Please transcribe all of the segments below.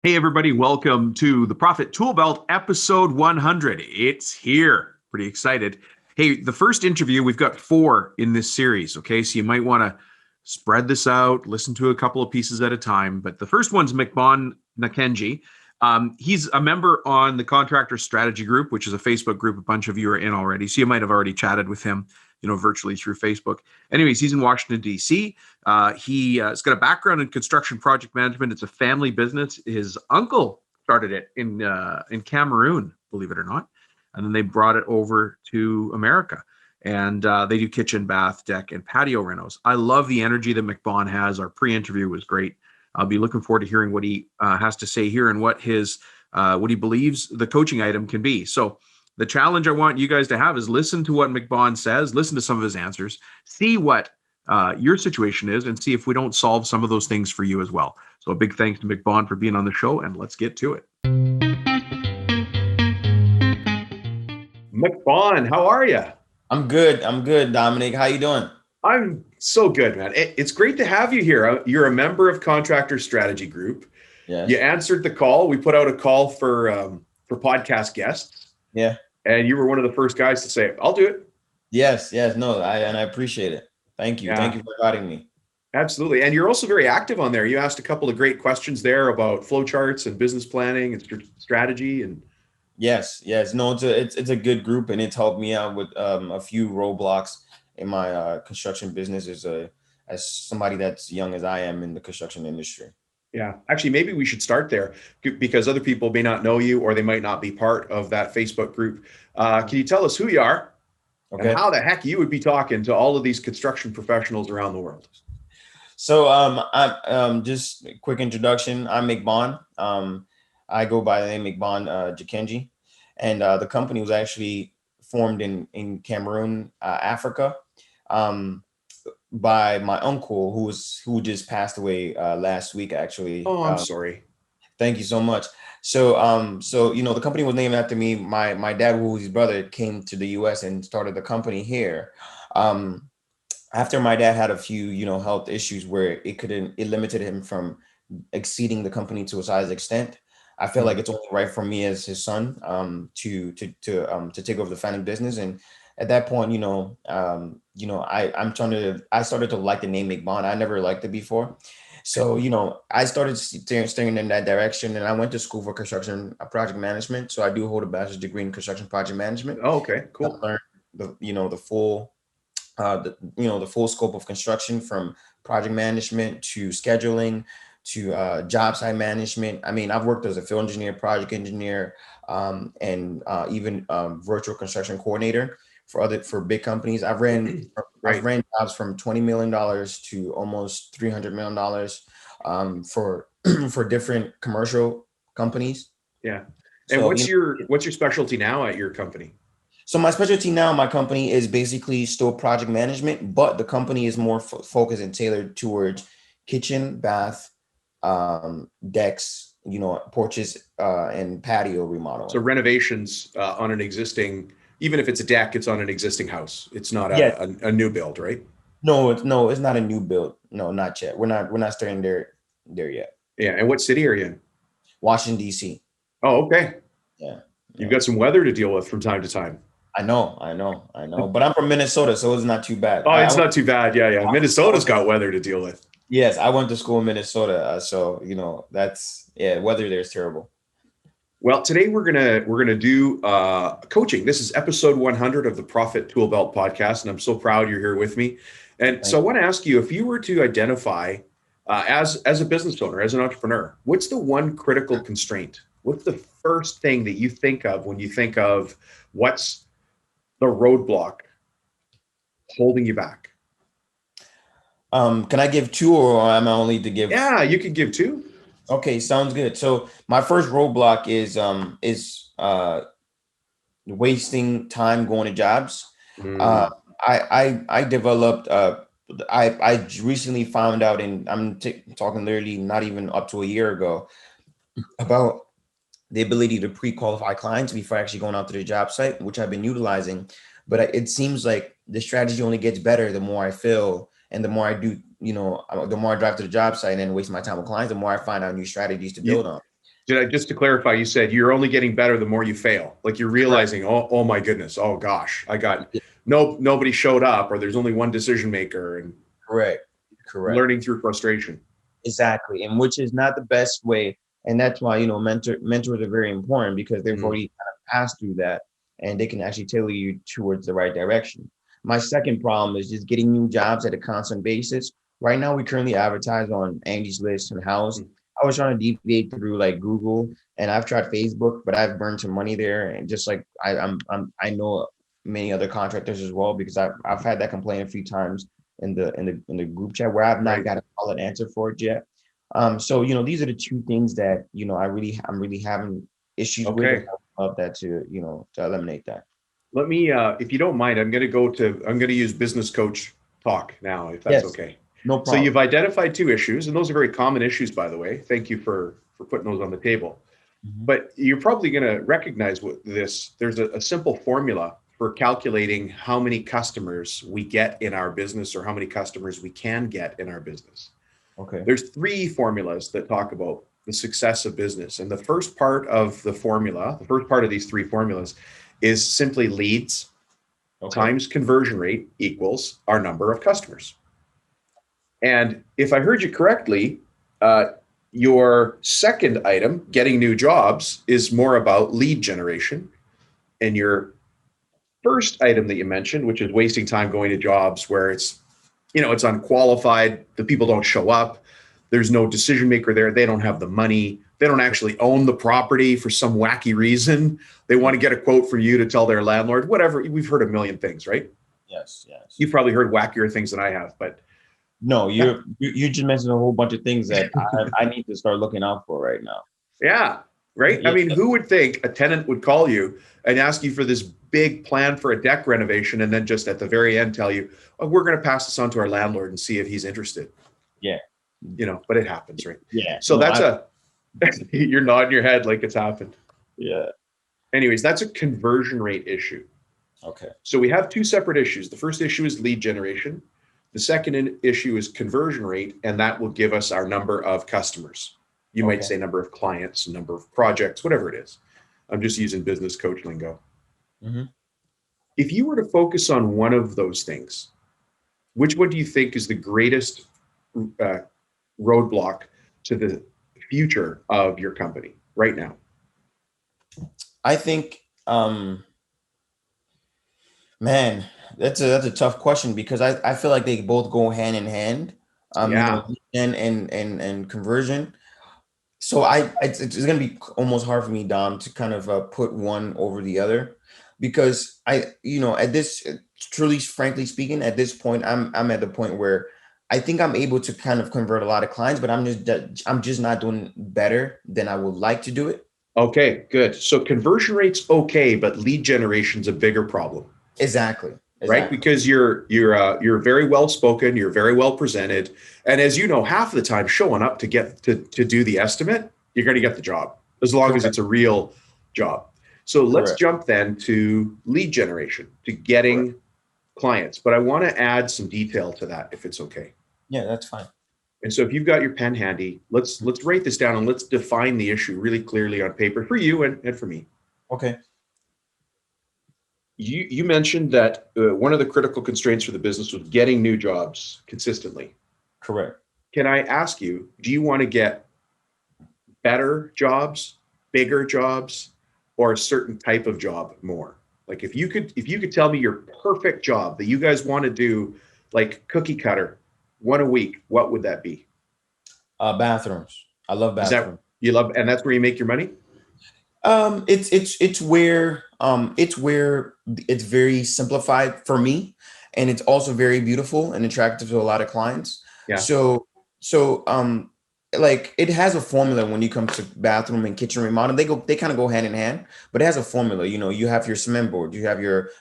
Hey, everybody, welcome to the Profit Tool Belt episode 100. It's here. Pretty excited. Hey, the first interview, we've got 4 in this series, okay? So you might want to spread this out, listen to a couple of pieces at a time. But the first one's McBon Nakenji. He's a member on the Contractor Strategy Group, which is a Facebook group a bunch of you are in already. So you might have already chatted with him, virtually through Facebook. Anyways, he's in Washington, D.C. He's got a background in construction project management. It's a family business. His uncle started it in Cameroon, believe it or not, and then they brought it over to America. And they do kitchen, bath, deck, and patio renos. I love the energy that McBon has. Our pre-interview was great. I'll be looking forward to hearing what he has to say here and what he believes the coaching item can be. So the challenge I want you guys to have is listen to what McBon says, listen to some of his answers, see what your situation is, and see if we don't solve some of those things for you as well. So a big thanks to McBon for being on the show, and let's get to it. McBon, how are you? I'm good, Dominic. How you doing? I'm so good, man. It's great to have you here. You're a member of Contractor Strategy Group. Yes. You answered the call. We put out a call for podcast guests. Yeah. And you were one of the first guys to say, I'll do it. Yes. No, I appreciate it. Thank you. Yeah. Thank you for inviting me. Absolutely. And you're also very active on there. You asked a couple of great questions there about flowcharts and business planning and strategy. And Yes. No, it's a good group, and it's helped me out with a few roadblocks in my construction business as somebody that's young as I am in the construction industry. yeah, actually, maybe we should start there because other people may not know you or they might not be part of that Facebook group. Can you tell us who you are and how the heck you would be talking to all of these construction professionals around the world? So I'm just a quick introduction. I'm McBon. I go by the name McBon Jakenji, and the company was actually formed in Cameroon, Africa, by my uncle who just passed away last week, actually. Oh, I'm sorry. Thank you so much. So the company was named after me. My dad, who was his brother, came to the U.S. and started the company here. After my dad had a few, health issues where it limited him from exceeding the company to a size extent. I feel like it's only right for me as his son to take over the family business. And at that point, I started to like the name McBon. I never liked it before. So, I started steering in that direction, and I went to school for construction project management. So I do hold a bachelor's degree in construction project management. Oh, okay, cool. I learned the full scope of construction, from project management to scheduling to job site management. I mean, I've worked as a field engineer, project engineer, and even virtual construction coordinator for big companies. I've ran jobs from $20 million to almost $300 million for for different commercial companies. Yeah. And what's your specialty now at your company? So my specialty now in my company is basically still project management, but the company is more focused and tailored towards kitchen, bath, decks, porches, and patio remodeling. So renovations on an existing, even if it's a deck, it's on an existing house. It's not a new build, right? No, it's not a new build. No, not yet. We're not starting there yet. Yeah. And what city are you in? Washington, D.C. Oh, okay. Yeah. You've got some weather to deal with from time to time. I know. But I'm from Minnesota, so it's not too bad. Oh, it's not too bad. Yeah. Minnesota's got weather to deal with. Yes, I went to school in Minnesota, so weather there is terrible. Well, today we're gonna do coaching. This is episode 100 of the Profit Tool Belt podcast, and I'm so proud you're here with me. And so I want to ask you, if you were to identify as a business owner, as an entrepreneur, what's the one critical constraint? What's the first thing that you think of when you think of what's the roadblock holding you back? Can I give 2, or am I only to give? Yeah, you can give 2. Okay, sounds good. So my first roadblock is wasting time going to jobs. I developed. I recently found out, and I'm talking literally not even up to a year ago, about the ability to pre-qualify clients before actually going out to the job site, which I've been utilizing. But it seems like the strategy only gets better the more I fail, and the more I do, the more I drive to the job site and then waste my time with clients, the more I find out new strategies to build on. Just to clarify, you said you're only getting better the more you fail. Like you're realizing, oh my goodness, oh gosh, nobody showed up, or there's only one decision maker, and Correct. learning through frustration. Exactly. And which is not the best way. And that's why, mentors are very important, because they've already kind of passed through that, and they can actually tailor you towards the right direction. My second problem is just getting new jobs at a constant basis. Right now, we currently advertise on Angie's List and House. I was trying to deviate through like Google, and I've tried Facebook, but I've burned some money there. And just like I know many other contractors as well, because I've had that complaint a few times in the group chat, where I've not got a solid answer for it yet. So these are the two things that I'm really having issues with. Of that to eliminate that. Let me, if you don't mind, I'm going to use business coach talk now, if that's okay. No problem. So you've identified two issues, and those are very common issues, by the way. Thank you for putting those on the table. But you're probably going to recognize there's a simple formula for calculating how many customers we get in our business, or how many customers we can get in our business. Okay. There's three formulas that talk about the success of business. And the first part of the formula, the first part of these three formulas, is simply leads times conversion rate equals our number of customers. And if I heard you correctly, your second item, getting new jobs, is more about lead generation. And your first item that you mentioned, which is wasting time going to jobs where it's unqualified, the people don't show up, there's no decision maker there, they don't have the money, they don't actually own the property for some wacky reason, they want to get a quote from you to tell their landlord, whatever. We've heard a million things, right? Yes. You've probably heard wackier things than I have, but no, you just mentioned a whole bunch of things that I need to start looking out for right now. Yeah, right. I mean, who would think a tenant would call you and ask you for this big plan for a deck renovation, and then just at the very end tell you, oh, we're going to pass this on to our landlord and see if he's interested. Yeah. But it happens, right? Yeah. So you're nodding your head like it's happened. Yeah. Anyways, that's a conversion rate issue. Okay. So we have two separate issues. The first issue is lead generation. The second issue is conversion rate, and that will give us our number of customers. You might say number of clients, number of projects, whatever it is. I'm just using business coach lingo. If you were to focus on one of those things, which one do you think is the greatest roadblock to the future of your company right now? I think, man, that's a tough question, because I feel like they both go hand in hand. And conversion. So it's going to be almost hard for me, Dom, to kind of put one over the other, because at this, truly, frankly speaking, at this point, I'm at the point where I think I'm able to kind of convert a lot of clients, but I'm just not doing better than I would like to do it. Okay, good. So conversion rate's okay, but lead generation's a bigger problem. Exactly. Right? Because you're very well spoken, you're very well presented, and as you know, half of the time showing up to get to do the estimate, you're going to get the job, as long as it's a real job. So let's jump then to lead generation, to getting clients. But I want to add some detail to that, if it's okay. Yeah, that's fine. And so if you've got your pen handy, let's write this down and let's define the issue really clearly on paper for you and for me. Okay. You mentioned that one of the critical constraints for the business was getting new jobs consistently. Correct. Can I ask you, do you want to get better jobs, bigger jobs, or a certain type of job more? Like if you could tell me your perfect job that you guys want to do, like cookie cutter, one a week, what would that be? Bathrooms. I love bathrooms. And that's where you make your money? It's where it's very simplified for me, and it's also very beautiful and attractive to a lot of clients. Yeah. So like it has a formula when you come to bathroom and kitchen remodel. They kind of go hand in hand, but it has a formula. You have your cement board, you have your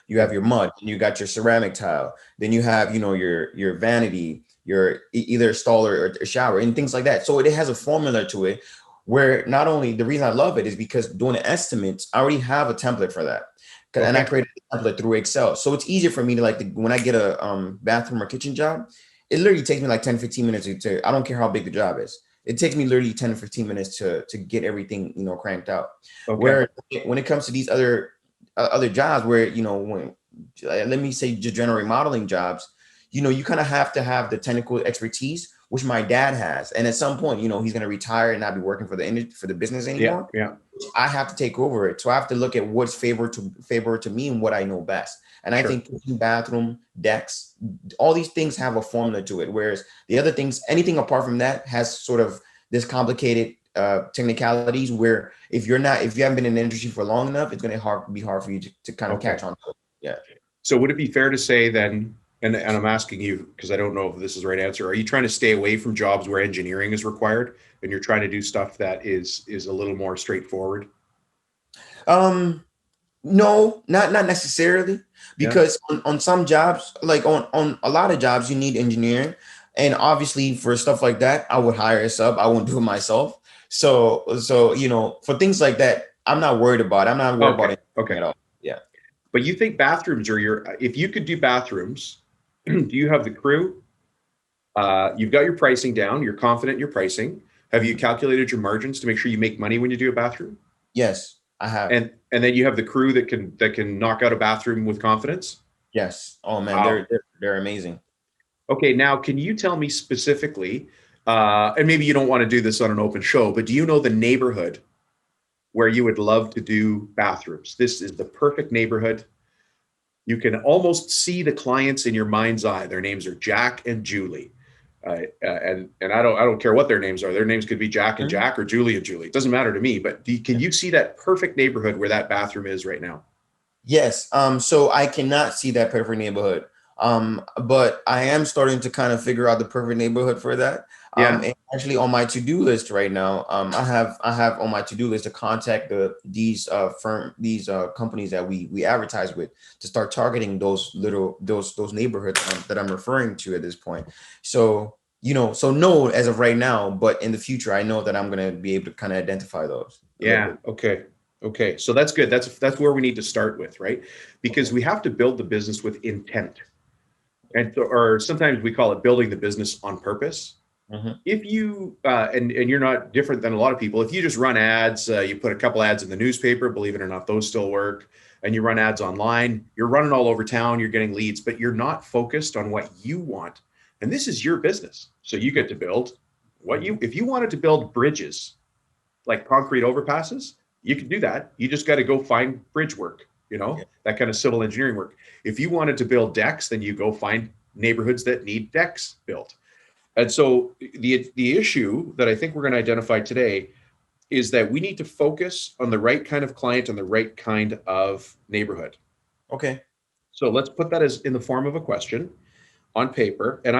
mud, and you got your ceramic tile. Then you have your vanity, your either stall or a shower, and things like that. So it has a formula to it, where not only the reason I love it is because doing the estimates, I already have a template for that. And I created a template through Excel. So it's easier for me to when I get a bathroom or kitchen job, it literally takes me like 10, 15 minutes I don't care how big the job is. it takes me literally 10 to 15 minutes to get everything, cranked out. Okay. Where when it comes to these other jobs where, when let me say just general remodeling jobs, you kind of have to have the technical expertise, which my dad has. And at some point, he's going to retire and not be working for the business anymore. Yeah. I have to take over it. So I have to look at what's favor to me and what I know best. And I think kitchen, bathroom, decks, all these things have a formula to it. Whereas the other things, anything apart from that has sort of this complicated technicalities where if you haven't been in the industry for long enough, it's going to be hard for you to kind of catch on to it. Yeah. So would it be fair to say then, and I'm asking you because I don't know if this is the right answer, are you trying to stay away from jobs where engineering is required and you're trying to do stuff that is a little more straightforward? No, not necessarily, because on some jobs, like on a lot of jobs, you need engineering. And obviously for stuff like that, I would hire a sub. I won't do it myself. So, for things like that, I'm not worried about it. I'm not worried about it at all. Yeah. But you think bathrooms are if you could do bathrooms, do you have the crew? You've got your pricing down. You're confident in your pricing. Have you calculated your margins to make sure you make money when you do a bathroom? Yes, I have. And then you have the crew that can knock out a bathroom with confidence? Yes. Oh man, wow. They're amazing. Okay, now can you tell me specifically, and maybe you don't want to do this on an open show, but do you know the neighborhood where you would love to do bathrooms? This is the perfect neighborhood. You can almost see the clients in your mind's eye. Their names are Jack and Julie. And I don't care what their names are. Their names could be Jack and Jack or Julie and Julie. It doesn't matter to me, but can you see that perfect neighborhood where that bathroom is right now? Yes. So I cannot see that perfect neighborhood. But I am starting to kind of figure out the perfect neighborhood for that. And actually on my to-do list right now, I have on my to-do list to contact these companies that we advertise with to start targeting those neighborhoods that I'm referring to at this point. So, so no, as of right now, but in the future, I know that I'm going to be able to kind of identify those. Yeah. Okay. So that's good. That's where we need to start with, right? Because we have to build the business with intent. Or sometimes we call it building the business on purpose. Mm-hmm. If you, and you're not different than a lot of people, if you just run ads, you put a couple ads in the newspaper, believe it or not, those still work. And you run ads online, you're running all over town, you're getting leads, but you're not focused on what you want. And this is your business. So you get to build if you wanted to build bridges, like concrete overpasses, you can do that. You just got to go find bridge work, that kind of civil engineering work. If you wanted to build decks, then you go find neighborhoods that need decks built. And so the issue that I think we're going to identify today is that we need to focus on the right kind of client and the right kind of neighborhood. Okay. So let's put that as in the form of a question on paper. And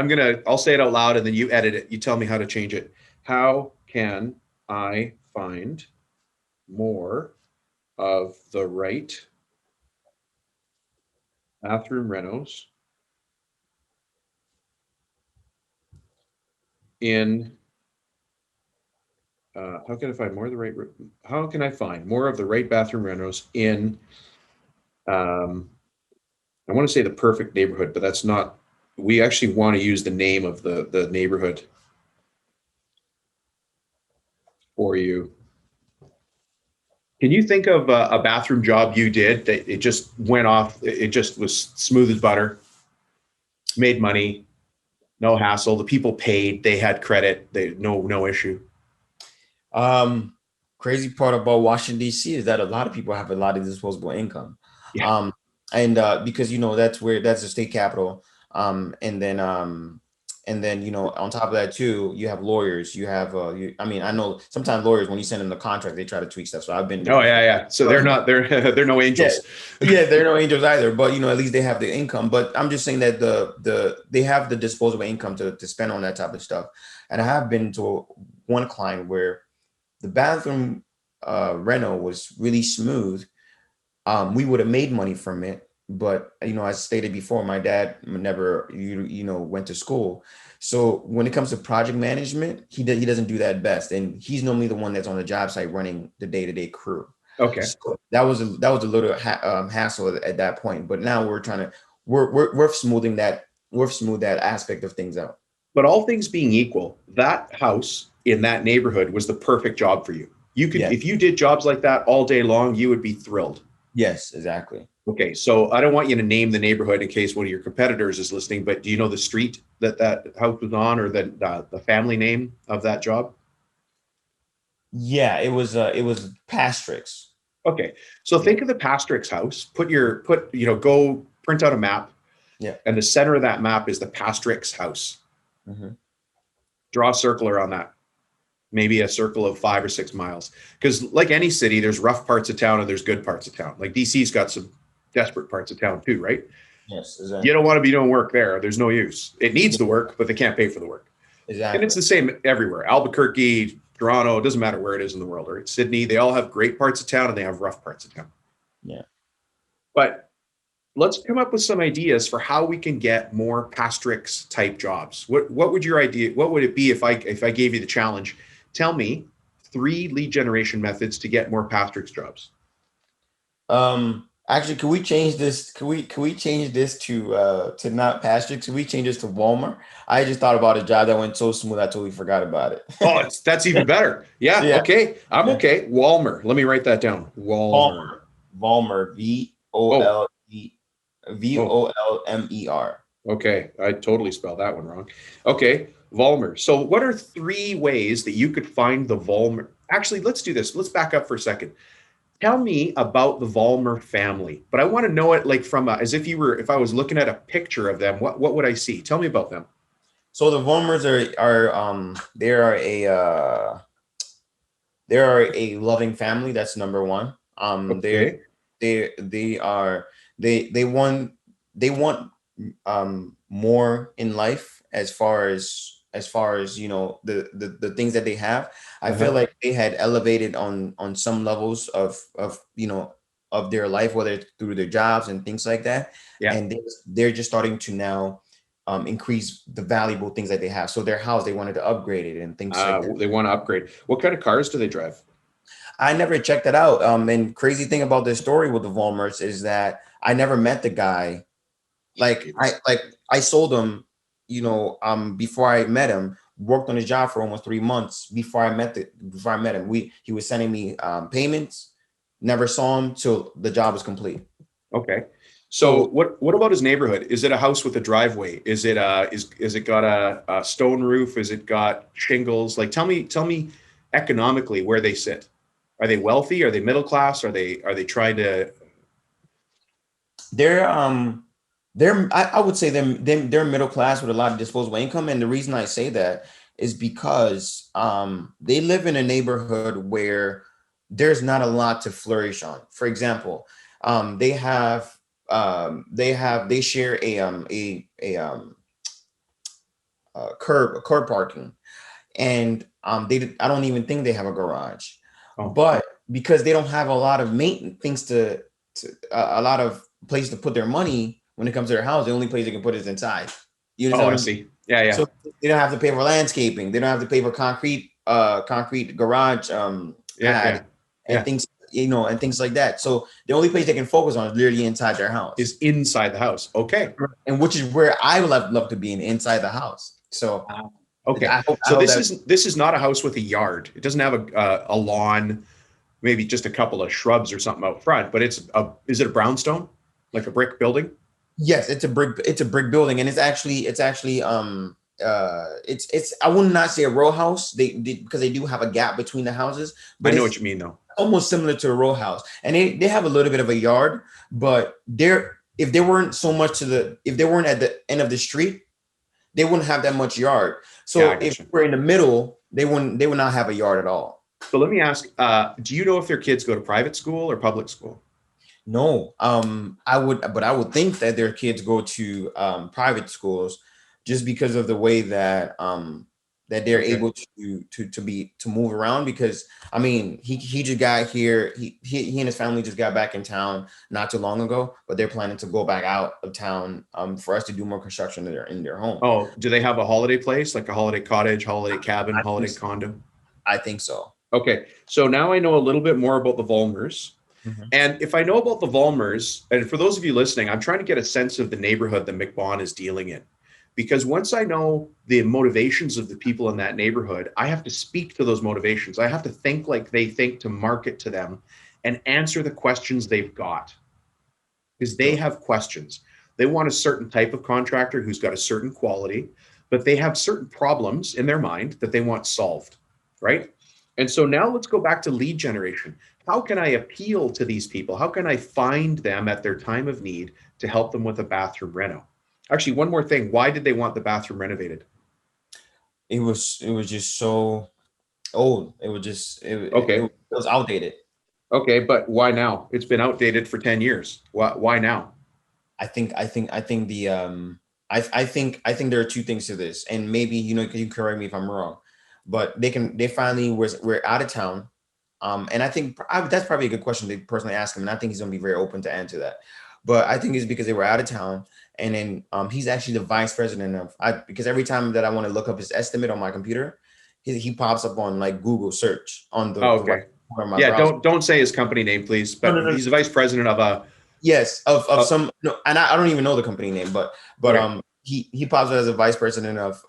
I'll say it out loud and then you edit it. You tell me how to change it. How can I find more of the right bathroom renos in how can I find more of the right bathroom renos in I want to say the perfect neighborhood, but that's not, we actually want to use the name of the neighborhood for you. Can you think of a bathroom job you did that it just went off, it just was smooth as butter, made money, no hassle, the people paid, they had credit, no issue? Crazy part about Washington, D.C. is that a lot of people have a lot of disposable income. Yeah. And because, that's the state capital. And then, on top of that too, you have lawyers, you have, I know sometimes lawyers, when you send them the contract, they try to tweak stuff. So I've been. Oh yeah. So they're no angels. Yeah, they're no angels either, but at least they have the income. But I'm just saying that they have the disposable income to spend on that type of stuff. And I have been to one client where the bathroom reno was really smooth. We would have made money from it, but as stated before, my dad never went to school. So when it comes to project management, he doesn't do that best, and he's normally the one that's on the job site running the day-to-day crew. Okay, so that was a little hassle at that point. But now we're smoothing that aspect of things out. But all things being equal, that house in that neighborhood was the perfect job for you. You could, Yes. if you did jobs like that all day long, you would be thrilled. Yes, exactly. Okay, so I don't want you to name the neighborhood in case one of your competitors is listening, but do you know the street that that house was on, or the family name of that job? Yeah, it was Pastrix. Okay, so Yeah. think of the Pastrix house. Go print out a map, Yeah. and the center of that map is the Pastrix house. Hmm. Draw a circle around that, maybe a circle of 5 or 6 miles. Because like any city, there's rough parts of town and there's good parts of town. Like DC's got some desperate parts of town too, right? Yes, You exactly. don't want to be doing work there. There's no use. It needs Yeah, the work, but they can't pay for the work. And it's exactly. the same everywhere. Albuquerque, Toronto, it doesn't matter where it is in the world, or Sydney, they all have great parts of town and they have rough parts of town. Yeah. But let's come up with some ideas for how we can get more Pastrix type jobs. What would your idea? What would it be if I gave you the challenge? Tell me 3 lead generation methods to get more Pastrix jobs. Actually, can we change this? Can we change this to not Pastrix? Can we change this to Walmart? I just thought about a job that went so smooth I totally forgot about Oh, it. that's even better. Yeah. Yeah. Okay. I'm Yeah. okay. Walmer. Let me write that down. Walmer. Volmer. Volmer. Oh, oh, Volmer. okay. I totally spelled that one wrong. Okay. Volmer. So what are 3 ways that you could find the Volmer? Actually, let's do this. Let's back up for a second. Tell me about the Volmer family, but I want to know it like from as if if I was looking at a picture of them, what would I see? Tell me about them. So the Volmers they are a loving family. That's number one. Okay. They are they want more in life as far as the things that they have. I feel Uh-huh. like they had elevated on some levels of their life, whether it's through their jobs and things like that, Yeah. and they're just starting to now increase the valuable things that they have. So their house, they wanted to upgrade it and things like that. They want to upgrade. What kind of cars do they drive? I never checked that out. And crazy thing about this story with the Volmers is that I never met the guy. Like I sold him, before I met him, worked on his job for almost 3 months before I met him. He was sending me payments, never saw him till the job was complete. Okay. So So what about his neighborhood? Is it a house with a driveway? Is it is it got a stone roof? Is it got shingles? Like tell me economically where they sit. Are they wealthy? Are they middle class? Are they trying to? they're I would say they're middle class with a lot of disposable income. And the reason I say that is because they live in a neighborhood where there's not a lot to flourish on. For example, they share a curb parking, and I don't even think they have a garage, Oh, but because they don't have a lot of maintenance things a lot of places to put their money when it comes to their house, the only place they can put it is inside. You oh, understand I what I'm saying? see. Yeah, yeah, So they don't have to pay for landscaping. They don't have to pay for concrete garage yeah, pad yeah, and yeah. things like that. So the only place they can focus on is literally inside their house, Is inside the house. Okay. and which is where I would love to be inside the house. So Okay. I So hope this that. is not a house with a yard. It doesn't have a lawn, maybe just a couple of shrubs or something out front, but is it a brownstone? Like a brick building? Yes, it's a brick building, and it's I would not say a row house. Because they do have a gap between the houses, I but know it's what you mean though. almost similar to a row house. And they have a little bit of a yard, but if they weren't if they weren't at the end of the street, they wouldn't have that much yard. Yeah, I So if got you. we're in the middle, they would not have a yard at all. So let me ask, do you know if their kids go to private school or public school? No, but I would think that their kids go to private schools just because of the way that they're Okay. able to move around. Because I mean, he just got here. He and his family just got back in town not too long ago, but they're planning to go back out of town for us to do more construction in their home. Oh, do they have a holiday place, like a holiday cottage, holiday cabin, I think holiday so. condo? I think so. Okay. So now I know a little bit more about the Volmers. Mhm. And if I know about the Volmers, and for those of you listening, I'm trying to get a sense of the neighborhood that McBaugh is dealing in. Because once I know the motivations of the people in that neighborhood, I have to speak to those motivations. I have to think like they think to market to them and answer the questions they've got, because they have questions. They want a certain type of contractor who's got a certain quality, but they have certain problems in their mind that they want solved, right? And so now let's go back to lead generation. How can I appeal to these people? How can I find them at their time of need to help them with a bathroom reno? Actually, one more thing. Why did they want the bathroom renovated? It was just so old. It was just Okay. it was outdated. Okay, but why now? It's been outdated for 10 years. Why now? I think the I think there are two things to this, and maybe you can correct me if I'm wrong, but they finally we're out of town, and I think that's probably a good question to personally ask him, and I think he's gonna be very open to answer that. But I think it's because they were out of town, and then he's actually the vice president of because every time that I want to look up his estimate on my computer, he pops up on like Google search on the Okay. right corner of my Yeah, browser. don't say his company name, please. But No. he's the vice president of a. Yes, of some no, and I don't even know the company name, but Okay. he pops up as a vice president of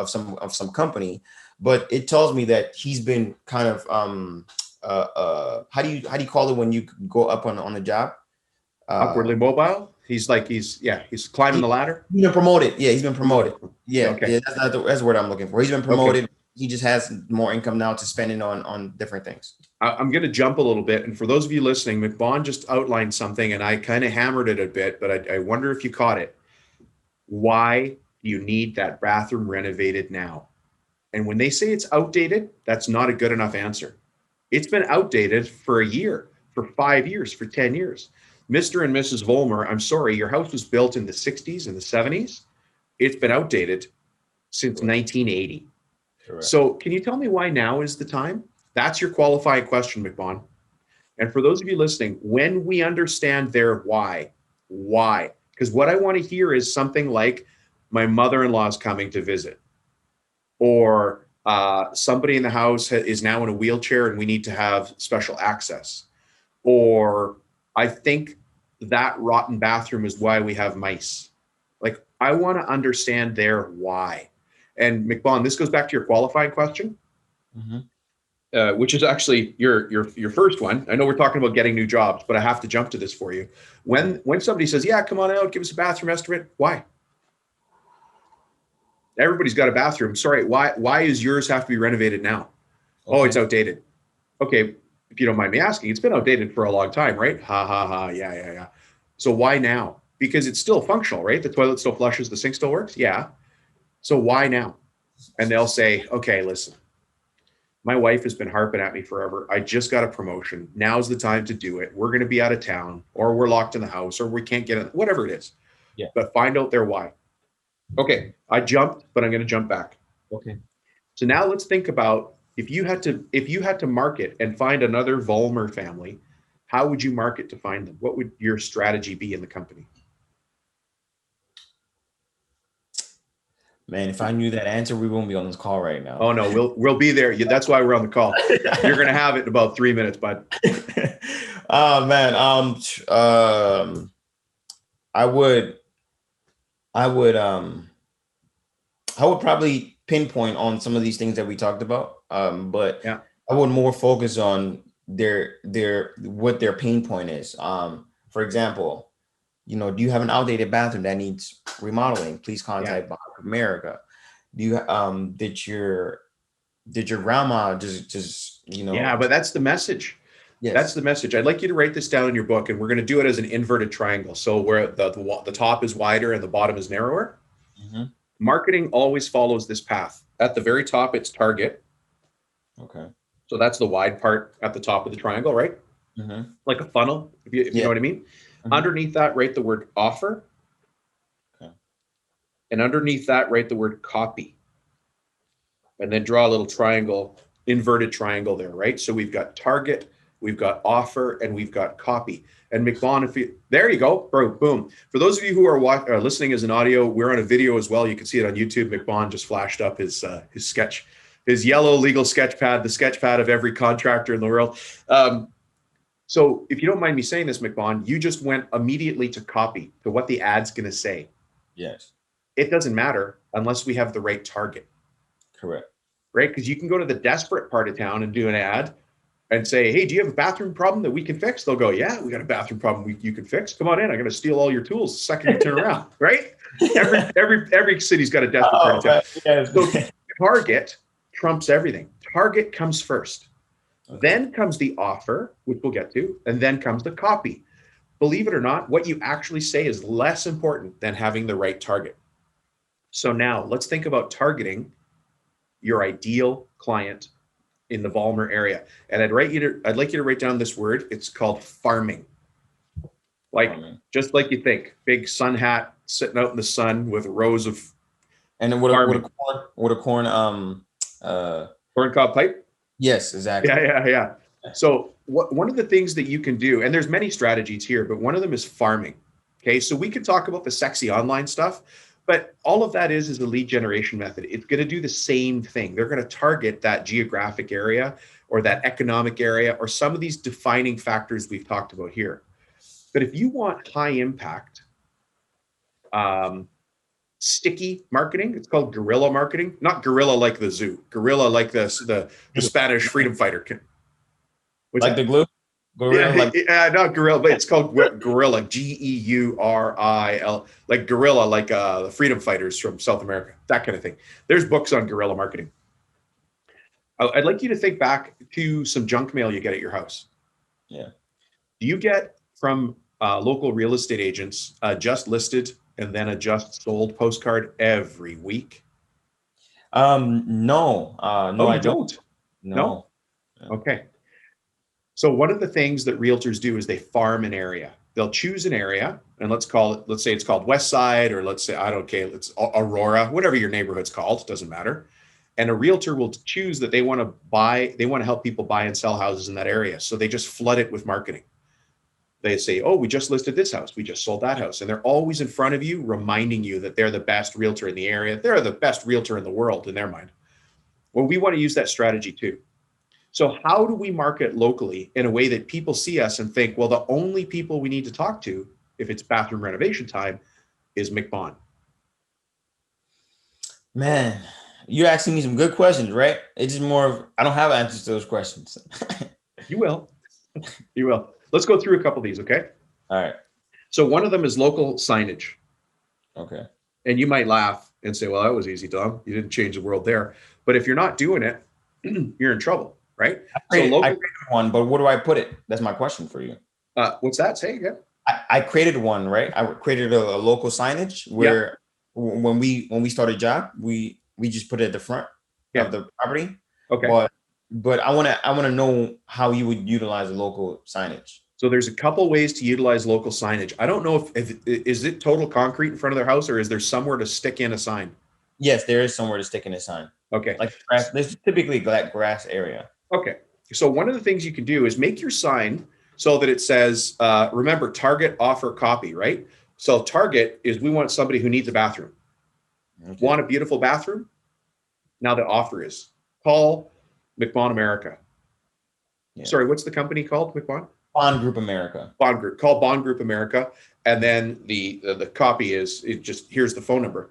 some company, but it tells me that he's been kind of how do you call it when you go up on the job? Upwardly mobile. He's climbing the ladder. He's been promoted. Yeah, he's been promoted. Yeah, Okay. yeah, that's not that's the word I'm looking for. He's been Okay. promoted. He just has more income now to spend it on different things. I'm going to jump a little bit. And for those of you listening, McBon just outlined something and I kind of hammered it a bit, but I wonder if you caught it. Why do you need that bathroom renovated now? And when they say it's outdated, that's not a good enough answer. It's been outdated for a year, for 5 years, for 10 years. Mr. and Mrs. Volmer, I'm sorry, your house was built in the 60s and the 70s. It's been outdated since 1980. Correct. So can you tell me why now is the time? That's your qualifying question, McBon. And for those of you listening, when we understand their why? Because what I want to hear is something like, my mother-in-law is coming to visit, or somebody in the house is now in a wheelchair and we need to have special access, or I think that rotten bathroom is why we have mice. Like, I want to understand their why. And McBon, this goes back to your qualifying question. Mm-hmm. Which is actually your first one. I know we're talking about getting new jobs, but I have to jump to this for you. When somebody says, "Yeah, come on out, give us a bathroom estimate," why? Everybody's got a bathroom. Sorry, why is yours have to be renovated now? Okay. Oh, it's outdated. Okay, if you don't mind me asking, it's been outdated for a long time, right? Ha ha ha. Yeah. So why now? Because it's still functional, right? The toilet still flushes, the sink still works. Yeah. So why now? And they'll say, "Okay, listen. My wife has been harping at me forever. I just got a promotion. Now's the time to do it. We're going to be out of town, or we're locked in the house, or we can't get in, whatever it is." Yeah. But find out their why. Okay. I jumped, but I'm going to jump back. Okay. So now let's think about if you had to market and find another Volmer family, how would you market to find them? What would your strategy be in the company? Man, if I knew that answer, we wouldn't be on this call right now. Oh no, we'll be there. That's why we're on the call. You're gonna have it in about 3 minutes, bud. Oh man, I would probably pinpoint on some of these things that we talked about. But yeah. I would more focus on what their pain point is. For example, do you have an outdated bathroom that needs remodeling? Please contact Bank of America. Do you did your grandma just Yeah, but that's the message. Yes. That's the message. I'd like you to write this down in your book, and we're going to do it as an inverted triangle. So where the top is wider and the bottom is narrower. Mm-hmm. Marketing always follows this path. At the very top, it's target. Okay. So that's the wide part at the top of the triangle, right? Mm-hmm. Like a funnel, if you know what I mean. Mm-hmm. Underneath that, write the word offer. Okay. And underneath that, write the word copy. And then draw a little triangle, inverted triangle there, right? So we've got target, we've got offer, and we've got copy. And McBon, there you go, boom. For those of you who are listening as an audio, we're on a video as well. You can see it on YouTube. McBon just flashed up his sketch, his yellow legal sketch pad, the sketch pad of every contractor in the world. So if you don't mind me saying this, McBon, you just went immediately to copy, to what the ad's going to say. Yes. It doesn't matter unless we have the right target, Correct. right? Because you can go to the desperate part of town and do an ad and say, hey, do you have a bathroom problem that we can fix? They'll go, yeah, we got a bathroom problem you can fix. Come on in. I'm going to steal all your tools the second you turn around, right? Every city's got a desperate part of town. Yes. So target trumps everything. Target comes first. Okay. Then comes the offer, which we'll get to, and then comes the copy. Believe it or not, what you actually say is less important than having the right target. So now let's think about targeting your ideal client in the Balmer area. And I'd like you to write down this word. It's called farming. Like, just like you think, big sun hat sitting out in the sun with rows of and then with a corn corncob pipe. Yes, exactly. Yeah. So one of the things that you can do, and there's many strategies here, but one of them is farming. Okay, so we could talk about the sexy online stuff, but all of that is a lead generation method. It's going to do the same thing. They're going to target that geographic area or that economic area or some of these defining factors we've talked about here. But if you want high impact, sticky marketing, it's called guerrilla marketing. Not gorilla like the zoo, guerilla like the Spanish freedom fighter. Like the glue? Gorilla, not gorilla, but it's called guerrilla, Geuril, like guerrilla, like the freedom fighters from South America, that kind of thing. There's books on guerrilla marketing. I'd like you to think back to some junk mail you get at your house. Yeah. Do you get from local real estate agents just listed and then a just sold postcard every week? No, I don't. No. Okay. So one of the things that realtors do is they farm an area. They'll choose an area, and let's say it's called West Side, or let's say, it's Aurora, whatever your neighborhood's called, doesn't matter. And a realtor will choose that they want to help people buy and sell houses in that area. So they just flood it with marketing. They say, oh, we just listed this house. We just sold that house. And they're always in front of you, reminding you that they're the best realtor in the area. They're the best realtor in the world in their mind. Well, we want to use that strategy too. So how do we market locally in a way that people see us and think, well, the only people we need to talk to, if it's bathroom renovation time, is McBon? Man, you're asking me some good questions, right? It's just more of, I don't have answers to those questions. You will. You will. Let's go through a couple of these, okay? All right. So one of them is local signage. Okay. And you might laugh and say, well, that was easy, Dom. You didn't change the world there. But if you're not doing it, you're in trouble, right? I created one, but where do I put it? That's my question for you. What's that? Say again. I created one, right? I created a local signage where when we start a job, we just put it at the front of the property. Okay. But I want to know how you would utilize a local signage. So there's a couple ways to utilize local signage. I don't know if is it total concrete in front of their house, or is there somewhere to stick in a sign? Yes, there is somewhere to stick in a sign. Okay. Like grass, there's typically grass area. Okay. So one of the things you can do is make your sign so that it says, remember, target, offer, copy, right? So target is, we want somebody who needs a bathroom. Okay. Want a beautiful bathroom? Now the offer is, call McBon America. Yeah. Sorry, what's the company called, McBon? Bond Group America. Bond Group. Call Bond Group America. And then the copy is, here's the phone number.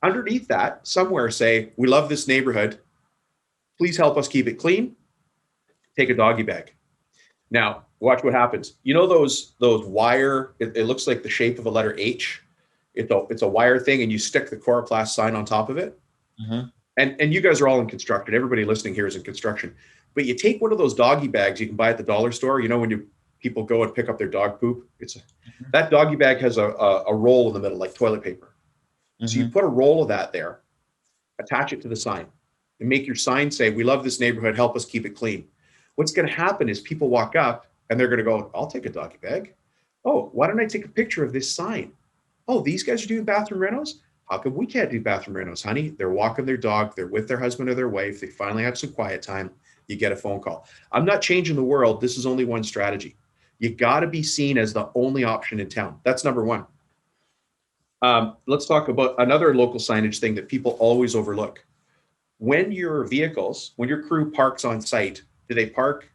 Underneath that, somewhere say, we love this neighborhood. Please help us keep it clean. Take a doggy bag. Now, watch what happens. You know those wire, it looks like the shape of a letter H. It's a wire thing, and you stick the Coroplast sign on top of it. Mm-hmm. And you guys are all in construction. Everybody listening here is in construction. But you take one of those doggy bags you can buy at the dollar store. You know, when people go and pick up their dog poop, that doggy bag has a roll in the middle, like toilet paper. Mm-hmm. So you put a roll of that there, attach it to the sign, and make your sign say, we love this neighborhood, help us keep it clean. What's going to happen is people walk up and they're going to go, I'll take a doggy bag. Oh, why don't I take a picture of this sign? Oh, these guys are doing bathroom renos? How come we can't do bathroom renos, honey? They're walking their dog. They're with their husband or their wife. They finally have some quiet time. You get a phone call. I'm not changing the world. This is only one strategy. You got to be seen as the only option in town. That's number one. Let's talk about another local signage thing that people always overlook. When your crew parks on site, do they park?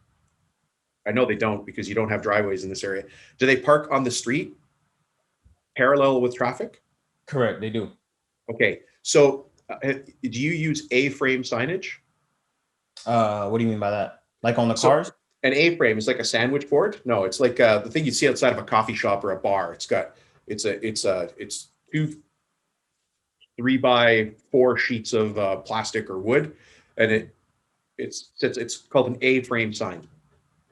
I know they don't, because you don't have driveways in this area. Do they park on the street parallel with traffic? Correct, they do. Okay. So do you use A-frame signage? What do you mean by that? Like on the So cars? an A-frame is like a sandwich board. No, it's like the thing you see outside of a coffee shop or a bar. It's 2 3 by 4 sheets of plastic or wood, and it's called an A-frame sign.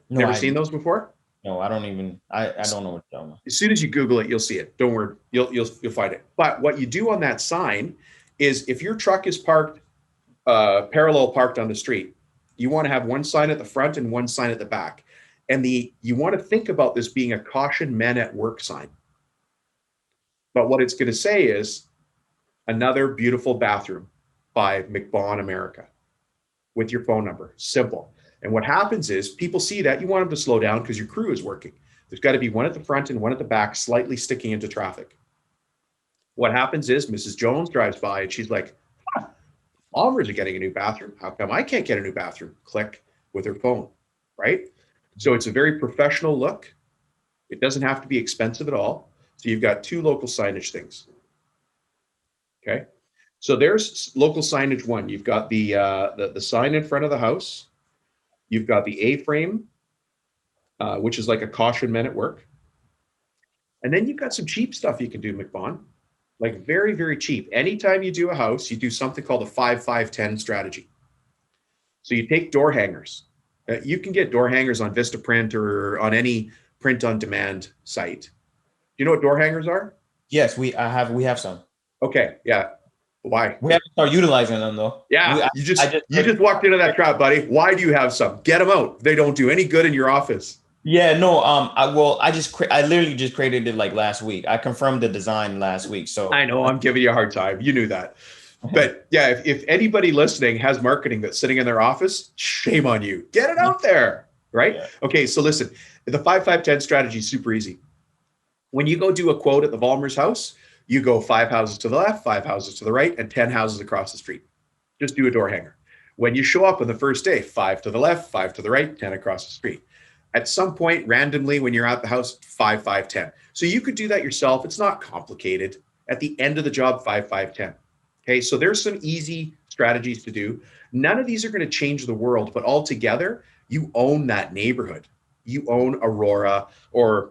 No, Never seen those before? no, I don't even, I don't know what you're talking about. As soon as you Google it, you'll see it. Don't worry, you'll find it. But what you do on that sign is, if your truck is parked parallel parked on the street, you want to have one sign at the front and one sign at the back, and you want to think about this being a caution men at work sign. But what it's going to say is, another beautiful bathroom by McBaugh America, with your phone number. Simple. And what happens is, people see that, you want them to slow down because your crew is working. There's got to be one at the front and one at the back, slightly sticking into traffic. What happens is, Mrs. Jones drives by and she's like, Oliver's are getting a new bathroom. How come I can't get a new bathroom? Click with her phone, right? So it's a very professional look. It doesn't have to be expensive at all. So you've got 2 local signage things. Okay. So there's local signage 1. You've got the sign in front of the house. You've got the A-frame, which is like a caution men at work. And then you've got some cheap stuff you can do, McBaugh, like very, very cheap. Anytime you do a house, you do something called a 5-5-10 strategy. So you take door hangers. You can get door hangers on Vistaprint or on any print-on-demand site. Do you know what door hangers are? Yes, we have some. Okay, yeah. Why? We have to start utilizing them though. Yeah, you just walked into that trap, buddy. Why do you have some? Get them out. They don't do any good in your office. Yeah, no. I literally just created it like last week. I confirmed the design last week. So I know I'm giving you a hard time. You knew that. But yeah, if anybody listening has marketing that's sitting in their office, shame on you. Get it out there, right? Yeah. Okay, so listen, the 5-5-10 strategy is super easy. When you go do a quote at the Vollmer's house, you go 5 houses to the left, 5 houses to the right, and 10 houses across the street. Just do a door hanger. When you show up on the first day, 5 to the left, 5 to the right, 10 across the street. At some point, randomly, when you're at the house, 5-5-10. So you could do that yourself. It's not complicated. At the end of the job, 5-5-10. Okay, so there's some easy strategies to do. None of these are going to change the world, but altogether, you own that neighborhood. You own Aurora or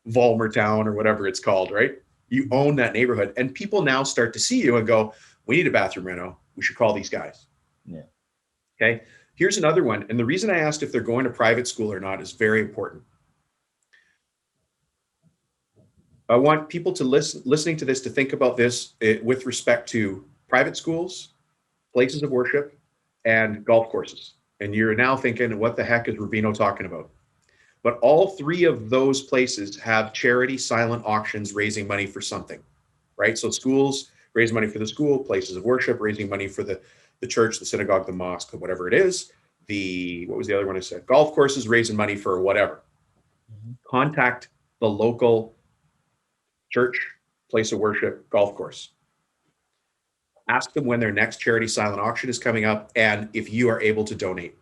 Vollmertown or whatever it's called, right? You own that neighborhood, and people now start to see you and go, we need a bathroom reno. We should call these guys. Yeah. Okay. Here's another one. And the reason I asked if they're going to private school or not is very important. I want people to listening to this to think about this with respect to private schools, places of worship, and golf courses. And you're now thinking, what the heck is Rubino talking about? But all 3 of those places have charity silent auctions raising money for something, right? So schools raise money for the school, places of worship raising money for the church, the synagogue, the mosque, whatever it is. What was the other one I said? Golf courses raising money for whatever. Mm-hmm. Contact the local church, place of worship, golf course. Ask them when their next charity silent auction is coming up and if you are able to donate.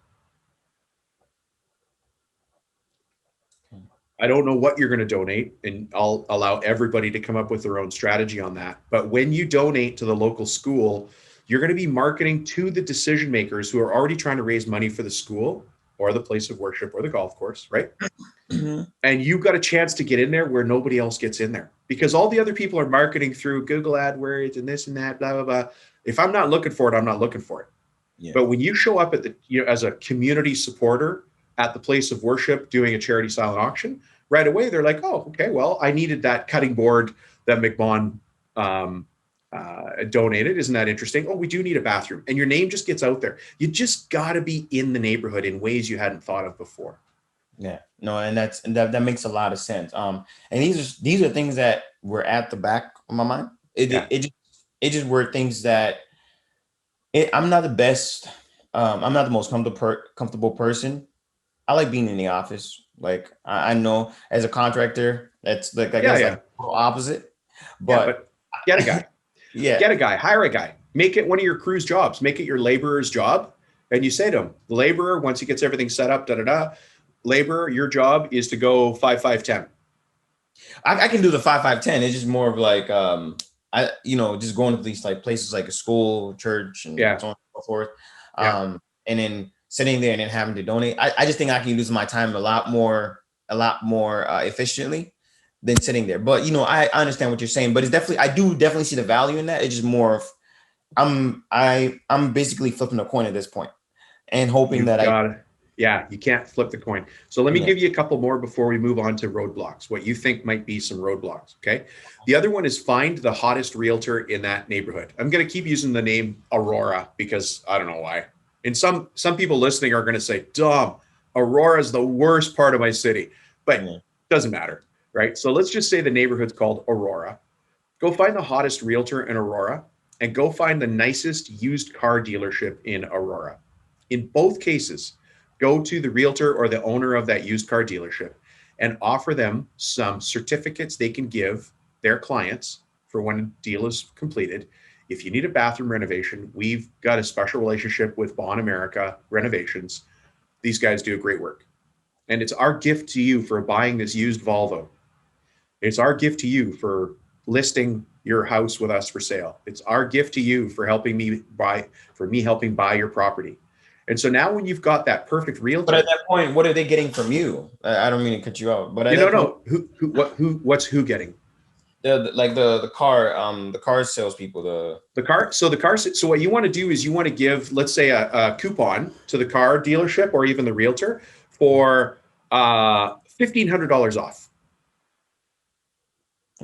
I don't know what you're going to donate, and I'll allow everybody to come up with their own strategy on that. But when you donate to the local school, you're going to be marketing to the decision makers who are already trying to raise money for the school or the place of worship or the golf course, right? Mm-hmm. And you've got a chance to get in there where nobody else gets in there, because all the other people are marketing through Google AdWords and this and that, blah, blah, blah. If I'm not looking for it, I'm not looking for it. Yeah. But when you show up at as a community supporter at the place of worship doing a charity silent auction, right away they're like, oh, okay, well, I needed that cutting board that McBaugh donated. Isn't that interesting? Oh, we do need a bathroom. And your name just gets out there. You just got to be in the neighborhood in ways you hadn't thought of before. Yeah, no, and that makes a lot of sense. And these are things that were at the back of my mind. It just were things that I'm not the best. I'm not the most comfortable person. I like being in the office. Like I know as a contractor, that's like I guess like the opposite. But get a guy. Get a guy. Hire a guy. Make it one of your crew's jobs. Make it your laborer's job. And you say to him, the laborer, once he gets everything set up, laborer, your job is to go 5-5-10. I can do the 5-5-10. It's just more of like just going to these like places like a school, church, and Yeah. so on and so forth. Yeah. And then sitting there and then having to donate. I just think I can use my time a lot more efficiently than sitting there. But I understand what you're saying, but I do definitely see the value in that. It's just more of I'm basically flipping a coin at this point and hoping You've that got it. Yeah, you can't flip the coin. So let me Yeah. give you a couple more before we move on to roadblocks, what you think might be some roadblocks, okay? The other one is find the hottest realtor in that neighborhood. I'm going to keep using the name Aurora because I don't know why. And some people listening are going to say, Dom, Aurora is the worst part of my city, but Yeah. it doesn't matter, right? So let's just say the neighborhood's called Aurora. Go find the hottest realtor in Aurora and go find the nicest used car dealership in Aurora. In both cases, go to the realtor or the owner of that used car dealership and offer them some certificates they can give their clients for when a deal is completed. If you need a bathroom renovation, we've got a special relationship with Bon America Renovations. These guys do great work. And it's our gift to you for buying this used Volvo. It's our gift to you for listing your house with us for sale. It's our gift to you for helping me helping buy your property. And so now when you've got that perfect realtor, But at that point, what are they getting from you? I don't mean to cut you out, but at that point, what's who getting? the car salespeople, So what you want to do is you want to give, let's say, a coupon to the car dealership or even the realtor for $1,500 off.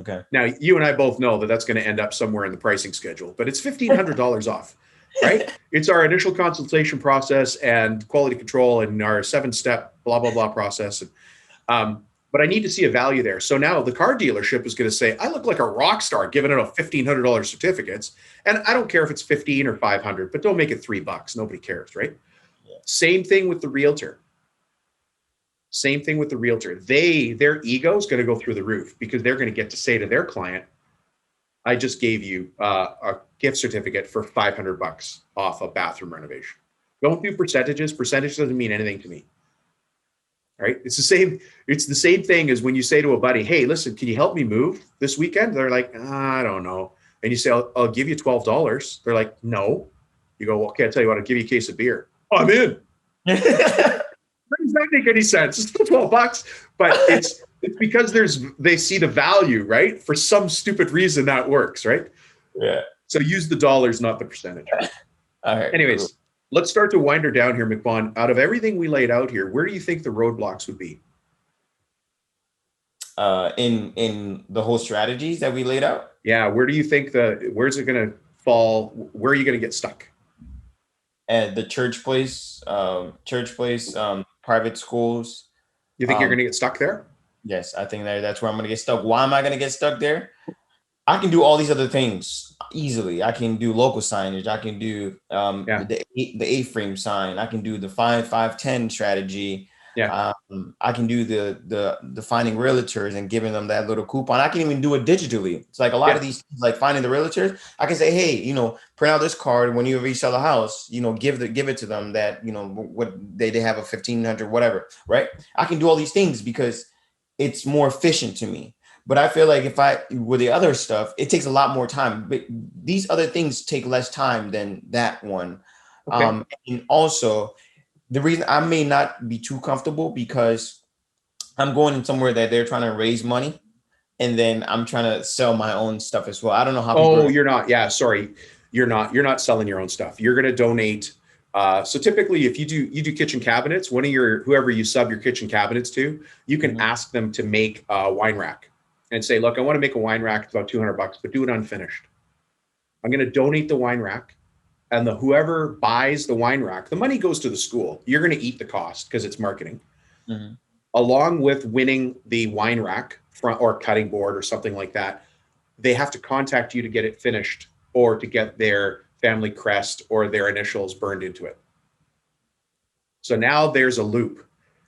Okay. Now, you and I both know that that's going to end up somewhere in the pricing schedule, but it's $1,500 off, right? It's our initial consultation process and quality control and our 7-step blah, blah, blah process. But I need to see a value there. So now the car dealership is going to say, I look like a rock star giving out $1,500 certificates. And I don't care if it's 15 or 500, but don't make it $3. Nobody cares, right? Yeah. Same thing with the realtor. Their ego is going to go through the roof because they're going to get to say to their client, I just gave you a gift certificate for $500 off a bathroom renovation. Don't do percentages. Percentage doesn't mean anything to me. Right? It's the same thing as when you say to a buddy, hey, listen, can you help me move this weekend? They're like, I don't know. And you say, I'll give you $12. They're like, no. You go, well, okay, I'll tell you what, I'll give you a case of beer. Oh, I'm in. Does that make any sense? It's still $12, but it's because they see the value, right? For some stupid reason that works, right? Yeah. So use the dollars, not the percentage. All right. Anyways, cool. Let's start to wind her down here, McBon. Out of everything we laid out here, where do you think the roadblocks would be? In the whole strategies that we laid out. Yeah, where do you think where's it going to fall? Where are you going to get stuck? At the church place, private schools. You think you're going to get stuck there? Yes, I think that's where I'm going to get stuck. Why am I going to get stuck there? I can do all these other things easily. I can do local signage. I can do the A-frame sign. I can do the 5-5-10 strategy. Yeah. I can do the finding realtors and giving them that little coupon. I can even do it digitally. It's like a lot of these, like finding the realtors. I can say, hey, print out this card when you resell a house. Give it to them that what they have a 1,500 whatever, right? I can do all these things because it's more efficient to me. But I feel like with the other stuff, it takes a lot more time. But these other things take less time than that one. Okay. And also, the reason I may not be too comfortable because I'm going in somewhere that they're trying to raise money, and then I'm trying to sell my own stuff as well. I don't know how. Oh, you're not. Yeah, sorry, you're not. You're not selling your own stuff. You're going to donate. So typically, if you do kitchen cabinets, whoever you sub your kitchen cabinets to, you can ask them to make a wine rack. And say, look, I want to make a wine rack. It's about $200, but do it unfinished. I'm going to donate the wine rack, and whoever buys the wine rack, the money goes to the school. You're going to eat the cost because it's marketing, along with winning the wine rack or cutting board or something like that. They have to contact you to get it finished or to get their family crest or their initials burned into it. So now there's a loop.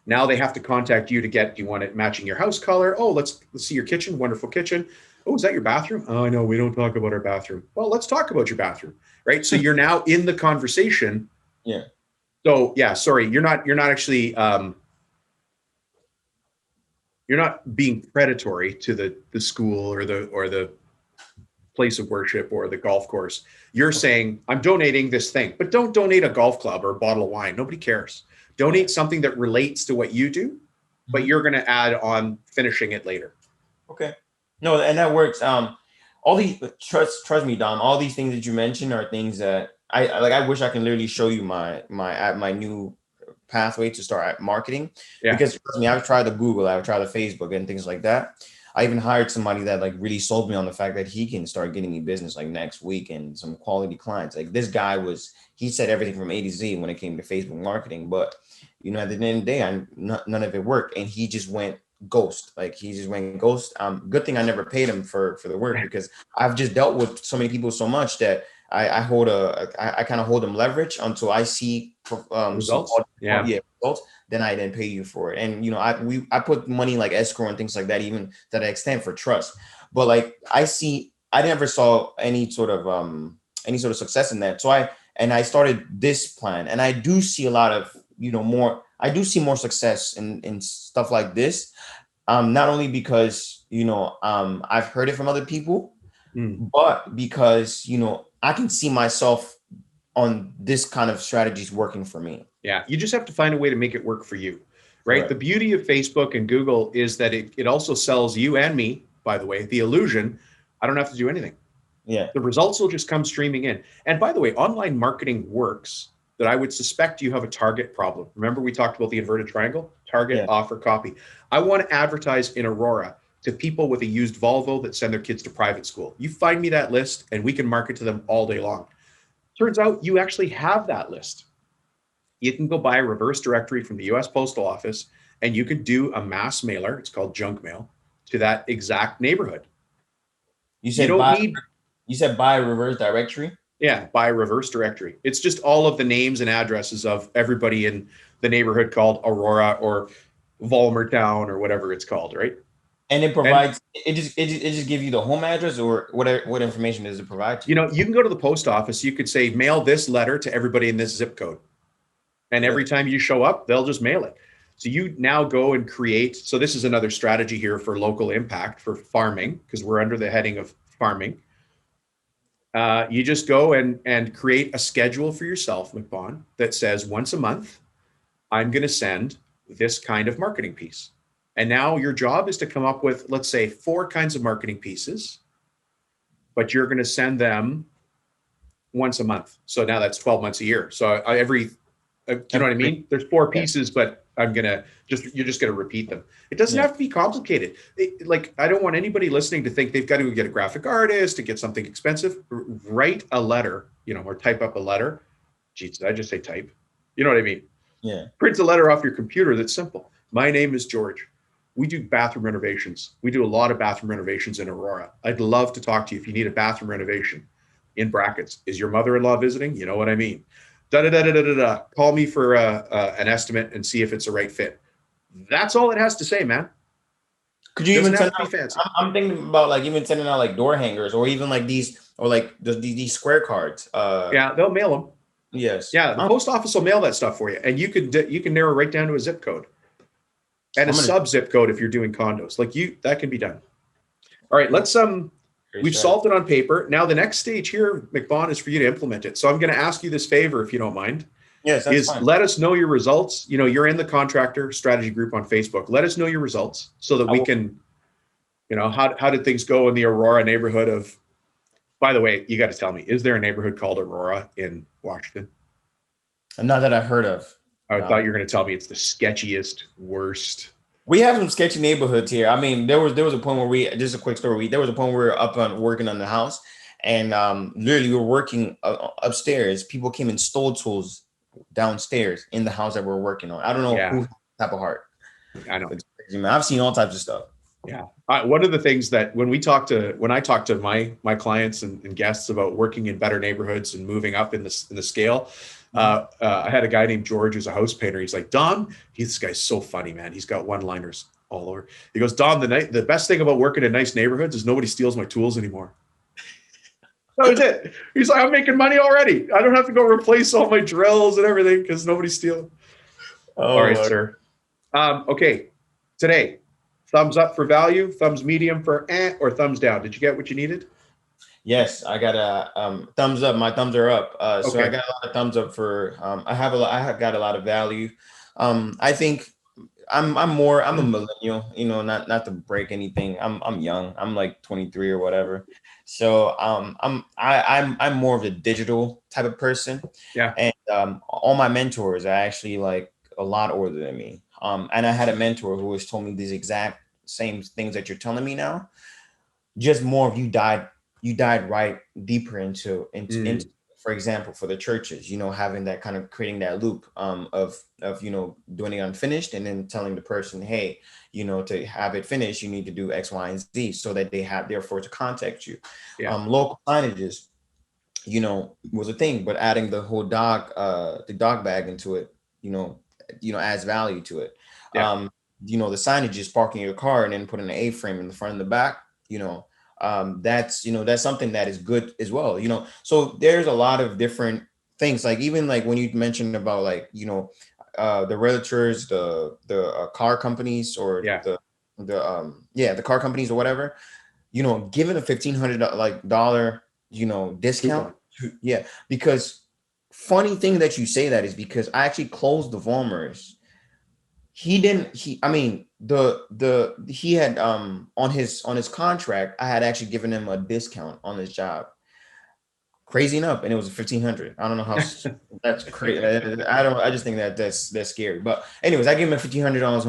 Now they have to contact you to do you want it matching your house color? Oh, let's see your kitchen, wonderful kitchen. Oh, is that your bathroom? Oh, no, we don't talk about our bathroom. Well, let's talk about your bathroom, right? So you're now in the conversation. Yeah. So yeah, sorry, you're not actually, you're not being predatory to the school or the place of worship or the golf course. You're saying, I'm donating this thing, but don't donate a golf club or a bottle of wine. Nobody cares. Donate something that relates to what you do, but you're going to add on finishing it later. Okay. No, and that works. All these, trust me, Dom, all these things that you mentioned are things that I wish I can literally show you my new pathway to start marketing. Because trust me, I've tried the Google, I've tried the Facebook and things like that. I even hired somebody that like really sold me on the fact that he can start getting me business like next week and some quality clients. Like this guy he said everything from A to Z when it came to Facebook marketing, but you know, at the end of the day, none of it worked. And he just went ghost. Like he just went ghost. Good thing I never paid him for the work, because I've just dealt with so many people so much that I kind of hold them leverage until I see results. Results. Then I didn't pay you for it. And you know, I put money like escrow and things like that, even to that extent, for trust. But like I never saw any sort of success in that. So I started this plan, and I do see a lot of, you know, I do see more success in stuff like this. Not only because, you know, I've heard it from other people, but because, you know, I can see myself on this kind of strategies working for me. Yeah. You just have to find a way to make it work for you, right? The beauty of Facebook and Google is that it also sells you and me, by the way, the illusion, I don't have to do anything. Yeah. The results will just come streaming in. And by the way, online marketing works, that I would suspect you have a target problem. Remember we talked about the inverted triangle? Target, offer, copy. I want to advertise in Aurora to people with a used Volvo that send their kids to private school. You find me that list and we can market to them all day long. Turns out you actually have that list. You can go buy a reverse directory from the US Postal Office and you can do a mass mailer, it's called junk mail, to that exact neighborhood. You said buy a reverse directory? Yeah, buy a reverse directory. It's just all of the names and addresses of everybody in the neighborhood called Aurora or Vollmertown or whatever it's called, right? And it provides, it just gives you the home address, or what information does it provide to you? You know, you can go to the post office. You could say, mail this letter to everybody in this zip code. And every time you show up, they'll just mail it. So you now go and create. So this is another strategy here for local impact for farming, because we're under the heading of farming. You just go and create a schedule for yourself, McBaugh, that says once a month, I'm going to send this kind of marketing piece. And now your job is to come up with, let's say, 4 kinds of marketing pieces, but you're going to send them once a month. So now that's 12 months a year. So you know what I mean? There's 4 pieces, but you're just going to repeat them. It doesn't have to be complicated. I don't want anybody listening to think they've got to get a graphic artist to get something expensive. Write a letter, you know, or type up a letter. Geez, did I just say type? You know what I mean? Yeah. Print a letter off your computer that's simple. My name is George. We do bathroom renovations. We do a lot of bathroom renovations in Aurora. I'd love to talk to you if you need a bathroom renovation. In brackets, is your mother-in-law visiting? You know what I mean? Call me for an estimate and see if it's a right fit. That's all it has to say, man. Could you even send out, fancy. I'm thinking about like even sending out like door hangers, or even like these, or like these square cards. Yeah, they'll mail them. Yes. Yeah, the post office will mail that stuff for you, and you can narrow right down to a zip code and a sub zip code if you're doing condos. That can be done. All right, let's we've solved it on paper. Now the next stage here, McBaugh, is for you to implement it. So I'm going to ask you this favor, if you don't mind. Yes, that's fine. Let us know your results. You know, you're in the Contractor strategy group on Facebook. Let us know your results so that we can, you know, how did things go in the Aurora neighborhood of, by the way, you got to tell me, is there a neighborhood called Aurora in Washington? Not that I've heard of. I thought you were going to tell me it's the sketchiest, worst. We have some sketchy neighborhoods here. I mean, there was a point where just a quick story. There was a point where we were up on working on the house, and literally we were working upstairs. People came and stole tools downstairs in the house that we're working on. I don't know who type of heart. I know. It's crazy, man. I've seen all types of stuff. Yeah. One of the things that when I talk to my clients and guests about working in better neighborhoods and moving up in the scale, I had a guy named George who's a house painter. He's like, Dom, this guy's so funny, man. He's got one-liners all over. He goes, Dom, the best thing about working in nice neighborhoods is nobody steals my tools anymore. That was it. He's like, I'm making money already. I don't have to go replace all my drills and everything because nobody's stealing. All right, sir. Okay. Today, thumbs up for value, thumbs medium for or thumbs down. Did you get what you needed? Yes, I got a thumbs up. My thumbs are up. So I Okay. got a lot of thumbs up for. I have got a lot of value. I think I'm a millennial. You know, not to break anything. I'm young. I'm like 23 or whatever. So I'm more of a digital type of person, Yeah. and all my mentors are actually like a lot older than me. And I had a mentor who has told me these exact same things that you're telling me now, just more of you died right deeper into, Mm, for example, for the churches, you know, having that kind of creating that loop of you know, doing it unfinished and then telling the person, hey, you know, to have it finished you need to do X, Y, and Z, so that they have therefore to contact you. yeah. Local signages, you know, was a thing, but adding the dog bag into it, you know, adds value to it. Yeah. You know, the signage is parking your car and then putting an A-frame in the front and the back, you know, that's, you know, that's something that is good as well, you know. So there's a lot of different things, like even like when you mentioned about like, you know, the realtors, the car companies, or Yeah. the car companies or whatever, you know, given a $1,500 like dollar, you know, discount. Coupon. Yeah, because funny thing that you say that is because I actually closed the Volmers. He didn't. I mean, he had on his contract, I had actually given him a discount on his job. Crazy enough, and it was 1,500. I don't know how that's crazy. I don't. I just think that that's scary. But anyways, I gave him $1,500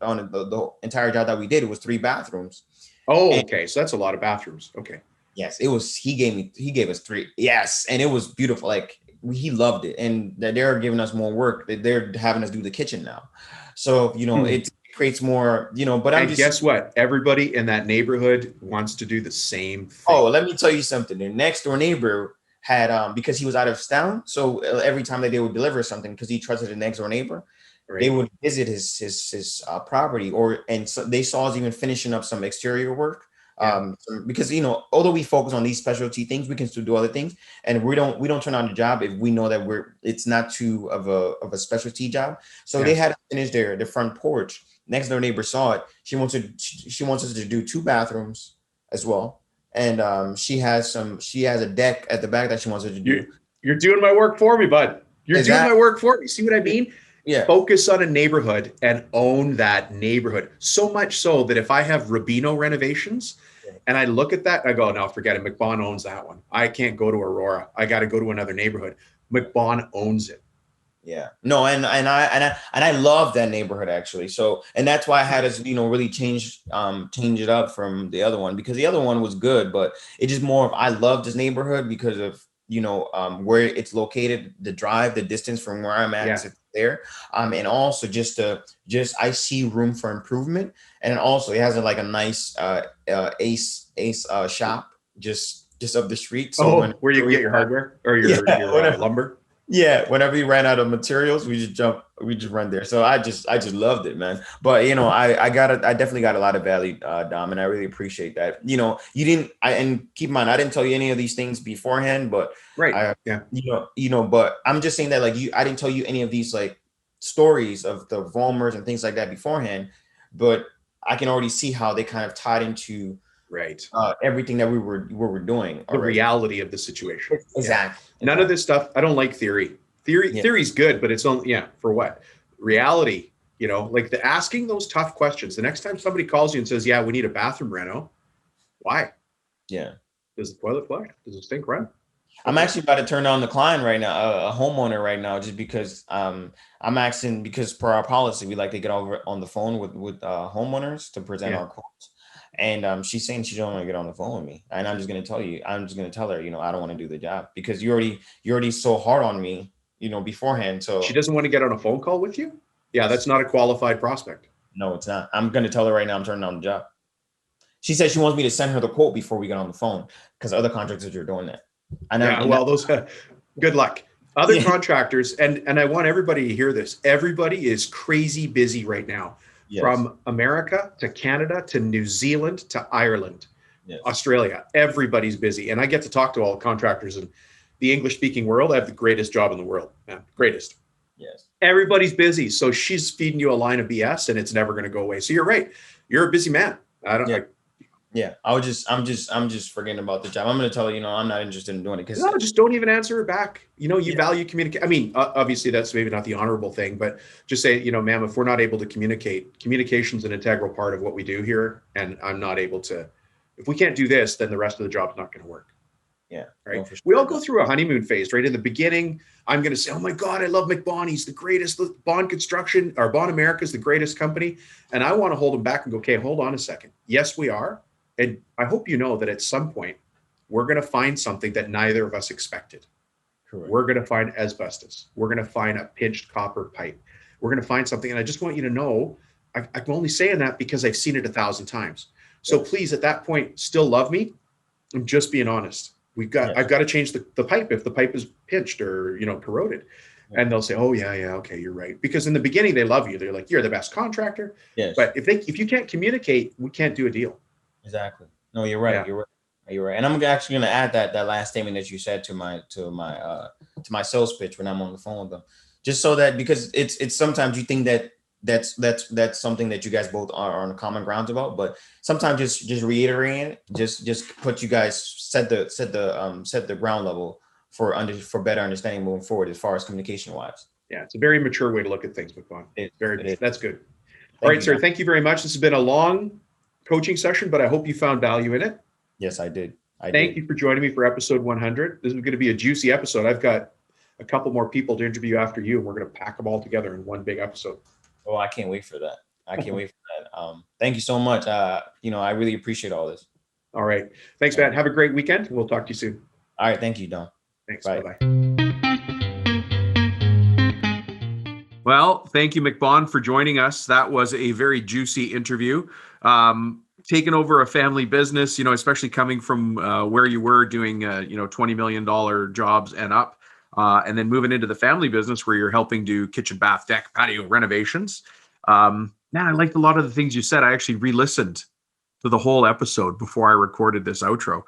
on the entire job that we did. It was 3 bathrooms. Oh, okay. So that's a lot of bathrooms. Okay. Yes, it was. He gave us 3. Yes, and it was beautiful. Like he loved it, and that they're giving us more work. They're having us do the kitchen now, so you know Hmm. it creates more. You know, but I'm And just. guess what? Everybody in that neighborhood wants to do the same Oh, thing. let me tell you something. The next door neighbor had because he was out of town, so every time that they would deliver something, because he trusted the next door neighbor, they Right. would visit his property, and so they saw us even finishing up some exterior work. Yeah. Because you know, although we focus on these specialty things, we can still do other things, and we don't turn on the job if we know that it's not too of a specialty job. So they Yeah. had to finish their front porch. Next door neighbor saw it. She wants us to do 2 bathrooms as well, and she has a deck at the back that she wants us to do. You're doing my work for me, bud. You're doing my Exactly. work for me. See what I mean? Yeah. Focus on a neighborhood and own that neighborhood. So much so that if I have Rubino renovations and I look at that, I go, no, forget it. McBon owns that one. I can't go to Aurora. I got to go to another neighborhood. McBon owns it. Yeah. No, and I love that neighborhood actually. So, and that's why I had us, you know, really change it up from the other one, because the other one was good, but it just more of, I love this neighborhood because of, you know, where it's located, the drive, the distance from where I'm at Yeah. to there. And also just I see room for improvement. And also it has like a nice ace shop just up the street. So Oh, where you can get your hardware or yeah, your lumber. yeah, whenever we ran out of materials, we just run there. So I just loved it, man. But you know, I definitely got a lot of value, Dom, and I really appreciate that. You know, and keep in mind, I didn't tell you any of these things beforehand, but Right. I, Yeah. but I'm just saying that like I didn't tell you any of these like stories of the Volmers and things like that beforehand, but I can already see how they kind of tied into Right. everything that we were doing The already. reality of the situation. Yeah. Exactly. None of Exactly. this stuff. I don't like theory. Yeah. Theory's good, but it's only, yeah, for what? Reality, like the asking those tough questions. The next time somebody calls you and says, yeah, we need a bathroom reno. Why? Yeah. Does the toilet flush? Does it stink red? I'm Okay. actually about to turn on the client right now, a homeowner right now, just because I'm asking, because per our policy, we like to get over on the phone with homeowners to present Yeah. our quotes. And she's saying she don't want to get on the phone with me. And I'm just gonna tell her, you know, I don't want to do the job because you're already so hard on me, you know, beforehand. She So doesn't want to get on a phone call with you? Yeah, that's not a qualified prospect. no, it's not. I'm gonna tell her right now I'm turning on the job. She said she wants me to send her the quote before we get on the phone because other contractors are doing that. And I'm Yeah, and well, those good luck. Other yeah, contractors, and I want everybody to hear this. Everybody is crazy busy right now, yes, from America to Canada to New Zealand to Ireland, yes, Australia. Everybody's busy, and I get to talk to all the contractors in the English-speaking world. I have the greatest job in the world, man, greatest. yes. Everybody's busy, so she's feeding you a line of BS, and it's never going to go away. So you're right. You're a busy man. I don't. Yeah. Yeah, I'm just forgetting about the job. I'm gonna tell you, I'm not interested in doing it because No, just don't even answer it back. You yeah, value communicate. I mean, obviously that's maybe not the honorable thing, but just say, ma'am, if we're not able to communicate, communication's an integral part of what we do here. And I'm not able to, if we can't do this, then the rest of the job's not going to work. yeah, Right. no, for We all sure. go through a honeymoon phase, right? In the beginning, I'm going to say, oh my God, I love McBond. He's the greatest. Bond Construction or Bond America is the greatest company. And I want to hold him back and go, okay, hold on a second. Yes, we are. And I hope you know that at some point, we're going to find something that neither of us expected. Correct. We're going to find asbestos. We're going to find a pinched copper pipe. We're going to find something. And I just want you to know, I'm only saying that because I've seen it 1,000 times. So Yes. please, at that point, still love me. I'm just being honest. Yes. I've got to change the pipe if the pipe is pinched or, corroded. Yeah. And they'll say, oh yeah, okay, you're right. Because in the beginning, they love you. They're like, you're the best contractor. Yes. But if you can't communicate, we can't do a deal. Exactly. No, you're right. Yeah. You're right. And I'm actually going to add that last statement that you said to my sales pitch when I'm on the phone with them, just so that, because it's sometimes you think that that's something that you guys both are on common grounds about, but sometimes just reiterating it, just put you guys set the ground level for better understanding moving forward as far as communication wise. Yeah, it's a very mature way to look at things, McBond. That's good. All right, sir. Thank you very much. This has been a long coaching session, but I hope you found value in it. Yes, I did. Thank you for joining me for episode 100. This is going to be a juicy episode. I've got a couple more people to interview after you, and we're going to pack them all together in one big episode. Oh, I can't wait for that. Thank you so much. I really appreciate all this. All right. Thanks, Matt. Have a great weekend. We'll talk to you soon. All right. Thank you, Dom. Thanks. Bye. Bye-bye. Well, thank you, McBond, for joining us. That was a very juicy interview. Taking over a family business, especially coming from where you were doing, $20 million jobs and up, and then moving into the family business where you're helping do kitchen, bath, deck, patio renovations. Man, I liked a lot of the things you said. I actually re-listened to the whole episode before I recorded this outro.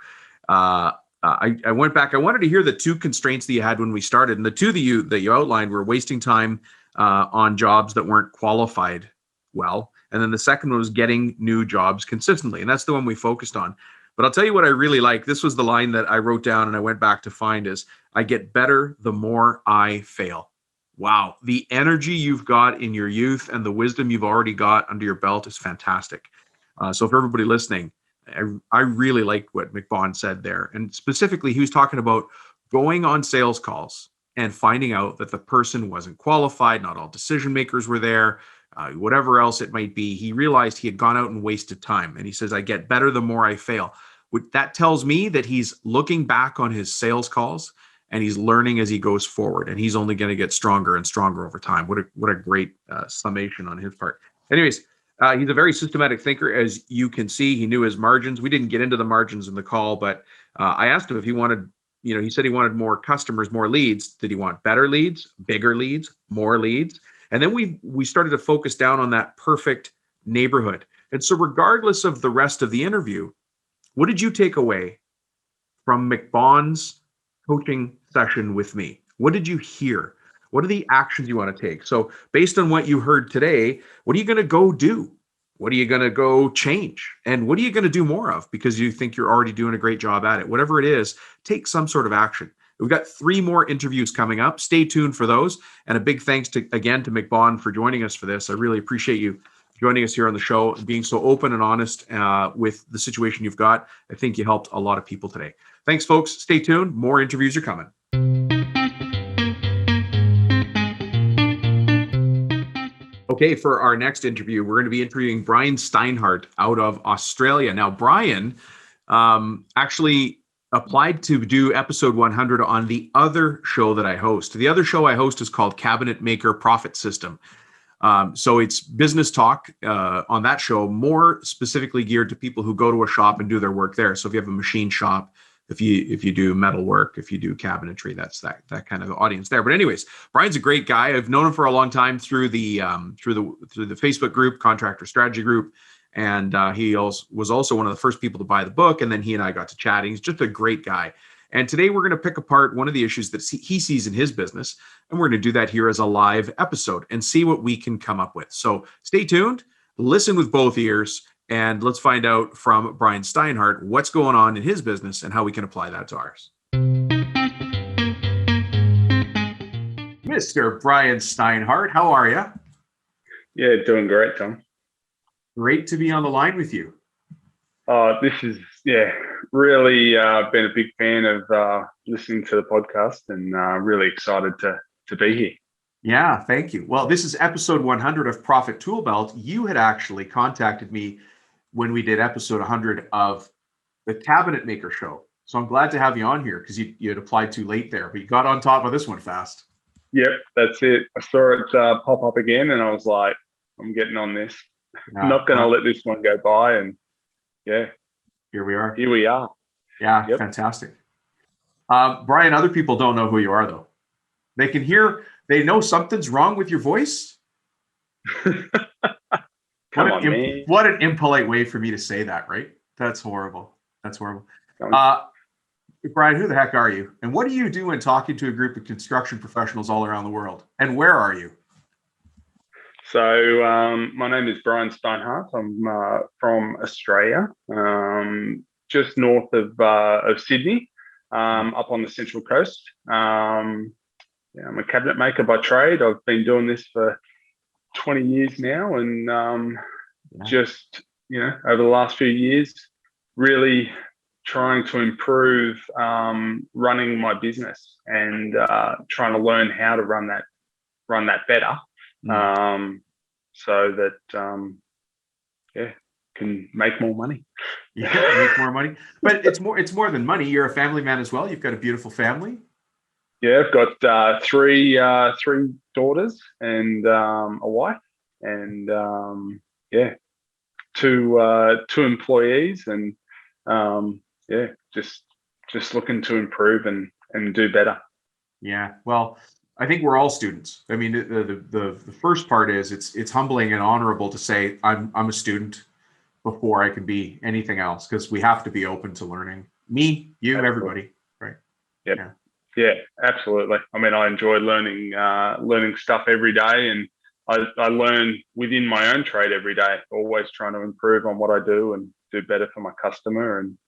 I went back. I wanted to hear the two constraints that you had when we started, and the two that you outlined were wasting time on jobs that weren't qualified well. And then the second one was getting new jobs consistently. And that's the one we focused on. But I'll tell you what I really like. This was the line that I wrote down and I went back to find is, I get better the more I fail. Wow. The energy you've got in your youth and the wisdom you've already got under your belt is fantastic. So for everybody listening, I really like what McBond said there. And specifically, he was talking about going on sales calls and finding out that the person wasn't qualified. Not all decision makers were there. Whatever else it might be, he realized he had gone out and wasted time. And he says, I get better the more I fail. That tells me that he's looking back on his sales calls and he's learning as he goes forward. And he's only going to get stronger and stronger over time. What a great summation on his part. Anyways, he's a very systematic thinker. As you can see, he knew his margins. We didn't get into the margins in the call, but I asked him if he wanted, he said he wanted more customers, more leads. Did he want better leads, bigger leads, more leads? And then we started to focus down on that perfect neighborhood. And so regardless of the rest of the interview, what did you take away from McBond's coaching session with me? What did you hear? What are the actions you want to take? So based on what you heard today, what are you going to go do? What are you going to go change? And what are you going to do more of because you think you're already doing a great job at it? Whatever it is, take some sort of action. We've got 3 more interviews coming up. Stay tuned for those. And a big thanks again to McBond for joining us for this. I really appreciate you joining us here on the show and being so open and honest with the situation you've got. I think you helped a lot of people today. Thanks, folks. Stay tuned. More interviews are coming. Okay, for our next interview, we're going to be interviewing Brian Steinhardt out of Australia. Now, Brian actually applied to do episode 100 on the other show that I host. The other show I host is called Cabinet Maker Profit System. So it's business talk on that show, more specifically geared to people who go to a shop and do their work there. So if you have a machine shop, if you do metal work, if you do cabinetry, that's that kind of audience there. But anyways, Brian's a great guy. I've known him for a long time through the Facebook group, Contractor Strategy Group. And he was also one of the first people to buy the book. And then he and I got to chatting. He's just a great guy. And today we're going to pick apart one of the issues that he sees in his business. And we're going to do that here as a live episode and see what we can come up with. So stay tuned, listen with both ears, And let's find out from Brian Steinhardt what's going on in his business and how we can apply that to ours. Mr. Brian Steinhardt, how are you? Yeah, doing great, Tom. Great to be on the line with you. This is, really been a big fan of listening to the podcast and really excited to be here. Yeah, thank you. Well, this is episode 100 of Profit Tool Belt. You had actually contacted me when we did episode 100 of the Cabinet Maker Show. So I'm glad to have you on here because you had applied too late there, but you got on top of this one fast. Yep, that's it. I saw it pop up again and I was like, I'm getting on this. Yeah, Not going to let this one go by. And yeah, here we are. Here we are. Yeah, Yep. Fantastic. Brian, other people don't know who you are, though. They can hear, they know something's wrong with your voice. Come on, man. What an impolite way for me to say that, right? That's horrible. That's horrible. Brian, who the heck are you? And what do you do when talking to a group of construction professionals all around the world? And where are you? So my name is Brian Steinhardt. I'm from Australia, just north of Sydney, up on the Central Coast. I'm a cabinet maker by trade. I've been doing this for 20 years now, and just over the last few years, really trying to improve running my business and trying to learn how to run that better. So that can make more money. Yeah, make more money. But it's more than money. You're a family man as well. You've got a beautiful family. Yeah, I've got three daughters and a wife, and two employees, and just looking to improve and do better. Yeah, well, I think we're all students. I mean, the first part is it's humbling and honorable to say I'm a student before I can be anything else, because we have to be open to learning. Me, you, absolutely. Everybody, right? Yep. Yeah, absolutely. I mean, I enjoy learning stuff every day, and I learn within my own trade every day. Always trying to improve on what I do and do better for my customer, and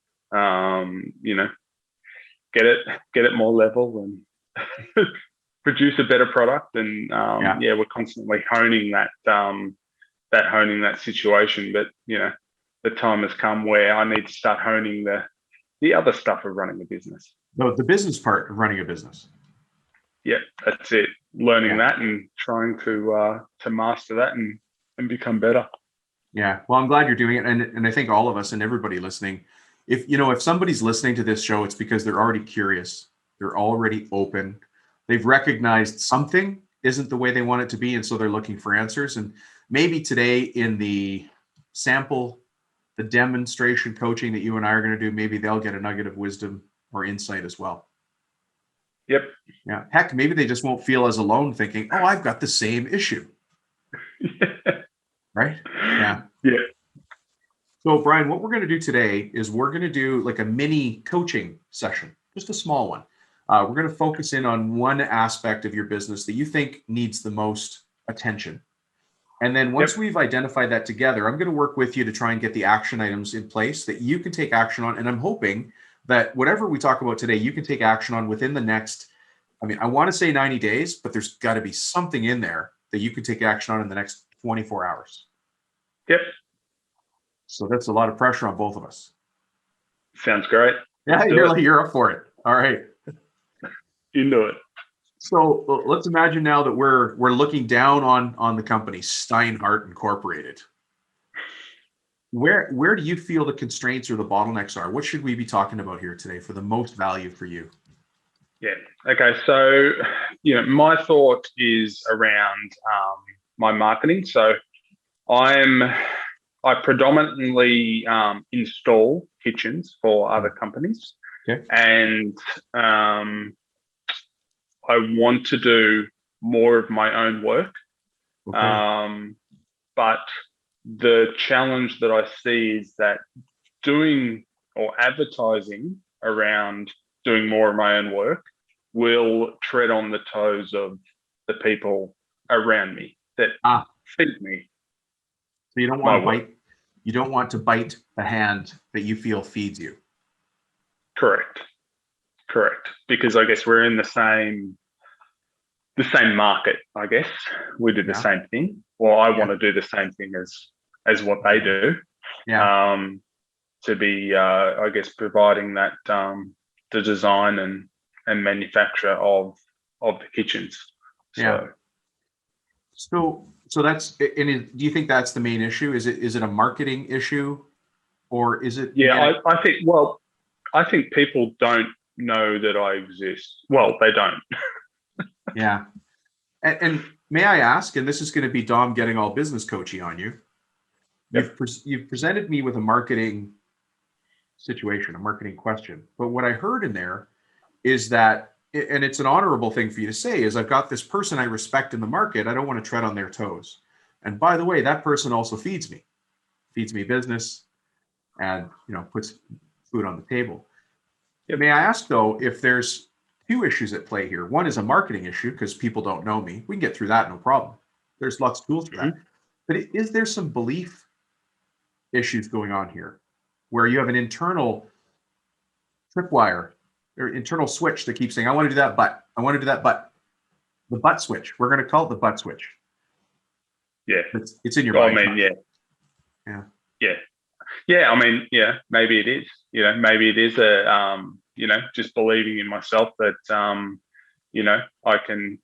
get it more level and produce a better product. And we're constantly honing that situation. But the time has come where I need to start honing the other stuff of running a business. The business part of running a business. Yeah, that's it. Learning that and trying to master that and become better. Yeah. Well, I'm glad you're doing it. And I think all of us and everybody listening, if somebody's listening to this show, it's because they're already curious. They're already open. They've recognized something isn't the way they want it to be. And so they're looking for answers. And maybe today in the sample, the demonstration coaching that you and I are going to do, maybe they'll get a nugget of wisdom or insight as well. Yep. Yeah. Heck, maybe they just won't feel as alone thinking, oh, I've got the same issue. Right? Yeah. Yeah. So, Brian, what we're going to do today is we're going to do like a mini coaching session, just a small one. We're going to focus in on one aspect of your business that you think needs the most attention. And then once we've identified that together, I'm going to work with you to try and get the action items in place that you can take action on. And I'm hoping that whatever we talk about today, you can take action on within the next, I want to say 90 days, but there's got to be something in there that you can take action on in the next 24 hours. Yep. So that's a lot of pressure on both of us. Sounds great. Yeah, you're up for it. All right. You know it. So let's imagine now that we're looking down on the company Steinhardt Incorporated. Where do you feel the constraints or the bottlenecks are? What should we be talking about here today for the most value for you? Yeah. Okay. So, my thought is around my marketing. So I predominantly install kitchens for other companies. Okay. And I want to do more of my own work. Okay. But the challenge that I see is that doing or advertising around doing more of my own work will tread on the toes of the people around me that feed me. So you don't want to bite. you don't want to bite the hand that you feel feeds you. Correct. Because I guess we're in the same market. I guess we do the same thing. Well, I want to do the same thing as what they do. Yeah. To be, I guess, providing that the design and manufacture of the kitchens. So that's, and do you think that's the main issue? Is it a marketing issue, or is it? Yeah, I think people don't know that I exist. Well, they don't. Yeah. And may I ask, and this is going to be Dom getting all business coachy on you. Yep. You've presented me with a marketing situation, a marketing question. But what I heard in there is that, and it's an honorable thing for you to say, is I've got this person I respect in the market. I don't want to tread on their toes. And by the way, that person also feeds me business, and puts food on the table. Yep. May I ask though, if there's two issues at play here? One is a marketing issue because people don't know me. We can get through that, no problem. There's lots of tools for that. But is there some belief issues going on here, where you have an internal tripwire or internal switch that keeps saying, I want to do that, but I want to do that, but the butt switch. We're going to call it the butt switch. Yeah, it's in your mind. I mean, yeah. I mean, yeah. Maybe it is. Maybe it is a just believing in myself that I can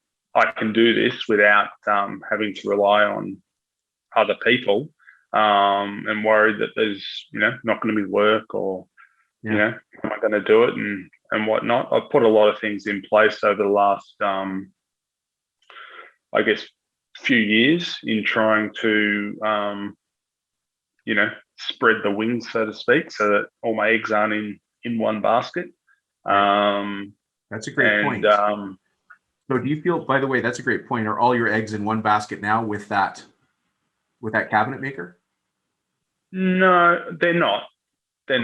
do this without having to rely on other people and worried that there's not going to be work, or am I going to do it and whatnot. I've put a lot of things in place over the last I guess few years in trying to spread the wings, so to speak, so that all my eggs aren't in one basket. That's a great point. So do you feel, by the way, that's a great point, are all your eggs in one basket now with that cabinet maker? No, they're not. But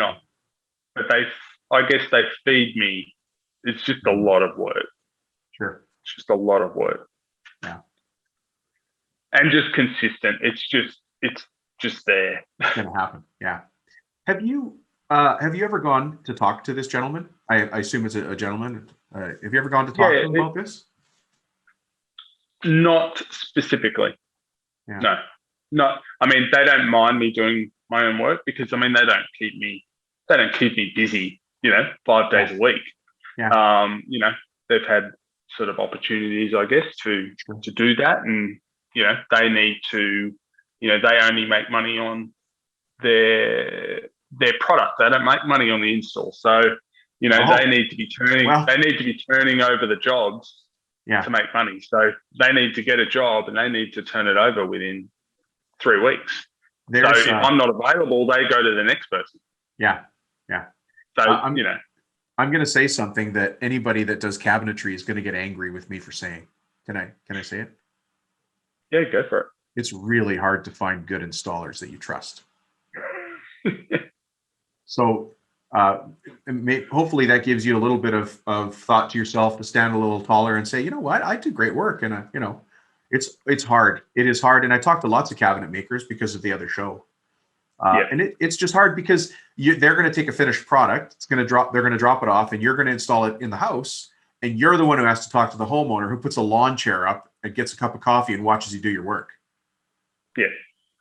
I guess they feed me. It's just a lot of work. Sure. It's just a lot of work. Yeah. And just consistent. It's just there. It's going to happen. Yeah. Have you ever gone to talk to this gentleman? I assume it's a gentleman. Have you ever gone to talk to him about this? Not specifically. Yeah. No. Not. I mean, they don't mind me doing my own work because they don't keep me busy, 5 days a week. Yeah. They've had sort of opportunities, I guess, to do that, and they need to, they only make money on their product. They don't make money on the install. So, they need to be turning over the jobs to make money. So they need to get a job and they need to turn it over within 3 weeks. So if I'm not available, they go to the next person. Yeah. So, I'm going to say something that anybody that does cabinetry is going to get angry with me for saying. Can I say it? Yeah, go for it. It's really hard to find good installers that you trust. So hopefully that gives you a little bit of thought to yourself to stand a little taller and say, you know what, I do great work. And, it's hard. It is hard. And I talked to lots of cabinet makers because of the other show. And it's just hard because they're going to take a finished product. They're going to drop it off and you're going to install it in the house. And you're the one who has to talk to the homeowner who puts a lawn chair up and gets a cup of coffee and watches you do your work. Yeah.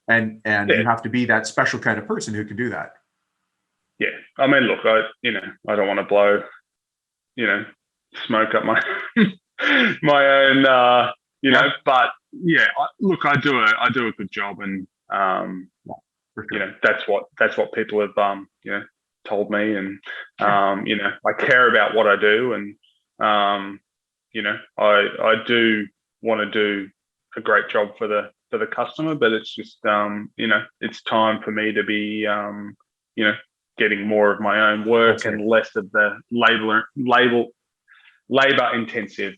And you have to be that special kind of person who can do that. Yeah. I mean, look, I don't want to blow, smoke up my, my own, but yeah, I do a good job, and, For sure. that's what people have, told me, and, I care about what I do, and, I do want to do a great job for the customer, but it's just, it's time for me to be, getting more of my own work and less of the labor intensive,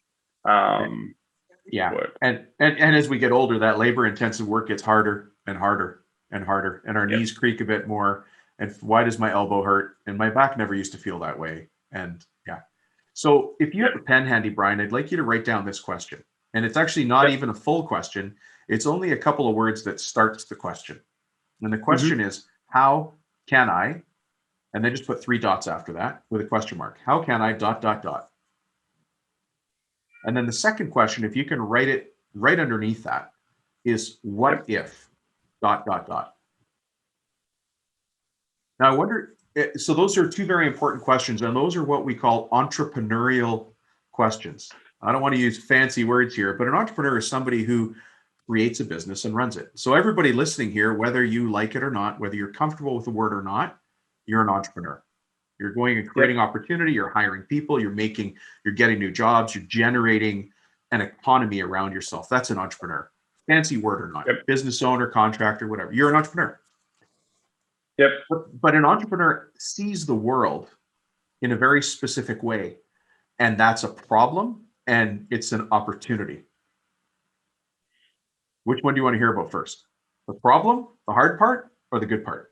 work. And as we get older, that labor intensive work gets harder and harder and harder, and our knees creak a bit more. And why does my elbow hurt? And my back never used to feel that way. And so if you have a pen handy, Brian, I'd like you to write down this question. And it's actually not even a full question. It's only a couple of words that starts the question. And the question is, how can I, and then just put 3 dots after that with a question mark. How can I ... And then the second question, if you can write it right underneath that, is what if ... Now I wonder, so those are 2 very important questions, and those are what we call entrepreneurial questions. I don't want to use fancy words here, but an entrepreneur is somebody who creates a business and runs it. So everybody listening here, whether you like it or not, whether you're comfortable with the word or not, you're an entrepreneur. You're going and creating opportunity, you're hiring people, you're getting new jobs, you're generating an economy around yourself. That's an entrepreneur. Fancy word or not, business owner, contractor, whatever. You're an entrepreneur. Yep. But an entrepreneur sees the world in a very specific way, and that's a problem and it's an opportunity. Which one do you want to hear about first? The problem, the hard part, or the good part?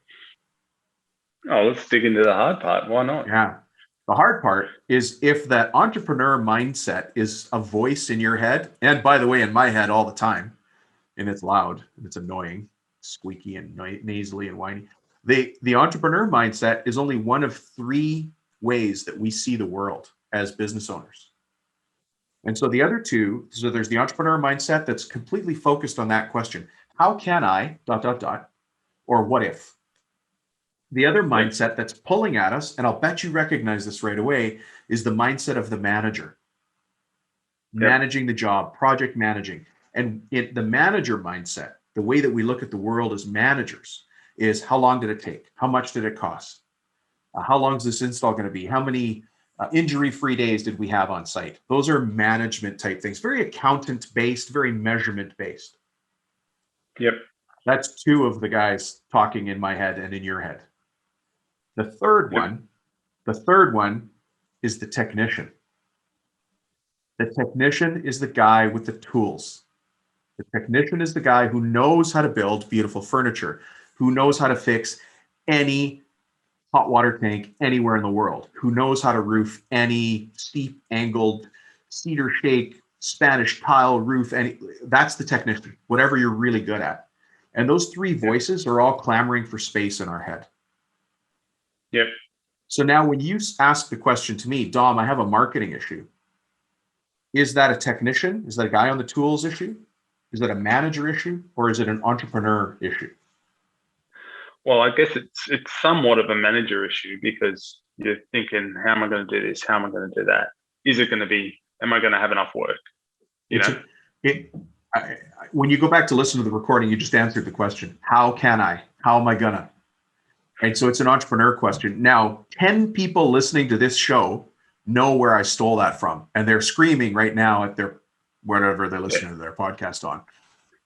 Oh, let's dig into the hard part. Why not? Yeah. The hard part is if that entrepreneur mindset is a voice in your head, and by the way, in my head all the time, and it's loud, and it's annoying, squeaky and nasally and whiny. The entrepreneur mindset is only one of 3 ways that we see the world as business owners. And so the other 2, so there's the entrepreneur mindset that's completely focused on that question. How can I ... or what if? The other mindset that's pulling at us, and I'll bet you recognize this right away, is the mindset of the manager. Managing the job, project managing. And the manager mindset, the way that we look at the world as managers, is how long did it take? How much did it cost? How long is this install going to be? How many injury-free days did we have on site? Those are management type things, very accountant-based, very measurement-based. Yep. That's 2 of the guys talking in my head and in your head. The third one is the technician. The technician is the guy with the tools. The technician is the guy who knows how to build beautiful furniture, who knows how to fix any hot water tank anywhere in the world, who knows how to roof any steep angled cedar shake Spanish tile roof. That's the technician, whatever you're really good at. And those 3 voices are all clamoring for space in our head. Yep. So now when you ask the question to me, Dom, I have a marketing issue. Is that a technician? Is that a guy on the tools issue? Is that a manager issue? Or is it an entrepreneur issue? Well, I guess it's somewhat of a manager issue because you're thinking, how am I going to do this? How am I going to do that? Is it going to be, am I going to have enough work? When you go back to listen to the recording, you just answered the question. How can I? How am I gonna? Right. So it's an entrepreneur question. Now, 10 people listening to this show know where I stole that from. And they're screaming right now at their whatever they're listening to their podcast on.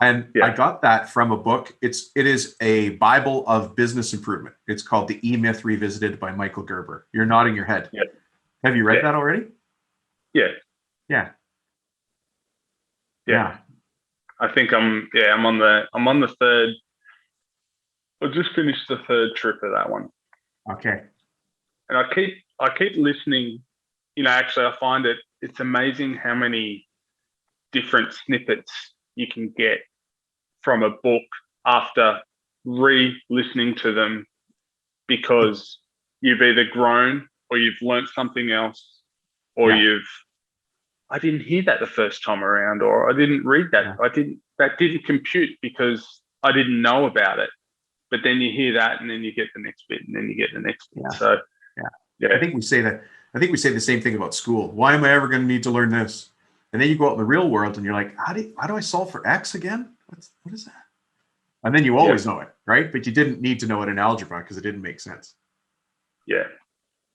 And I got that from a book. It is a Bible of business improvement. It's called The E-Myth Revisited by Michael Gerber. You're nodding your head. Yeah. Have you read that already? Yeah. Yeah. Yeah. I think I'm on the 3rd. I just finished the 3rd trip of that one. Okay. And I keep listening. Actually I find it's amazing how many different snippets you can get from a book after re-listening to them, because you've either grown or you've learned something else, or I didn't hear that the first time around, or I didn't read that. That didn't compute because I didn't know about it. But then you hear that, and then you get the next bit, and then you get the next bit. So I think we say that. I think we say the same thing about school. Why am I ever going to need to learn this? And then you go out in the real world and you're like, how do I solve for X again? What is that? And then you always know it, right? But you didn't need to know it in algebra because it didn't make sense. Yeah.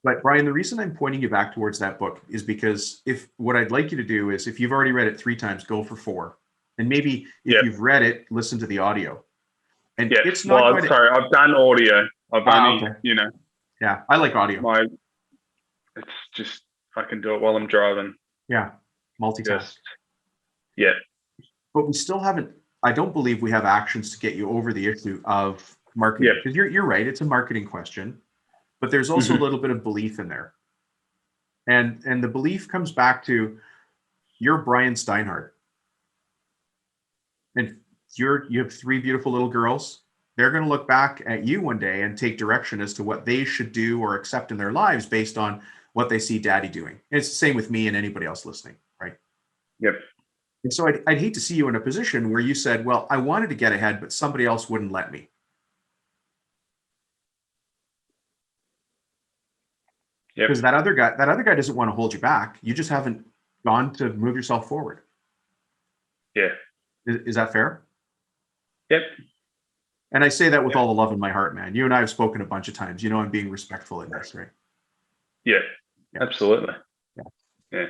But Brian, the reason I'm pointing you back towards that book is because what I'd like you to do is, if you've already read it 3 times, go for 4. And maybe if you've read it, listen to the audio. And it's not sorry, I've done audio. I've only, okay. Yeah, I like audio. It's just, I can do it while I'm driving. Yeah, multitask. But we still haven't, I don't believe we have actions to get you over the issue of marketing. Because you're right, it's a marketing question, but there's also a little bit of belief in there. And the belief comes back to, you're Brian Steinhardt. And you have 3 beautiful little girls. they're going to look back at you one day and take direction as to what they should do or accept in their lives based on what they see daddy doing. And it's the same with me and anybody else listening, right? Yep. And so I'd hate to see you in a position where you said, well, I wanted to get ahead, but somebody else wouldn't let me. Yep. Because that other guy doesn't want to hold you back. You just haven't gone to move yourself forward. Yeah. Is that fair? Yep. And I say that with all the love in my heart, man. You and I have spoken a bunch of times. You know, I'm being respectful in this, right? Yeah. Absolutely. Yeah.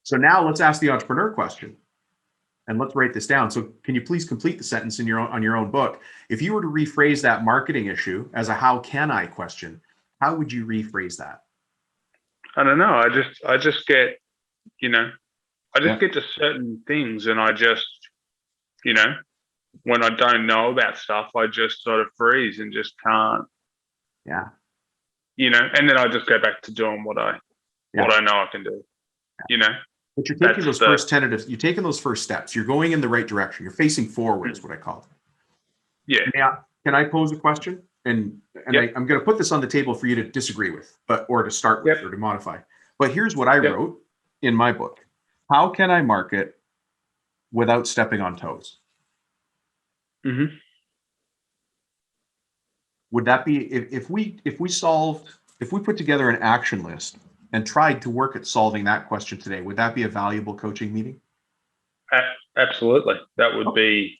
So now let's ask the entrepreneur question, and let's write this down. So can you please complete the sentence in on your own book? If you were to rephrase that marketing issue as a how can I question, how would you rephrase that? I don't know. I just get, get to certain things, and I just, when I don't know about stuff, I just sort of freeze and just can't. Yeah. And then I just go back to doing what I know I can do. But you're taking those you're taking those first steps. You're going in the right direction. You're facing forward is what I call it. Yeah. Can I pose a question? And I'm going to put this on the table for you to disagree with, or to start with, or to modify. But here's what I wrote in my book. How can I market without stepping on toes? Mm-hmm. Would that be, if we put together an action list and tried to work at solving that question today, would that be a valuable coaching meeting? Absolutely. That would be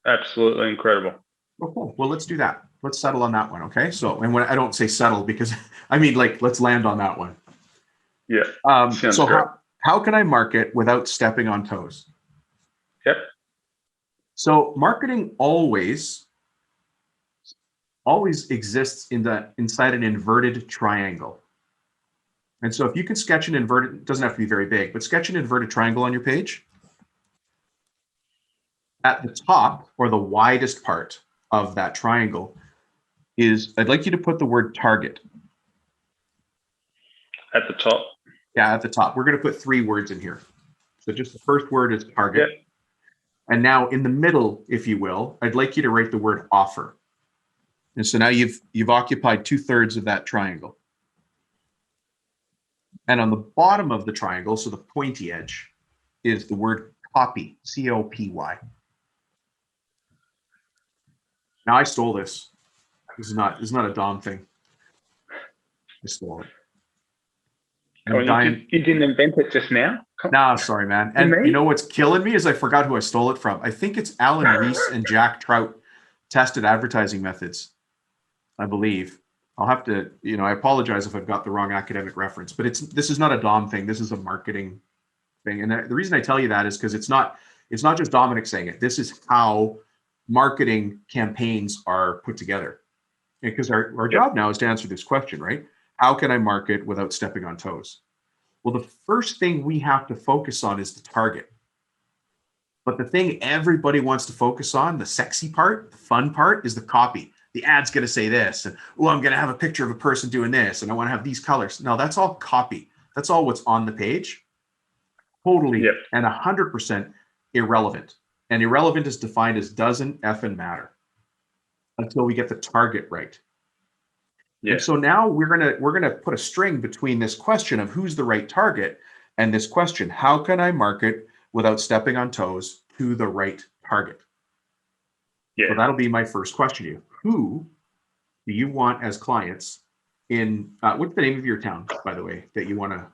absolutely incredible. Oh, cool. Well, let's do that. Let's settle on that one. Okay. So, and when I don't say settle, because I mean, like, let's land on that one. Yeah. So how can I market without stepping on toes? Yep. So marketing always exists inside an inverted triangle. And so if you could sketch an inverted, it doesn't have to be very big, but sketch an inverted triangle on your page. At the top, or the widest part of that triangle, I'd like you to put the word target. At the top? Yeah, at the top. We're going to put 3 words in here. So just the first word is target. Yep. And now in the middle, if you will, I'd like you to write the word offer. And so now you've occupied 2/3 of that triangle. And on the bottom of the triangle, so the pointy edge, is the word copy, COPY. Now I stole this. This is not a Dom thing. I stole it. You didn't invent it just now? Nah, sorry, man. And you know what's killing me is I forgot who I stole it from. I think it's Alan Reese and Jack Trout tested advertising methods, I believe. I'll have to, I apologize if I've got the wrong academic reference, but this is not a Dom thing. This is a marketing thing. And the reason I tell you that is because it's not just Dominic saying it. This is how marketing campaigns are put together. Because our job now is to answer this question, right? How can I market without stepping on toes? Well, the first thing we have to focus on is the target. But the thing everybody wants to focus on, the sexy part, the fun part, is the copy. The ad's going to say this, and I'm going to have a picture of a person doing this, and I want to have these colors. No, that's all copy. That's all what's on the page. Totally and 100% irrelevant. And irrelevant is defined as doesn't effing matter until we get the target right. And so now we're gonna put a string between this question of who's the right target and this question, how can I market without stepping on toes to the right target? Yeah. So that'll be my first question to you. Who do you want as clients in, what's the name of your town, by the way, that you want to?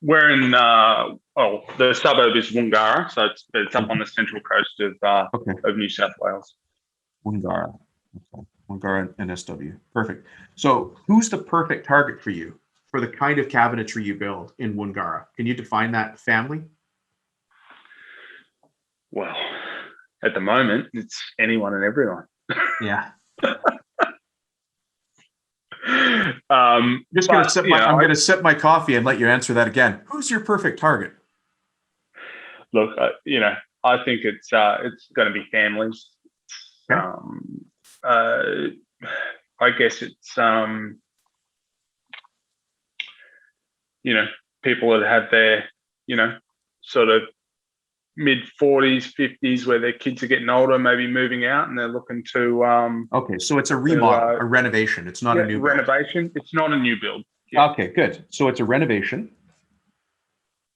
We're in, the suburb is Woongarra, so it's up on the central coast of New South Wales. Woongarra. Okay. Woongarra and SW. Perfect. So who's the perfect target for you for the kind of cabinetry you build in Woongarra? Can you define that family? Well, at the moment, it's anyone and everyone. Yeah. I'm gonna sip my coffee and let you answer that again. Who's your perfect target? Look, I think it's going to be families. Okay. I guess it's people that have their sort of mid 40s, 50s, where their kids are getting older, maybe moving out, and they're looking to Okay, so it's a remodel, a renovation. It's not a new build. Renovation. It's not a new build. Yeah. Okay, good. So it's a renovation.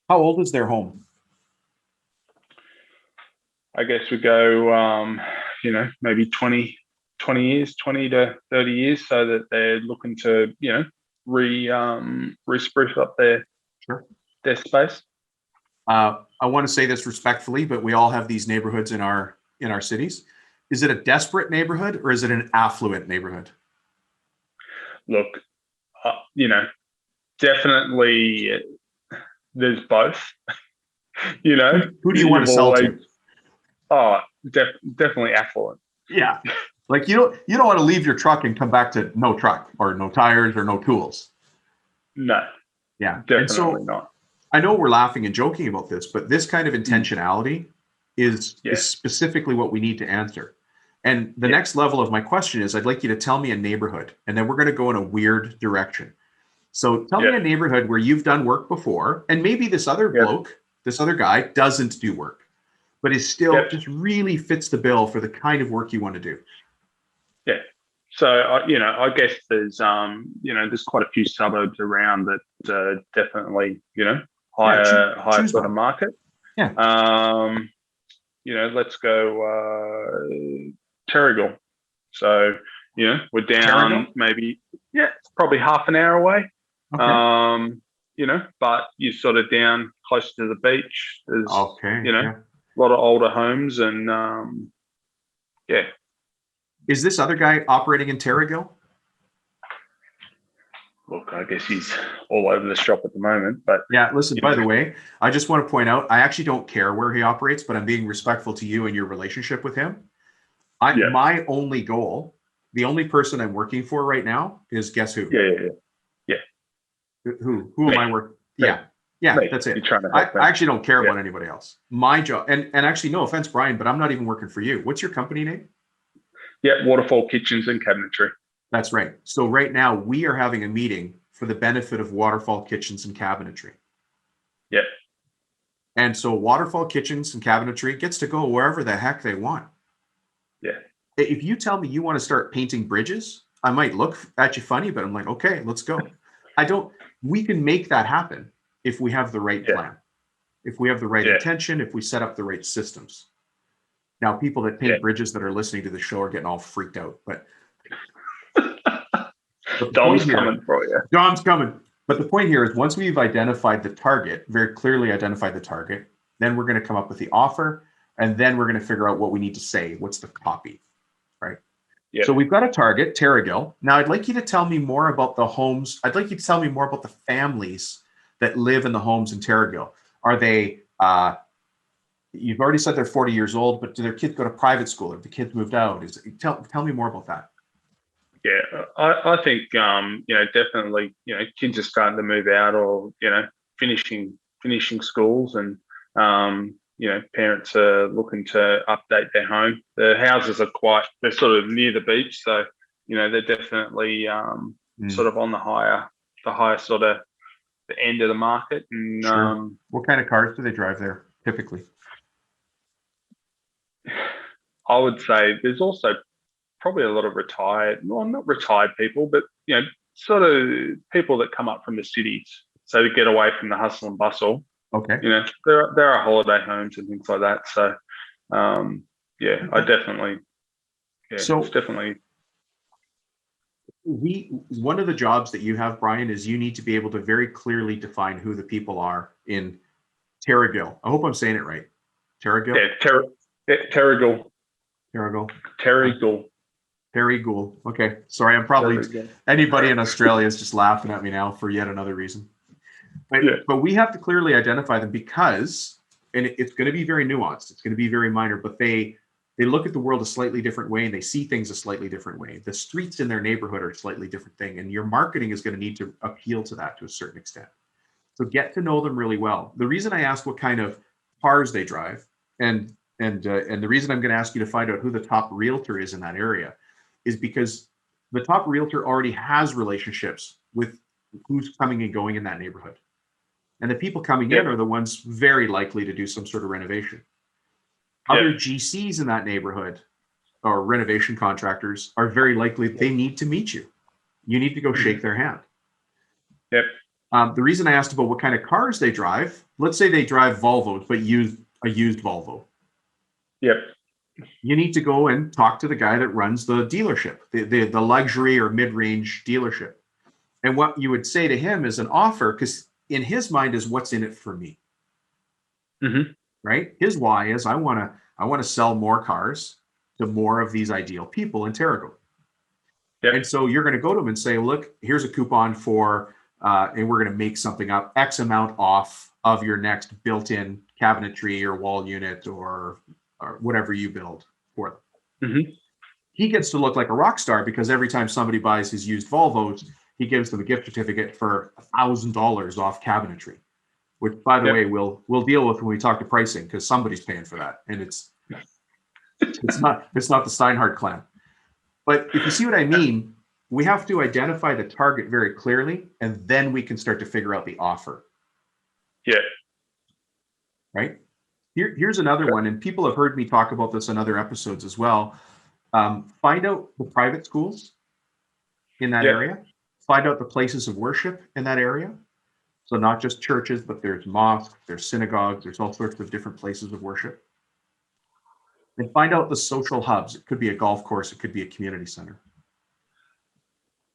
How old is their home? I guess we go, maybe 20 years, 20 to 30 years, so that they're looking to, re-spruce up their space. I want to say this respectfully, but we all have these neighborhoods in our cities. Is it a desperate neighborhood or is it an affluent neighborhood? Look, definitely there's both. Who do you want to sell to? Oh, definitely affluent. Yeah. Like you don't want to leave your truck and come back to no truck or no tires or no tools. No. Yeah. Definitely not. I know we're laughing and joking about this, but this kind of intentionality is specifically what we need to answer. And the next level of my question is, I'd like you to tell me a neighborhood, and then we're going to go in a weird direction. So tell me a neighborhood where you've done work before, and maybe this other bloke, this other guy doesn't do work, but is still just really fits the bill for the kind of work you want to do. Yeah. So, I guess there's quite a few suburbs around that definitely, higher sort of market. Yeah. Let's go Terrigal. So, we're down Terrigal? Maybe, it's probably half an hour away. Okay. But you're sort of down close to the beach. There's, a lot of older homes and, Is this other guy operating in Terrigal? Look, I guess he's all over the shop at the moment, but yeah, listen, by the way, I just want to point out, I actually don't care where he operates, but I'm being respectful to you and your relationship with him. My only goal, the only person I'm working for right now is guess who? Yeah. Who am I working? Yeah, that's it. I actually don't care about anybody else. My job, and actually, no offense, Brian, but I'm not even working for you. What's your company name? Yeah, Waterfall Kitchens and Cabinetry. That's right. So right now we are having a meeting for the benefit of Waterfall Kitchens and Cabinetry. Yeah. And so Waterfall Kitchens and Cabinetry gets to go wherever the heck they want. Yeah. If you tell me you want to start painting bridges, I might look at you funny, but I'm like, okay, let's go. We can make that happen if we have the right plan, if we have the right intention, if we set up the right systems. Now, people that paint bridges that are listening to the show are getting all freaked out, but Dom's coming for you. Dom's coming. But the point here is once we've identified the target, very clearly identified the target, then we're going to come up with the offer, and then we're going to figure out what we need to say. What's the copy, right? Yep. So we've got a target, Terrigal. Now, I'd like you to tell me more about the homes. I'd like you to tell me more about the families that live in the homes in Terrigal. Are they, you've already said they're 40 years old, but do their kids go to private school? Have the kids moved out? Tell me more about that. Yeah, I think, definitely, kids are starting to move out or, finishing schools and, parents are looking to update their home. The houses are they're sort of near the beach. So, they're definitely sort of on the higher sort of the end of the market. And sure. What kind of cars do they drive there typically? I would say there's also probably a lot of not retired people, but, sort of people that come up from the cities. So to get away from the hustle and bustle. Okay. There are holiday homes and things like that. So, I definitely, so it's definitely. One of the jobs that you have, Brian, is you need to be able to very clearly define who the people are in Terrigal. I hope I'm saying it right. Terrigal? Yeah, Terrigal. Terrigal. Terrigal. Okay. Sorry, I'm probably anybody in Australia is just laughing at me now for yet another reason. But we have to clearly identify them because, and it's going to be very nuanced. It's going to be very minor, but they look at the world a slightly different way and they see things a slightly different way. The streets in their neighborhood are a slightly different thing, and your marketing is going to need to appeal to that to a certain extent. So get to know them really well. The reason I ask what kind of cars they drive, and the reason I'm going to ask you to find out who the top realtor is in that area is because the top realtor already has relationships with who's coming and going in that neighborhood. And the people coming in are the ones very likely to do some sort of renovation. Other GCs in that neighborhood or renovation contractors are very likely they need to meet you. You need to go shake their hand. Yep. The reason I asked about what kind of cars they drive, let's say they drive Volvos, but use a used Volvo. Yep. You need to go and talk to the guy that runs the dealership, the luxury or mid-range dealership. And what you would say to him is an offer, because in his mind is what's in it for me. Right? His why is I want to sell more cars to more of these ideal people in Terrigal. And so you're going to go to him and say, look, here's a coupon for, and we're going to make something up, X amount off of your next built-in cabinetry or wall unit or whatever you build for them. He gets to look like a rock star because every time somebody buys his used Volvos, he gives them a gift certificate for $1,000 off cabinetry, which, by the way, we'll deal with when we talk to pricing because somebody's paying for that, and it's not the Steinhardt clan. But if you see what I mean, we have to identify the target very clearly, and then we can start to figure out the offer. Yeah. Right? Here's another one, and people have heard me talk about this in other episodes as well. Find out the private schools in that area. Find out the places of worship in that area. So not just churches, but there's mosques, there's synagogues, there's all sorts of different places of worship. And find out the social hubs. It could be a golf course, it could be a community center.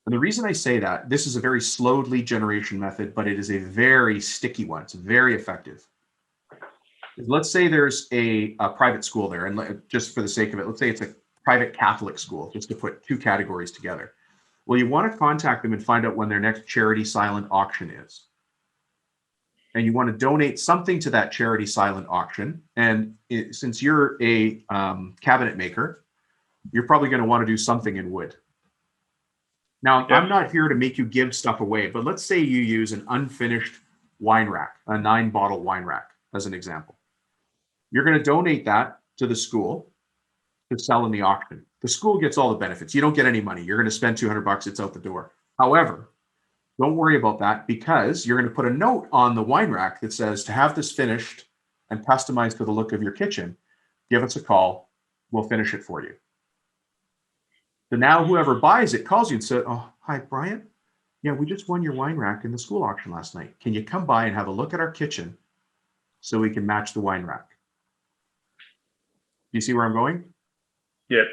And the reason I say that, this is a very slow lead generation method, but it is a very sticky one. It's very effective. Let's say there's a private school there, and just for the sake of it, let's say it's a private Catholic school, just to put two categories together. Well, you want to contact them and find out when their next charity silent auction is. And you want to donate something to that charity silent auction. And since you're a cabinet maker, you're probably going to want to do something in wood. Now, I'm not here to make you give stuff away, but let's say you use an unfinished wine rack, a 9-bottle wine rack, as an example. You're going to donate that to the school to sell in the auction. The school gets all the benefits. You don't get any money. You're going to spend $200, it's out the door. However, don't worry about that because you're going to put a note on the wine rack that says to have this finished and customized to the look of your kitchen, give us a call. We'll finish it for you. So now whoever buys it calls you and says, oh, hi, Brian. Yeah, we just won your wine rack in the school auction last night. Can you come by and have a look at our kitchen so we can match the wine rack? Do you see where I'm going? Yep.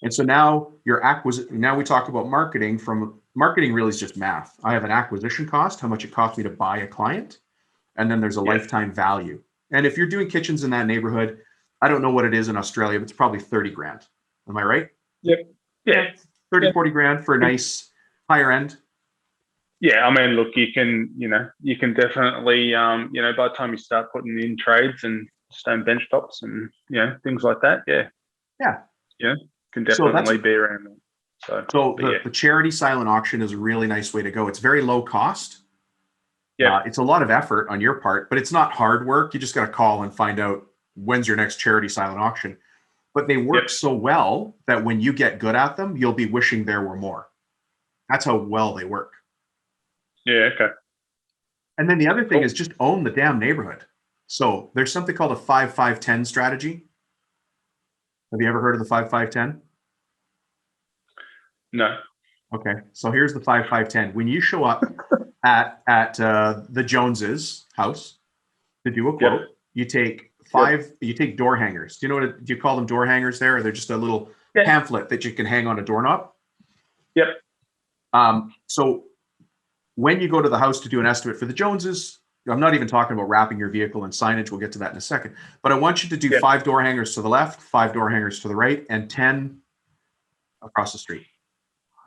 And so now your acquisition, now we talk about marketing. From marketing really is just math. I have an acquisition cost, how much it costs me to buy a client. And then there's a lifetime value. And if you're doing kitchens in that neighborhood, I don't know what it is in Australia, but it's probably 30 grand. Am I right? Yep. Yeah. 30, 40 grand for a nice higher end. Yeah. I mean, look, you can definitely, by the time you start putting in trades and stone bench tops and, things like that. Yeah. Can definitely be around that. So the charity silent auction is a really nice way to go. It's very low cost. Yeah. It's a lot of effort on your part, but it's not hard work. You just got to call and find out when's your next charity silent auction. But they work so well that when you get good at them, you'll be wishing there were more. That's how well they work. Yeah. Okay. And then the other thing is just own the damn neighborhood. So there's something called a 5-5-10 strategy. Have you ever heard of the 5-5-10? No. Okay. So here's the 5-5-10. When you show up at the Joneses' house to do a quote, you take you take door hangers. Do you call them door hangers there? Or they're just a little pamphlet that you can hang on a doorknob? Yep. So when you go to the house to do an estimate for the Joneses, I'm not even talking about wrapping your vehicle in signage. We'll get to that in a second. But I want you to do 5 door hangers to the left, 5 door hangers to the right, and 10 across the street.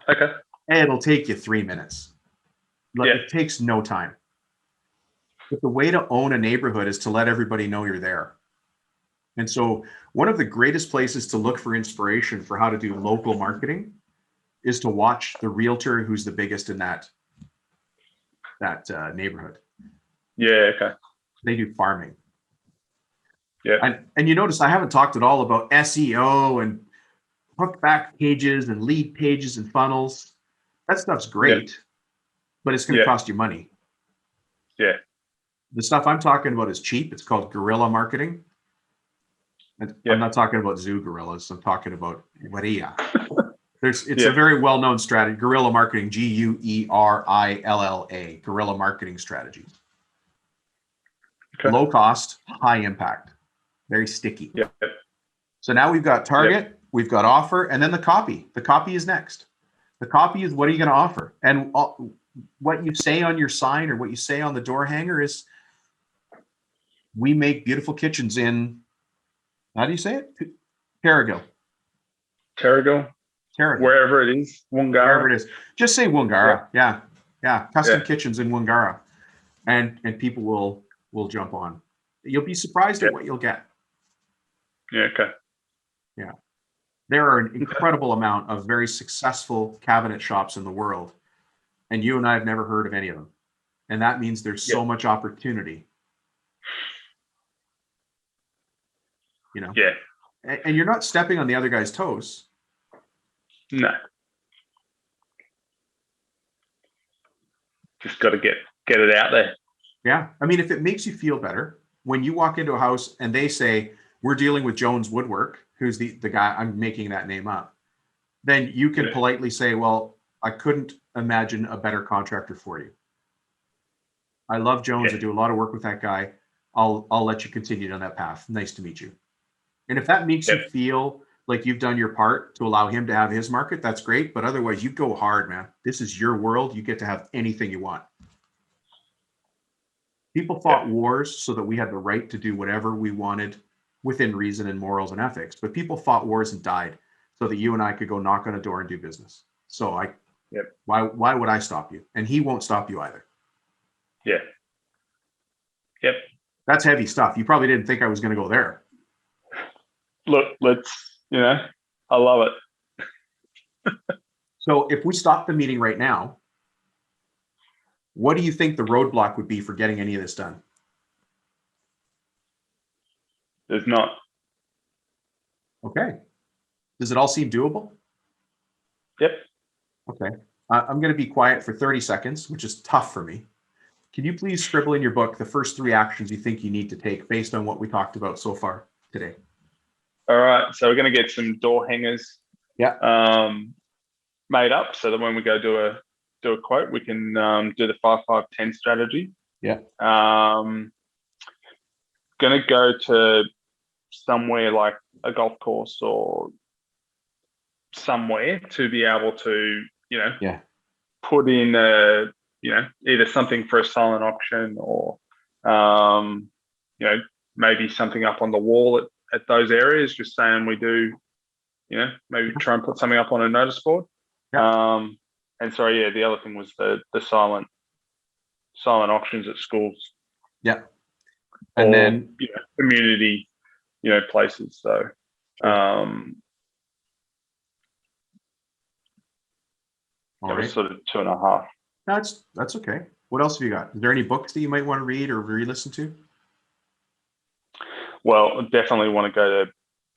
Okay. And it'll take you 3 minutes. It takes no time. But the way to own a neighborhood is to let everybody know you're there. And so one of the greatest places to look for inspiration for how to do local marketing is to watch the realtor who's the biggest in that neighborhood. Yeah, okay. They do farming. Yeah. And you notice I haven't talked at all about SEO and hook back pages and lead pages and funnels. That stuff's great, but it's going to cost you money. Yeah. The stuff I'm talking about is cheap. It's called guerrilla marketing. Yeah. I'm not talking about zoo gorillas. I'm talking about guerilla. It's Yeah. a very well-known strategy. Guerrilla marketing, Guerilla, guerrilla marketing strategies. Okay. Low cost, high impact, very sticky. Yeah. So now we've got target, we've got offer, and then the copy. The copy is next. The copy is what are you going to offer? And what you say on your sign or what you say on the door hanger is, we make beautiful kitchens in, how do you say it? Terrigal. Terrigal. Wherever it is, Woongarra. Wherever it is. Just say Woongarra. Yeah. Custom kitchens in Woongarra. And people will jump on. You'll be surprised at what you'll get. Yeah, okay. Yeah. There are an incredible amount of very successful cabinet shops in the world. And you and I have never heard of any of them. And that means there's so much opportunity. You know? Yeah. And you're not stepping on the other guy's toes. No. Just got to get it out there. Yeah. I mean, if it makes you feel better, when you walk into a house and they say, we're dealing with Jones Woodwork, who's the guy, I'm making that name up, then you can politely say, well, I couldn't imagine a better contractor for you. I love Jones. I do a lot of work with that guy. I'll let you continue down that path. Nice to meet you. And if that makes you feel like you've done your part to allow him to have his market, that's great. But otherwise, you go hard, man. This is your world. You get to have anything you want. People fought wars so that we had the right to do whatever we wanted within reason and morals and ethics. But people fought wars and died so that you and I could go knock on a door and do business. So why would I stop you? And he won't stop you either. Yeah. Yep. That's heavy stuff. You probably didn't think I was going to go there. Look, I love it. So if we stop the meeting right now, what do you think the roadblock would be for getting any of this done? There's not. Okay. Does it all seem doable? Yep. Okay. I'm going to be quiet for 30 seconds, which is tough for me. Can you please scribble in your book the first 3 actions you think you need to take based on what we talked about so far today? All right. So we're going to get some door hangers made up so that when we go do a quote, we can do the 5-5-10 strategy. Yeah. Going to go to somewhere like a golf course or somewhere to be able to, put in either something for a silent auction or, maybe something up on the wall at those areas, just saying we do, maybe try and put something up on a notice board. Yeah. And sorry, the other thing was the silent auctions at schools. Yeah. And then community, places. So that was sort of 2.5. That's okay. What else have you got? Is there any books that you might want to read or re-listen to? Well, I definitely want to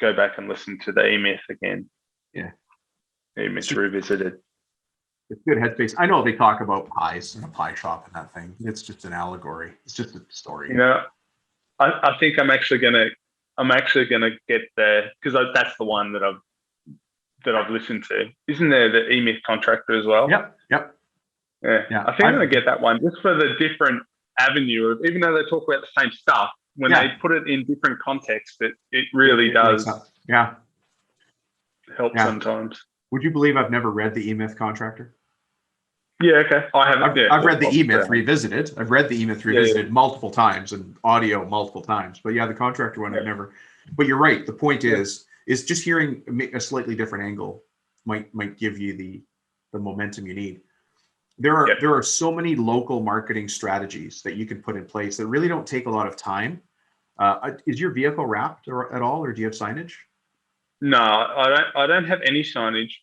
go back and listen to the E-Myth again. Yeah. E-Myth Revisited. It's good headspace. I know they talk about pies in a pie shop and that thing. It's just an allegory. It's just a story. I think I'm actually gonna get there because that's the one that I've listened to. Isn't there the E-Myth Contractor as well? Yep. Yeah. I think I'm gonna get that one just for the different avenue of, even though they talk about the same stuff, when they put it in different contexts, it really does help sometimes. Would you believe I've never read the E-Myth Contractor? Yeah, okay. I haven't. I've read the E-Myth Revisited. I've read the E-Myth Revisited multiple times and audio multiple times. But the Contractor one I've never. But you're right. The point is just hearing a slightly different angle might give you the momentum you need. There are so many local marketing strategies that you can put in place that really don't take a lot of time. Is your vehicle wrapped at all, or do you have signage? No, I don't have any signage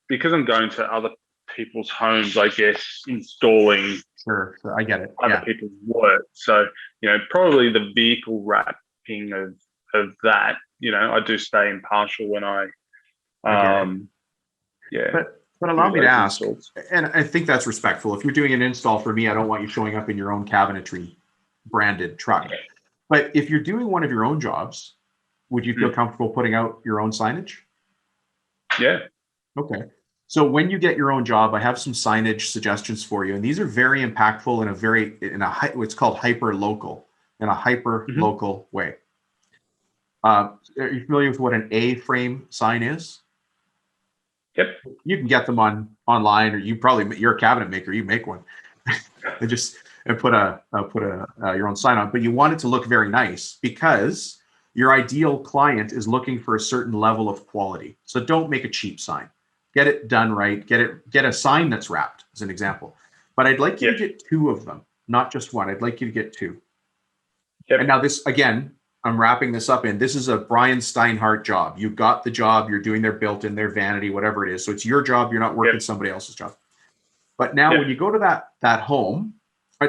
because I'm going to other people's homes, I guess, installing Sure, I get it. Other people's work. So, probably the vehicle wrapping of that, I do stay impartial when I But allow me to ask, and I think that's respectful. If you're doing an install for me, I don't want you showing up in your own cabinetry branded truck. But if you're doing one of your own jobs, would you feel comfortable putting out your own signage? Yeah. Okay. So when you get your own job, I have some signage suggestions for you, and these are very impactful in what's called hyper local, in a hyper local way. Are you familiar with what an A-frame sign is? Yep. You can get them online, or you're a cabinet maker. You make one, and put your own sign on. But you want it to look very nice because your ideal client is looking for a certain level of quality. So don't make a cheap sign. Get it done right. Get a sign that's wrapped, as an example. But I'd like you to get 2 of them, not just one. I'd like you to get 2. Yep. And now this, again, I'm wrapping this up in, this is a Brian Steinhardt job. You got the job, you're doing their built-in, their vanity, whatever it is. So it's your job, you're not working somebody else's job. But now when you go to that home,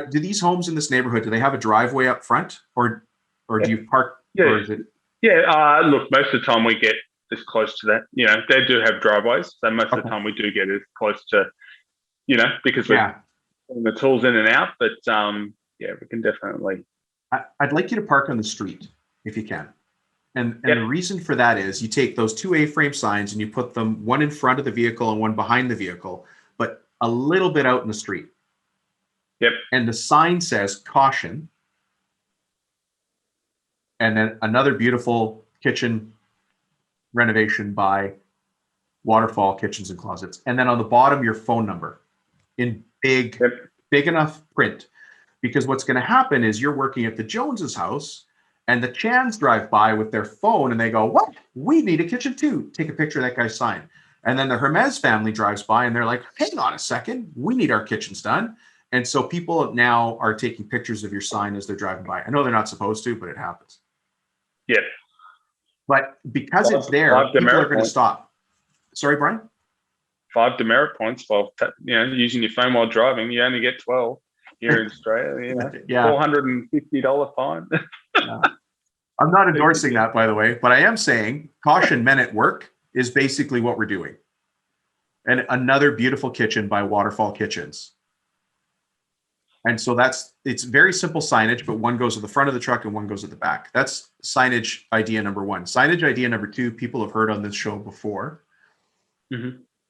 do these homes in this neighborhood, do they have a driveway up front, or do you park? Yeah. Or is it? Yeah. Look, most of the time we get as close to that. They do have driveways. So most of the time we do get as close to, because we're putting the tools in and out. But we can definitely. I'd like you to park on the street if you can. And the reason for that is you take those 2 A-frame signs and you put them one in front of the vehicle and one behind the vehicle, but a little bit out in the street. Yep. And the sign says caution. And then another beautiful kitchen renovation by Waterfall Kitchens and Closets. And then on the bottom, your phone number in big enough print. Because what's going to happen is you're working at the Joneses house and the Chans drive by with their phone and they go, what? We need a kitchen too. Take a picture of that guy's sign. And then the Hermes family drives by and they're like, hang on a second. We need our kitchens done. And so people now are taking pictures of your sign as they're driving by. I know they're not supposed to, but it happens. Yeah. But because it's there, people are going to stop. Sorry, Brian? 5 demerit points for using your phone while driving. You only get 12 here in Australia. $450 fine. I'm not endorsing that, by the way, but I am saying caution, men at work is basically what we're doing. And another beautiful kitchen by Waterfall Kitchens. And so it's very simple signage, but one goes at the front of the truck and one goes at the back. That's signage idea number 1. Signage idea number 2, people have heard on this show before.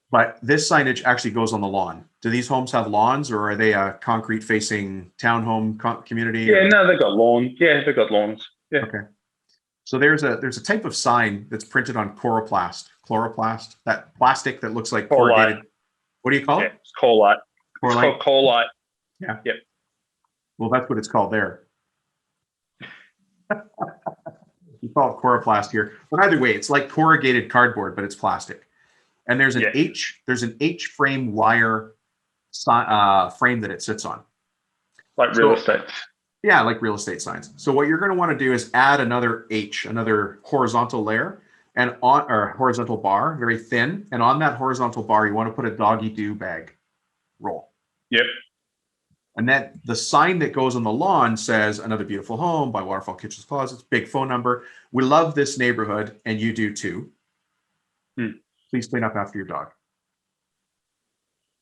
But this signage actually goes on the lawn. Do these homes have lawns, or are they a concrete facing townhome community? Yeah, no, they've got lawns. Yeah, they've got lawns. Yeah. Okay. So there's a type of sign that's printed on chloroplast, that plastic that looks like corrugated. What do you call it? It's Colite. It's called Colite. Yeah. Yep. Well, that's what it's called there. You call it chloroplast here, but either way, it's like corrugated cardboard, but it's plastic. And there's an H frame wire frame that it sits on. Like real estate. Yeah, like real estate signs. So what you're going to want to do is add another another horizontal layer, or horizontal bar, very thin. And on that horizontal bar, you want to put a doggy do bag roll. Yep. And then the sign that goes on the lawn says, another beautiful home by Waterfall Kitchens Closets, big phone number. We love this neighborhood, and you do too. Please clean up after your dog.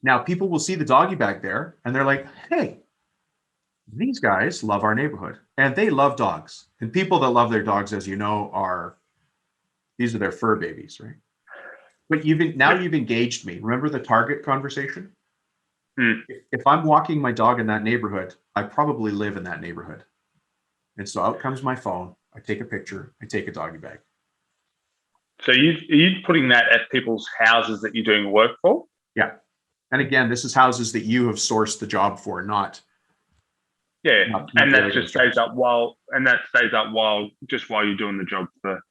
Now, people will see the doggy bag there, and they're like, hey, these guys love our neighborhood, and they love dogs. And people that love their dogs, as you know, these are their fur babies, right? But you've engaged me. Remember the Target conversation? If I'm walking my dog in that neighborhood, I probably live in that neighborhood. And so out comes my phone. I take a picture. I take a doggy bag. So are you putting that at people's houses that you're doing work for? Yeah. And again, this is houses that you have sourced the job for, not. Yeah. And that just stays up while you're doing the job for,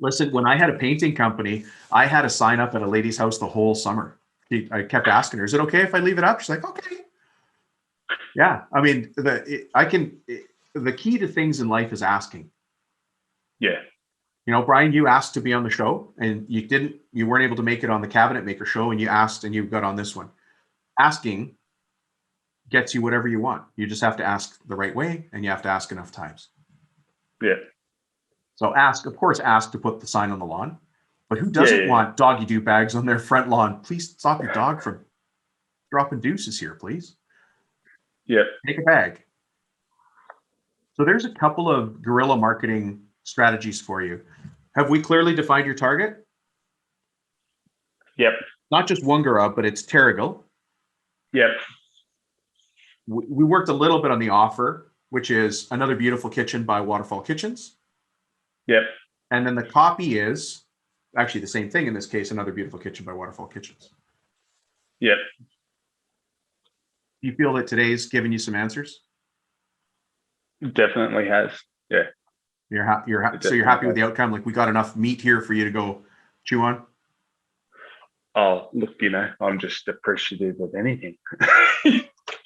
Listen, when I had a painting company, I had a sign up at a lady's house the whole summer. I kept asking her, is it okay if I leave it up? She's like, okay. Yeah. I mean, the key to things in life is asking. Yeah. Brian, you asked to be on the show and you weren't able to make it on the Cabinet Maker show, and you asked and you got on this one. Asking gets you whatever you want. You just have to ask the right way, and you have to ask enough times. Yeah. So ask to put the sign on the lawn, but who doesn't want doggy do bags on their front lawn? Please stop your dog from dropping deuces here, please. Yeah. Take a bag. So there's a couple of guerrilla marketing strategies for you. Have we clearly defined your target? Yep. Not just Wungara, but it's Terrigal. Yep. We worked a little bit on the offer, which is Another Beautiful Kitchen by Waterfall Kitchens. Yep. And then the copy is actually the same thing in this case, Another Beautiful Kitchen by Waterfall Kitchens. Yep. Do you feel that today's given you some answers? Definitely has. Yeah. So you're happy with the outcome? Like, we got enough meat here for you to go chew on? Oh, look, I'm just appreciative of anything.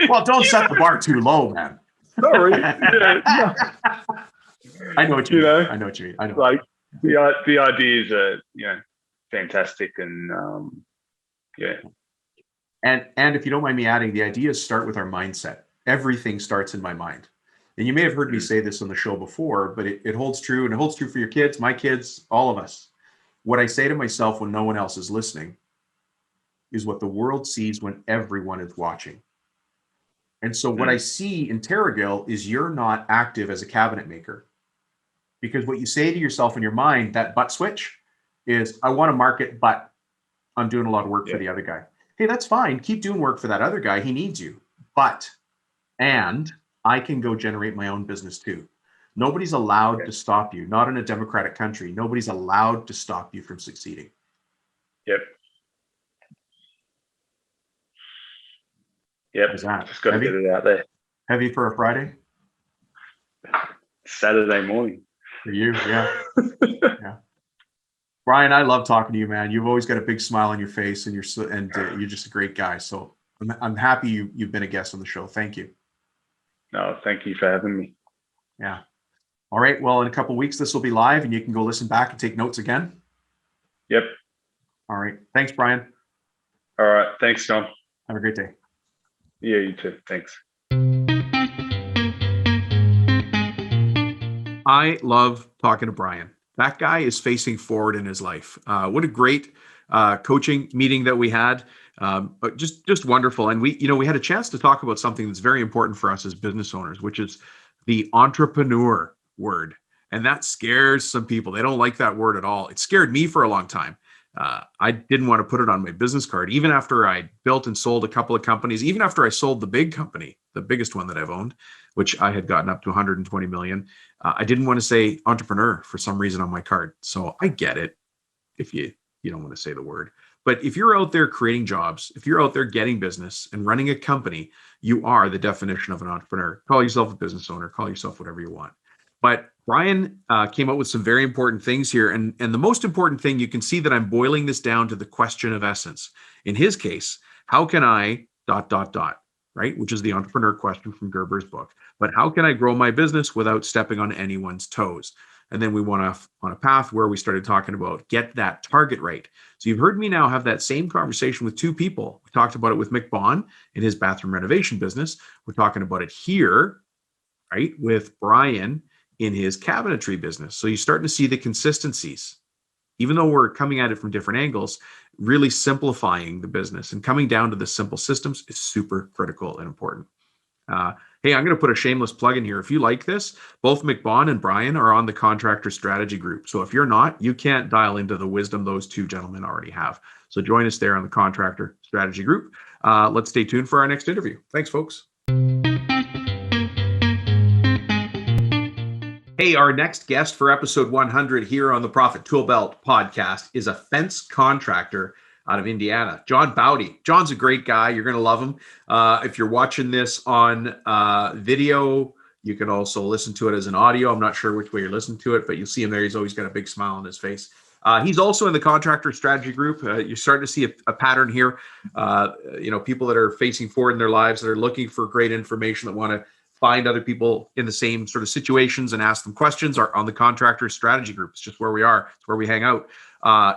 Well, don't set the bar too low, man. Sorry. Yeah, no. I know what you mean. I know what you mean. I know. Like the ideas are, fantastic, and yeah. And if you don't mind me adding, the ideas start with our mindset. Everything starts in my mind. And you may have heard me say this on the show before, but it holds true, and it holds true for your kids, my kids, all of us. What I say to myself when no one else is listening is what the world sees when everyone is watching. And so what I see in Terrigal is you're not active as a cabinet maker, because what you say to yourself in your mind, that but switch, is I want to market, but I'm doing a lot of work for the other guy. Hey, that's fine. Keep doing work for that other guy. He needs you. And I can go generate my own business too. Nobody's allowed to stop you. Not in a democratic country. Nobody's allowed to stop you from succeeding. Yep. Yep. How's that? Just got to get it out there. Heavy for a Friday? Saturday morning. For you, yeah. Yeah. Brian, I love talking to you, man. You've always got a big smile on your face, and you're just a great guy. So I'm happy you've been a guest on the show. Thank you. No, thank you for having me. Yeah. All right. Well, in a couple of weeks, this will be live, and you can go listen back and take notes again. Yep. All right. Thanks, Brian. All right. Thanks, John. Have a great day. Yeah, you too. Thanks. I love talking to Brian. That guy is facing forward in his life. What a great coaching meeting that we had. But just wonderful. And we had a chance to talk about something that's very important for us as business owners, which is the entrepreneur word. And that scares some people. They don't like that word at all. It scared me for a long time. I didn't want to put it on my business card, even after I built and sold a couple of companies, even after I sold the big company, the biggest one that I've owned, which I had gotten up to 120 million. I didn't want to say entrepreneur for some reason on my card. So I get it if you don't want to say the word. But if you're out there creating jobs, if you're out there getting business and running a company, you are the definition of an entrepreneur. Call yourself a business owner, call yourself whatever you want. But Brian came up with some very important things here. And the most important thing, you can see that I'm boiling this down to the question of essence. In his case, how can I ... right? Which is the entrepreneur question from Gerber's book. But how can I grow my business without stepping on anyone's toes? And then we went off on a path where we started talking about get that target right. So you've heard me now have that same conversation with two people. We talked about it with Mick Bond in his bathroom renovation business. We're talking about it here, right, with Brian in his cabinetry business. So you're starting to see the consistencies. Even though we're coming at it from different angles, really simplifying the business and coming down to the simple systems is super critical and important. Hey, I'm going to put a shameless plug in here. If you like this, both McBond and Brian are on the Contractor Strategy Group. So if you're not, you can't dial into the wisdom those two gentlemen already have. So join us there on the Contractor Strategy Group. Let's stay tuned for our next interview. Thanks, folks. Hey, our next guest for episode 100 here on the Profit Tool Belt podcast is a fence contractor out of Indiana, John Bowdy. John's a great guy. You're going to love him. If you're watching this on video, you can also listen to it as an audio. I'm not sure which way you're listening to it, but you'll see him there. He's always got a big smile on his face. He's also in the Contractor Strategy Group. You're starting to see a pattern here. People that are facing forward in their lives, that are looking for great information, that want to find other people in the same sort of situations and ask them questions are on the Contractor Strategy Group. It's just where we are. It's where we hang out.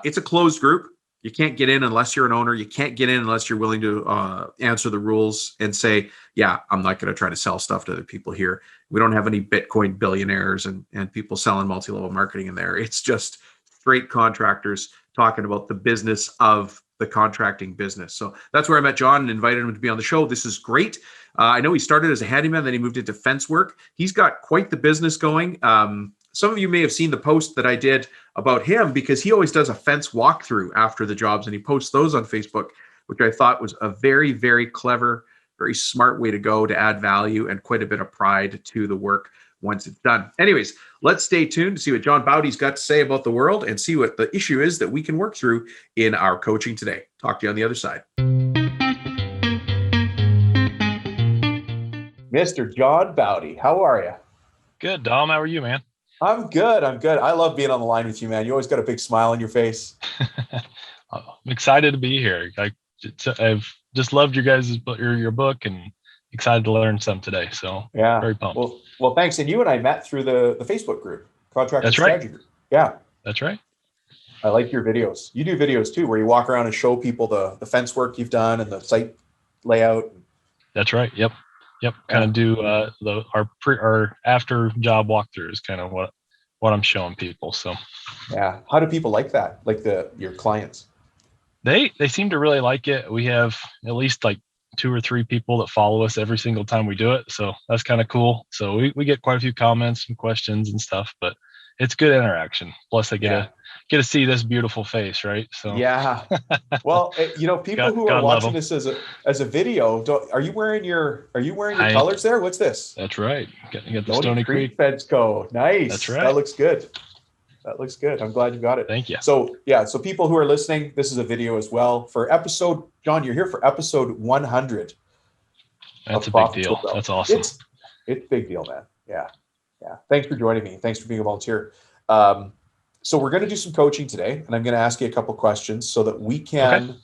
It's a closed group. You can't get in unless you're an owner. You can't get in unless you're willing to answer the rules and say, yeah, I'm not going to try to sell stuff to other people here. We don't have any Bitcoin billionaires and people selling multi-level marketing in there. It's just straight contractors talking about the business of the contracting business. So that's where I met John and invited him to be on the show. This is great. I know he started as a handyman, then he moved into fence work. He's got quite the business going. Some of you may have seen the post that I did about him, because he always does a fence walkthrough after the jobs, and he posts those on Facebook, which I thought was a very, very clever, very smart way to go to add value and quite a bit of pride to the work once it's done. Anyways, let's stay tuned to see what John Bowdy's got to say about the world and see what the issue is that we can work through in our coaching today. Talk to you on the other side. Mr. John Bowdy, how are you? Good, Dom. How are you, man? I'm good. I love being on the line with you, man. You always got a big smile on your face. I'm excited to be here. I've just loved your book and excited to learn some today. So yeah, very pumped. Well, thanks. And you and I met through the Facebook group, Contractor Strategy Group. Yeah, that's right. I like your videos. You do videos too, where you walk around and show people the fence work you've done and the site layout. That's right. Yep. Kind of do our after job walkthrough is kind of what I'm showing people. So yeah, how do people like that? Like your clients? They seem to really like it. We have at least like 2 or 3 people that follow us every single time we do it. So that's kind of cool. So we get quite a few comments and questions and stuff, but it's good interaction. Plus I get to see this beautiful face, right? So yeah. Well, people who are watching this as a video, are you wearing your colors there? What's this? That's right. You got the Stony Creek Fence Co. Nice. That's right. That looks good. I'm glad you got it. Thank you. So people who are listening, this is a video as well for episode. John, you're here for episode 100. That's a big deal. That's awesome. It's a big deal, man. Yeah. Thanks for joining me. Thanks for being a volunteer. So we're going to do some coaching today, and I'm going to ask you a couple questions so that we can.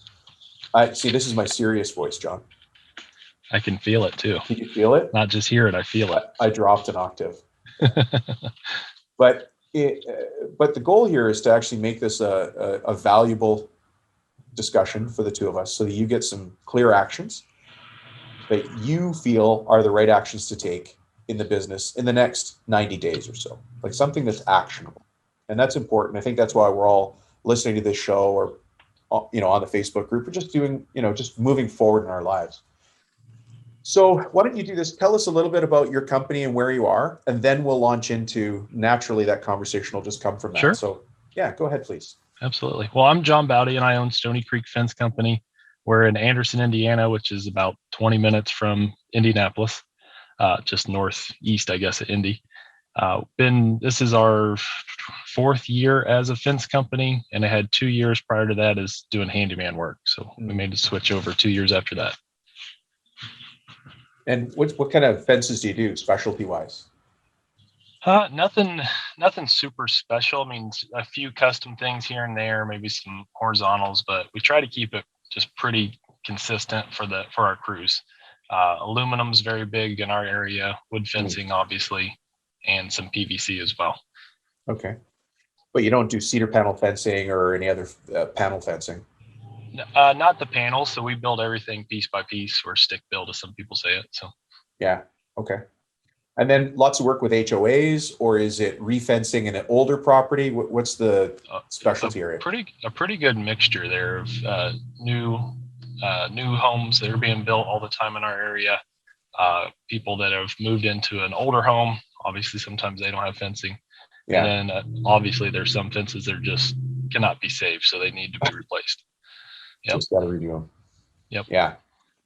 Okay. See, this is my serious voice, John. I can feel it too. Can you feel it? Not just hear it, I feel it. I dropped an octave. But the goal here is to actually make this a valuable discussion for the two of us, so that you get some clear actions that you feel are the right actions to take in the business in the next 90 days or so, like something that's actionable. And that's important. I think that's why we're all listening to this show, or on the Facebook group, or just doing, just moving forward in our lives. So why don't you do this? Tell us a little bit about your company and where you are, and then we'll launch into, naturally, that conversation will just come from that. Sure. So yeah, go ahead, please. Absolutely. Well, I'm John Bowdy, and I own Stony Creek Fence Company. We're in Anderson, Indiana, which is about 20 minutes from Indianapolis, just northeast, I guess, of Indy. This is our 4th year as a fence company, and I had 2 years prior to that as doing handyman work. So we made the switch over 2 years after that. And what kind of fences do you do, specialty wise? Nothing super special. I mean, a few custom things here and there, maybe some horizontals, but we try to keep it just pretty consistent for our crews. Aluminum's very big in our area, wood fencing, obviously, and some PVC as well. Okay. But you don't do cedar panel fencing or any other panel fencing? Not the panels. So we build everything piece by piece, or stick build, as some people say it. So yeah. Okay. And then lots of work with HOAs, or is it refencing in an older property? What's the specialty area? A pretty good mixture there of new homes that are being built all the time in our area. People that have moved into an older home. Obviously, sometimes they don't have fencing. Yeah. And then obviously there's some fences that just cannot be saved, so they need to be replaced. Yep. Just got to redo them. Yep. Yeah.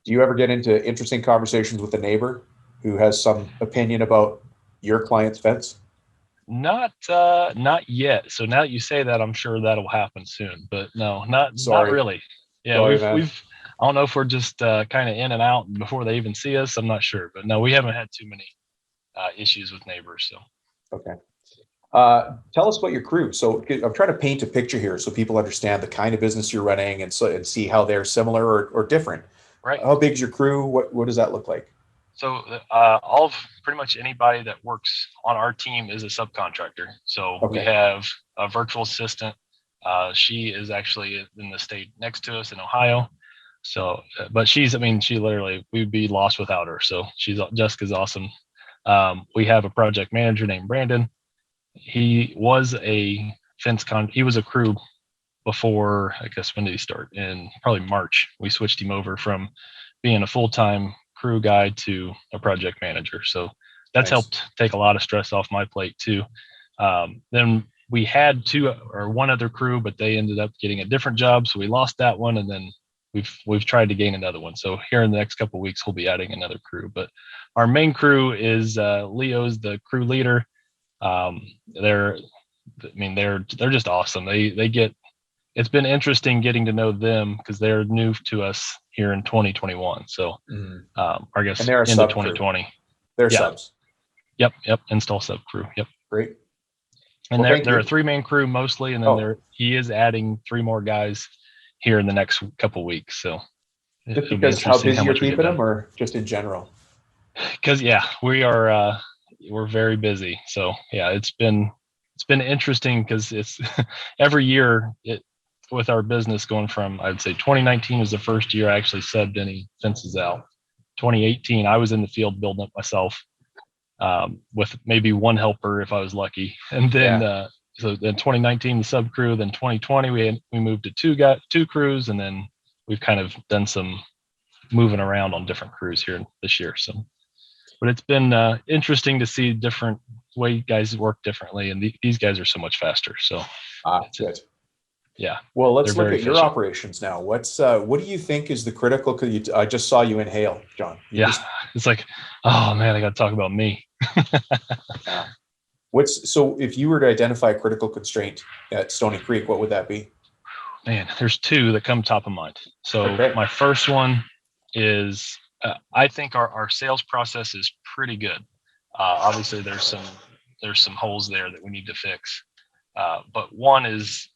Do you ever get into interesting conversations with a neighbor who has some opinion about your client's fence? Not yet. So now that you say that, I'm sure that'll happen soon. But no, not really. Yeah, Sorry, I don't know if we're just kind of in and out before they even see us. I'm not sure, but no, we haven't had too many issues with neighbors. So okay. Tell us about your crew. So I'm trying to paint a picture here so people understand the kind of business you're running and see how they're similar or different. Right. How big is your crew? What does that look like? So pretty much anybody that works on our team is a subcontractor. So we have a virtual assistant. She is actually in the state next to us in Ohio. So, but she literally, we'd be lost without her. So Jessica's awesome. We have a project manager named Brandon. He was a he was a crew before, I guess, when did he start? In probably March, we switched him over from being a full-time crew guy to a project manager. So that's helped take a lot of stress off my plate too. Then we had one other crew, but they ended up getting a different job. So we lost that one. And then we've tried to gain another one. So here in the next couple of weeks, we'll be adding another crew, but our main crew is Leo's the crew leader. They're just awesome. It's been interesting getting to know them because they're new to us here in 2021. So I guess into 2020. They're subs. Yep. Install sub crew. Yep. Great. And they're a 3-man crew mostly, and then he is adding 3 more guys here in the next couple weeks. So just because how busy you're keeping them, or just in general? Because we're very busy. So yeah, it's been interesting because it's every year with our business going from, I'd say 2019 was the first year I actually subbed any fences out. 2018, I was in the field building it myself with maybe one helper if I was lucky. And then so then 2019 the sub crew, then 2020 we moved to two crews, and then we've kind of done some moving around on different crews here this year. So, but it's been interesting to see different way guys work differently, and these guys are so much faster. So, good. Yeah. Well, let's look at your operations now. What do you think is the critical? Because I just saw you inhale, John. It's like, oh man, I got to talk about me. So if you were to identify a critical constraint at Stony Creek, what would that be? Man, there's 2 that come top of mind. So my first one is I think our sales process is pretty good. Obviously, there's some holes there that we need to fix. But one is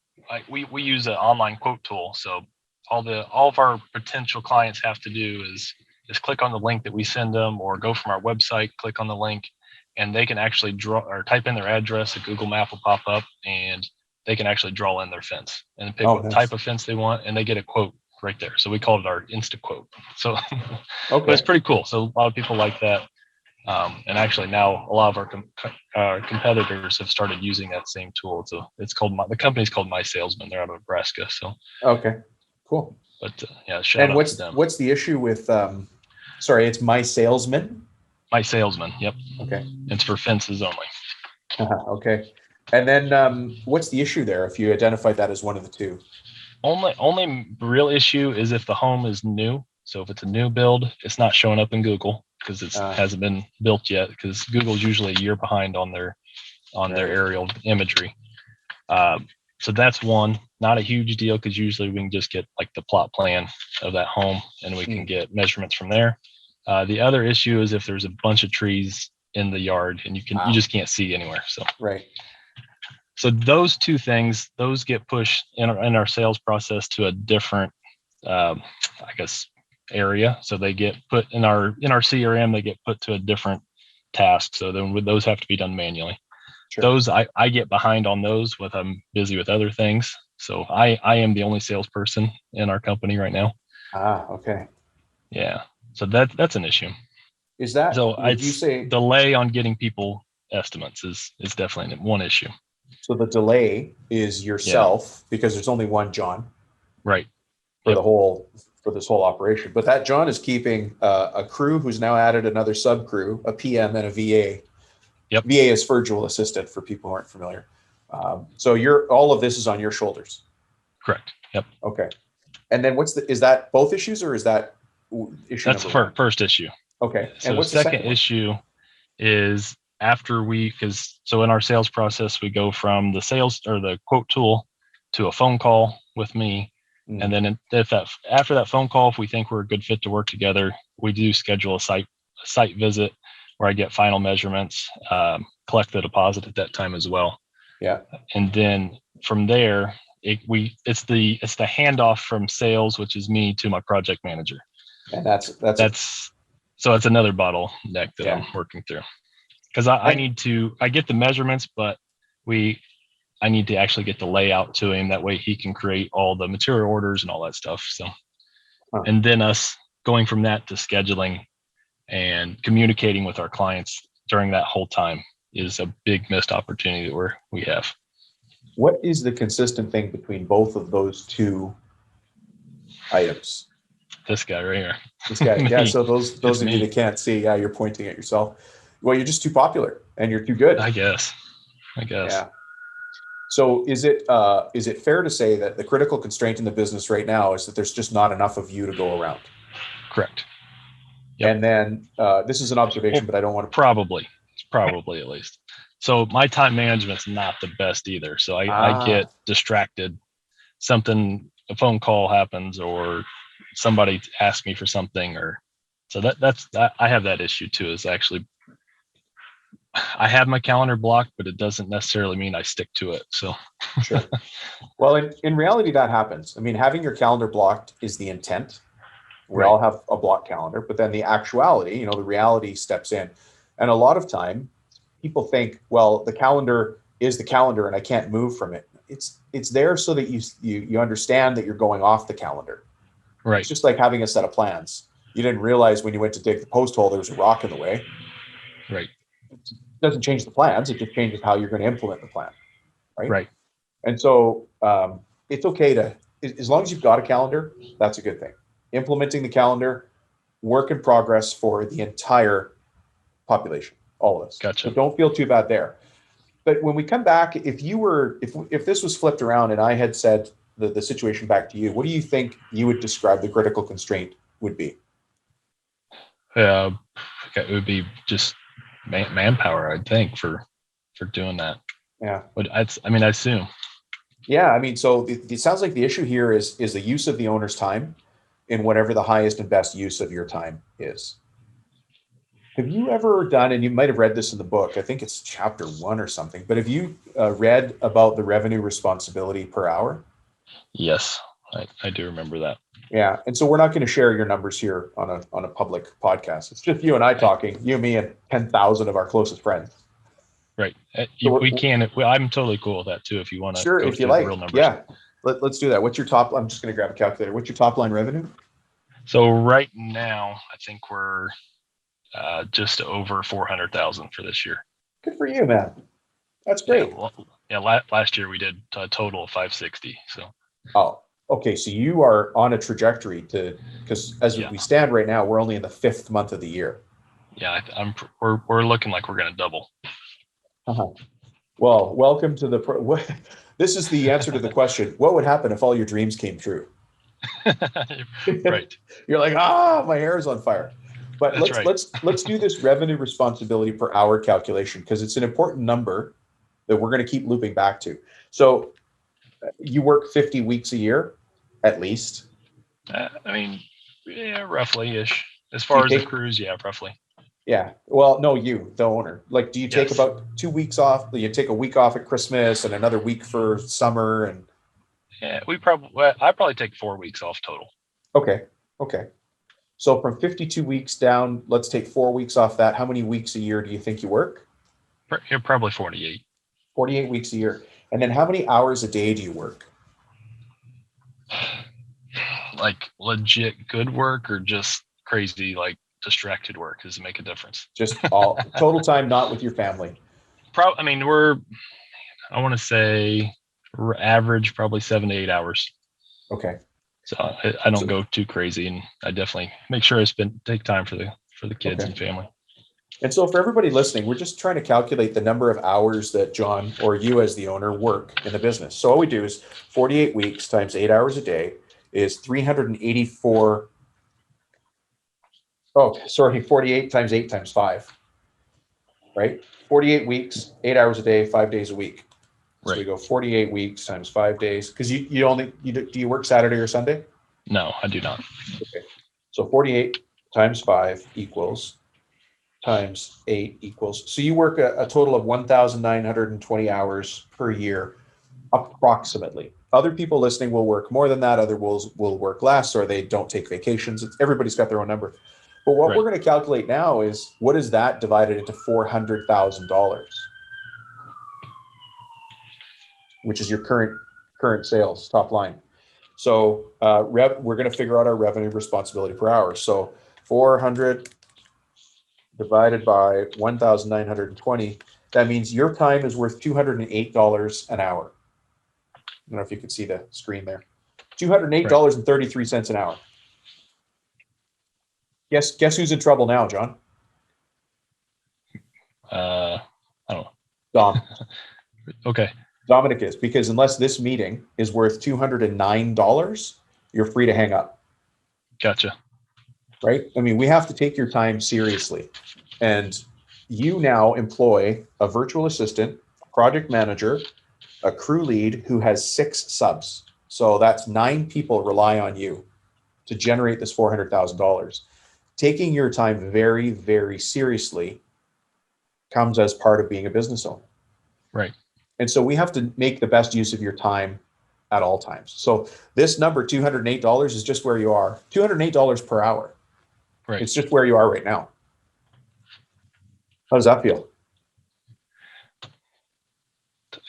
we use an online quote tool. So all of our potential clients have to do is click on the link that we send them, or go from our website, click on the link, and they can actually draw or type in their address. A Google map will pop up, and they can actually draw in their fence and pick what type of fence they want, and they get a quote right there. So we call it our Insta quote. So but it's pretty cool. So a lot of people like that. And actually now a lot of our competitors have started using that same tool. So the company's called My Salesman. They're out of Nebraska. So cool. But shout out to them. What's the issue with? It's My Salesman. My Salesman. Yep. Okay. It's for fences only. Okay. And then what's the issue there if you identify that as one of the 2? Only real issue is if the home is new. So if it's a new build, it's not showing up in Google because it hasn't been built yet, because Google's usually a year behind on their aerial imagery. So that's one, not a huge deal, because usually we can just get like the plot plan of that home and we can get measurements from there. The other issue is if there's a bunch of trees in the yard and you just can't see anywhere. So So those 2 things, those get pushed in our sales process to a different, area. So they get put in our CRM, they get put to a different task. So then those have to be done manually. Sure. Those I get behind on those I'm busy with other things. So I am the only salesperson in our company right now. Okay. Yeah. So that's an issue. Is that so? I'd say delay on getting people estimates is definitely one issue. So the delay is yourself because there's only one John, right? For this whole operation. But that John is keeping a crew who's now added another sub crew, a PM and a VA. Yep. VA is virtual assistant for people who aren't familiar. So all of this is on your shoulders. Correct. Yep. Okay. And then is that both issues, or is that issue? That's the first issue. Okay. So and what's the second issue is after so in our sales process, we go from the sales or the quote tool to a phone call with me. And then after that phone call, if we think we're a good fit to work together, we do schedule a site visit where I get final measurements, collect the deposit at that time as well. Yeah. And then from there, it's the handoff from sales, which is me, to my project manager. And that's another bottleneck that I'm working through, because I get the measurements, but I need to actually get the layout to him. That way he can create all the material orders and all that stuff. So, and then us going from that to scheduling and communicating with our clients during that whole time is a big missed opportunity that we have. What is the consistent thing between both of those two items? This guy right here. This guy. Yeah. So those It's of you me. that can't see, yeah, you're pointing at yourself. Well, you're just too popular and you're too good. I guess. Yeah. So is it fair to say that the critical constraint in the business right now is that there's just not enough of you to go around? Correct. Yep. And then this is an observation, but I don't want to. Probably at least. So my time management's not the best either. So I get distracted. A phone call happens, or somebody asks me for something, or so that's I have that issue too. Is actually I have my calendar blocked, but it doesn't necessarily mean I stick to it. So Sure. Well, in reality, that happens. I mean, having your calendar blocked is the intent. We all have a block calendar, but then the actuality, the reality steps in. And a lot of time people think, well, the calendar is the calendar and I can't move from it. It's there so that you understand that you're going off the calendar. Right. It's just like having a set of plans. You didn't realize when you went to dig the post hole, there was a rock in the way. Right. It doesn't change the plans. It just changes how you're going to implement the plan. Right. Right. And so it's okay as long as you've got a calendar, that's a good thing. Implementing the calendar, work in progress for the entire population, all of us. Gotcha. So don't feel too bad there. But when we come back, if this was flipped around and I had said the situation back to you, what do you think you would describe the critical constraint would be? It would be just manpower, I'd think, for doing that. Yeah. But I assume. Yeah. I mean, so it sounds like the issue here is the use of the owner's time in whatever the highest and best use of your time is. Have you ever done, and you might have read this in the book, I think it's chapter 1 or something, but have you read about the revenue responsibility per hour? Yes, I do remember that. Yeah. And so we're not going to share your numbers here on a public podcast. It's just you and I talking, you, me, and 10,000 of our closest friends. Right. So we can. I'm totally cool with that too. If you want to, sure, go if you through the like, real numbers. yeah. Let's do that. What's your top? I'm just going to grab a calculator. What's your top line revenue? So right now, I think we're just over 400,000 for this year. Good for you, man. That's great. Last year we did a total of 560. So. Oh, okay. So you are on a trajectory because as we stand right now, we're only in the 5th month of the year. Yeah, we're looking like we're going to double. Uh-huh. Well, welcome to this is the answer to the question. What would happen if all your dreams came true? Right. You're like, my hair is on fire. But let's do this revenue responsibility per hour calculation because it's an important number that we're going to keep looping back to. So you work 50 weeks a year, at least. Roughly ish. As far as the cruise, roughly. Yeah. Well, no, you, the owner. Like, do you take about 2 weeks off? Do you take a week off at Christmas and another week for summer? And I probably take 4 weeks off total. Okay. So from 52 weeks down, let's take 4 weeks off that. How many weeks a year do you think you work? Probably 48. 48 weeks a year. And then how many hours a day do you work? Like legit good work or just crazy, like distracted work? Does it make a difference? Just all total time, not with your family. I want to say average probably 7 to 8 hours. Okay. So I don't go too crazy, and I definitely make sure I take time for the kids and family. And so for everybody listening, we're just trying to calculate the number of hours that John or you as the owner work in the business. So all we do is 48 weeks times 8 hours a day is 384. 48 times 8 times 5, right? 48 weeks, 8 hours a day, 5 days a week. So we go 48 weeks times 5 days. Because do you work Saturday or Sunday? No, I do not. Okay. So 48 times 5 equals times 8 equals. So you work a total of 1,920 hours per year, approximately. Other people listening will work more than that. Others will work less, or they don't take vacations. Everybody's got their own number. But what we're going to calculate now is what is that divided into $400,000, which is your current sales top line. So we're going to figure out our revenue responsibility per hour. So 400 divided by 1,920. That means your time is worth $208 an hour. don't know if you can see the screen there. $208.33 an hour. Guess who's in trouble now, John? I don't know. Dom. Okay. Dominic is, because unless this meeting is worth $209, you're free to hang up. Gotcha. Right? I mean, we have to take your time seriously. And you now employ a virtual assistant, project manager, a crew lead who has 6 subs. So that's 9 people rely on you to generate this $400,000. Taking your time very, very seriously comes as part of being a business owner. Right. And so we have to make the best use of your time at all times. So this number, $208, is just where you are. $208 per hour. Right. It's just where you are right now. How does that feel?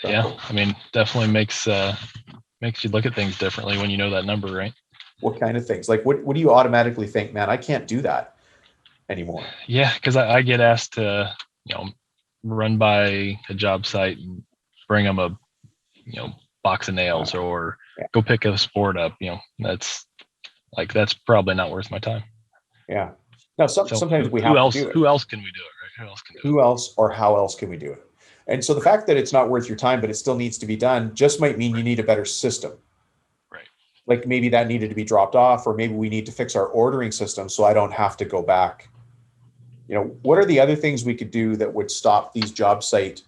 Yeah. I mean, definitely makes you look at things differently when you know that number, right? What kind of things? Like what do you automatically think, man, I can't do that anymore? Yeah, because I get asked to, run by a job site and bring them a, box of nails or go pick a sport up. That's probably not worth my time. Yeah. Now, sometimes we have to do it. Who else can we do it, right? Who else can do it? Who else or how else can we do it? And so the fact that it's not worth your time, but it still needs to be done, just might mean you need a better system. Right. Like maybe that needed to be dropped off, or maybe we need to fix our ordering system so I don't have to go back. What are the other things we could do that would stop these job site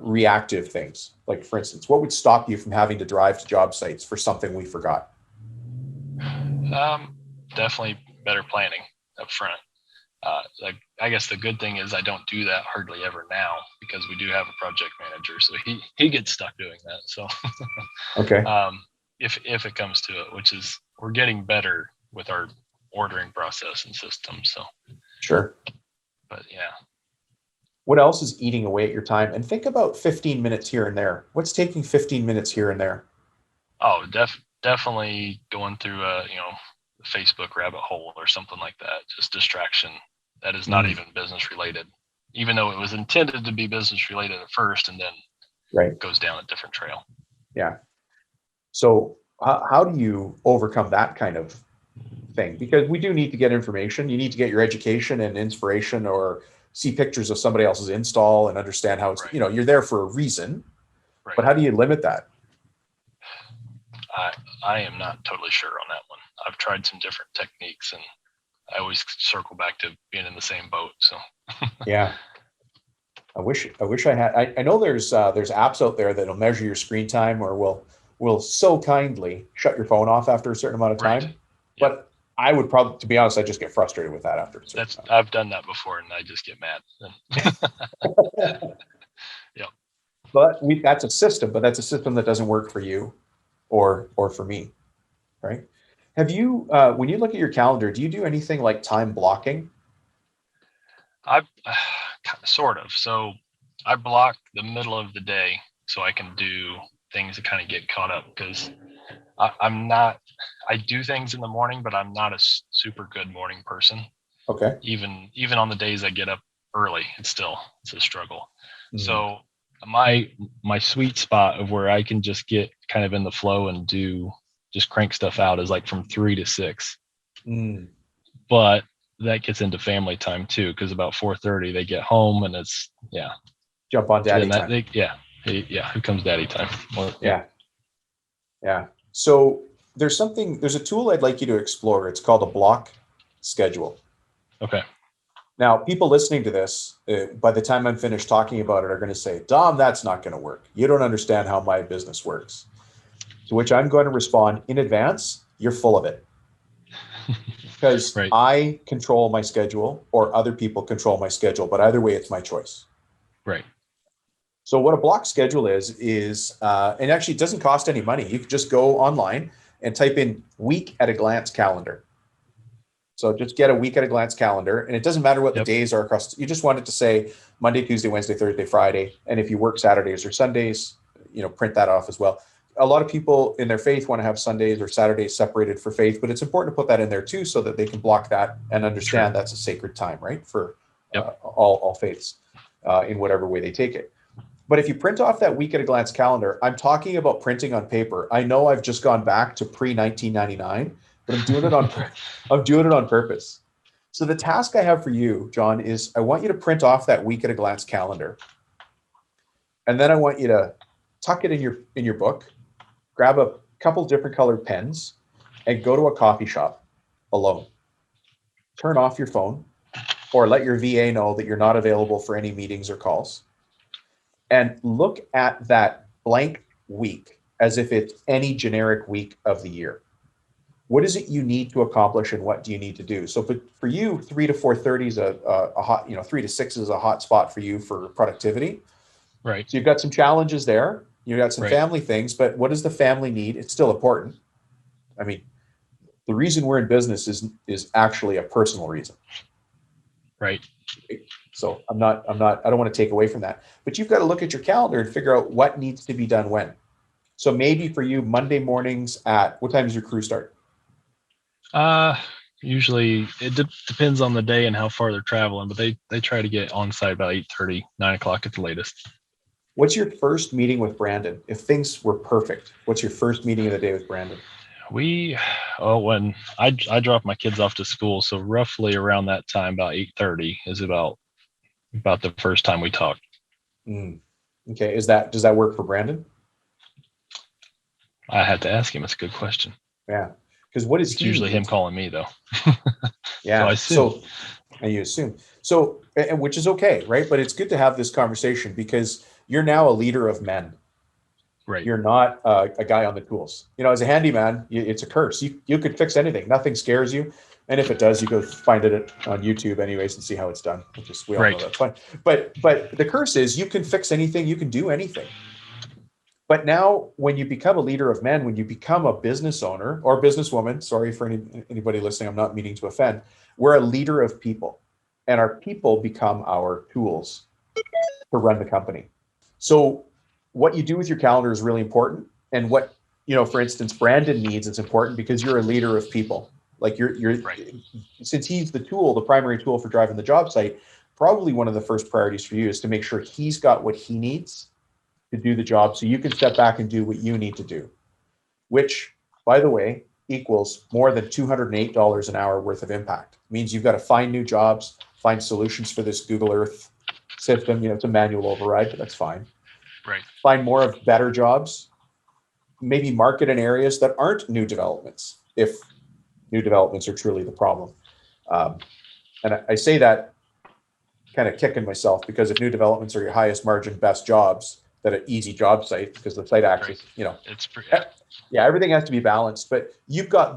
reactive things? Like, for instance, what would stop you from having to drive to job sites for something we forgot? Definitely better planning up front. I guess the good thing is I don't do that hardly ever now because we do have a project manager, so he gets stuck doing that. So okay. If it comes to it, which is we're getting better with our ordering process and system. So sure. But yeah. What else is eating away at your time? And think about 15 minutes here and there. What's taking 15 minutes here and there? Oh, definitely going through the Facebook rabbit hole or something like that. Just distraction that is not even business related, even though it was intended to be business related at first, and then goes down a different trail. Yeah. So how do you overcome that kind of thing? Because we do need to get information. You need to get your education and inspiration, or see pictures of somebody else's install and understand how it's, you're there for a reason. Right. But how do you limit that? I am not totally sure on that one. I've tried some different techniques, and I always circle back to being in the same boat. So yeah, I wish I had. I know there's apps out there that'll measure your screen time, or will so kindly shut your phone off after a certain amount of time. Right. But yep. I would probably, to be honest, I just get frustrated with that after. I've done that before, and I just get mad. Yeah. But that's a system, but that's a system that doesn't work for you, or for me, right? Have you, when you look at your calendar, do you do anything like time blocking? I've sort of. So I block the middle of the day so I can do things to kind of get caught up, because I do things in the morning, but I'm not a super good morning person. Okay. Even on the days I get up early, it's a struggle. Mm-hmm. So my sweet spot of where I can just get kind of in the flow and just crank stuff out is like from 3 to 6. But that gets into family time too, because about 4:30 they get home, and it's jump on daddy time. Who comes daddy time? Well, yeah. So there's a tool I'd like you to explore. It's called a block schedule. Okay. Now, people listening to this, by the time I'm finished talking about it, are going to say, Dom, that's not going to work. You don't understand how my business works. To which I'm going to respond in advance, you're full of it. Because right. I control my schedule, or other people control my schedule, but either way, it's my choice. Right. So what a block schedule is, and actually it doesn't cost any money. You can just go online and type in week at a glance calendar. So just get a week at a glance calendar, and it doesn't matter what the days are across. You just want it to say Monday, Tuesday, Wednesday, Thursday, Friday. And if you work Saturdays or Sundays, print that off as well. A lot of people in their faith want to have Sundays or Saturdays separated for faith, but it's important to put that in there too, so that they can block that and understand that's a sacred time, right? For all faiths in whatever way they take it. But if you print off that week at a glance calendar, I'm talking about printing on paper. I know I've just gone back to pre-1999, but I'm doing it on purpose. So the task I have for you, John, is I want you to print off that week at a glance calendar. And then I want you to tuck it in your book, grab a couple different colored pens, and go to a coffee shop alone. Turn off your phone, or let your VA know that you're not available for any meetings or calls. And look at that blank week as if it's any generic week of the year. What is it you need to accomplish, and what do you need to do? So for you, 3 to 4:30 is a hot, 3 to 6 is a hot spot for you for productivity. Right. So you've got some challenges there. You've got some Right. family things, but what does the family need? It's still important. I mean, the reason we're in business is actually a personal reason. Right. So I don't want to take away from that, but you've got to look at your calendar and figure out what needs to be done when. So maybe for you, Monday mornings at what time does your crew start? Usually it depends on the day and how far they're traveling, but they try to get on site about 8:30, 9 o'clock at the latest. What's your first meeting with Brandon? If things were perfect, what's your first meeting of the day with Brandon? When I drop my kids off to school, so roughly around that time, about 8:30 is about the first time we talk. Okay. Does that work for Brandon? I had to ask him. It's a good question. Yeah. Because what is It's usually him calling me though. Yeah. So you assume. So, and which is okay, right? But it's good to have this conversation because you're now a leader of men. Right. You're not a guy on the tools. As a handyman, it's a curse. You could fix anything. Nothing scares you. And if it does, you go find it on YouTube anyways and see how it's done. We all know that's fine. But the curse is you can fix anything. You can do anything. But now when you become a leader of men, when you become a business owner or businesswoman, sorry for anybody listening, I'm not meaning to offend, we're a leader of people, and our people become our tools to run the company. So what you do with your calendar is really important. And what, for instance, Brandon needs, it's important because you're a leader of people. Like you're Right. Since he's the primary tool for driving the job site, probably one of the first priorities for you is to make sure he's got what he needs to do the job so you can step back and do what you need to do, which, by the way, equals more than $208 an hour worth of impact. It means you've got to find new jobs, find solutions for this Google Earth system. It's a manual override, but that's fine. Right. Find more of better jobs, maybe market in areas that aren't new developments, if new developments are truly the problem. And I say that kind of kicking myself because if new developments are your highest margin, best jobs, that an easy job site because the site access, it's pretty. Yeah, everything has to be balanced, but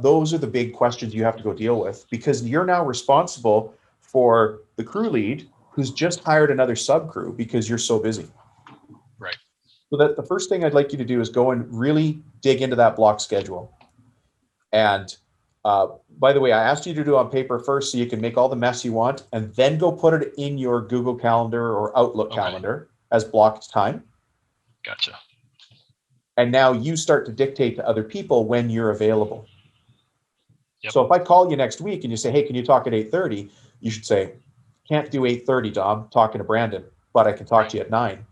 those are the big questions you have to go deal with because you're now responsible for the crew lead who's just hired another sub crew because you're so busy. Right. So that the first thing I'd like you to do is go and really dig into that block schedule. And by the way, I asked you to do it on paper first so you can make all the mess you want and then go put it in your Google Calendar or Outlook calendar as blocked time. Gotcha. And now you start to dictate to other people when you're available. Yep. So if I call you next week and you say, hey, can you talk at 8:30? You should say, can't do 8:30, Dom, talking to Brandon, but I can talk to you at 9.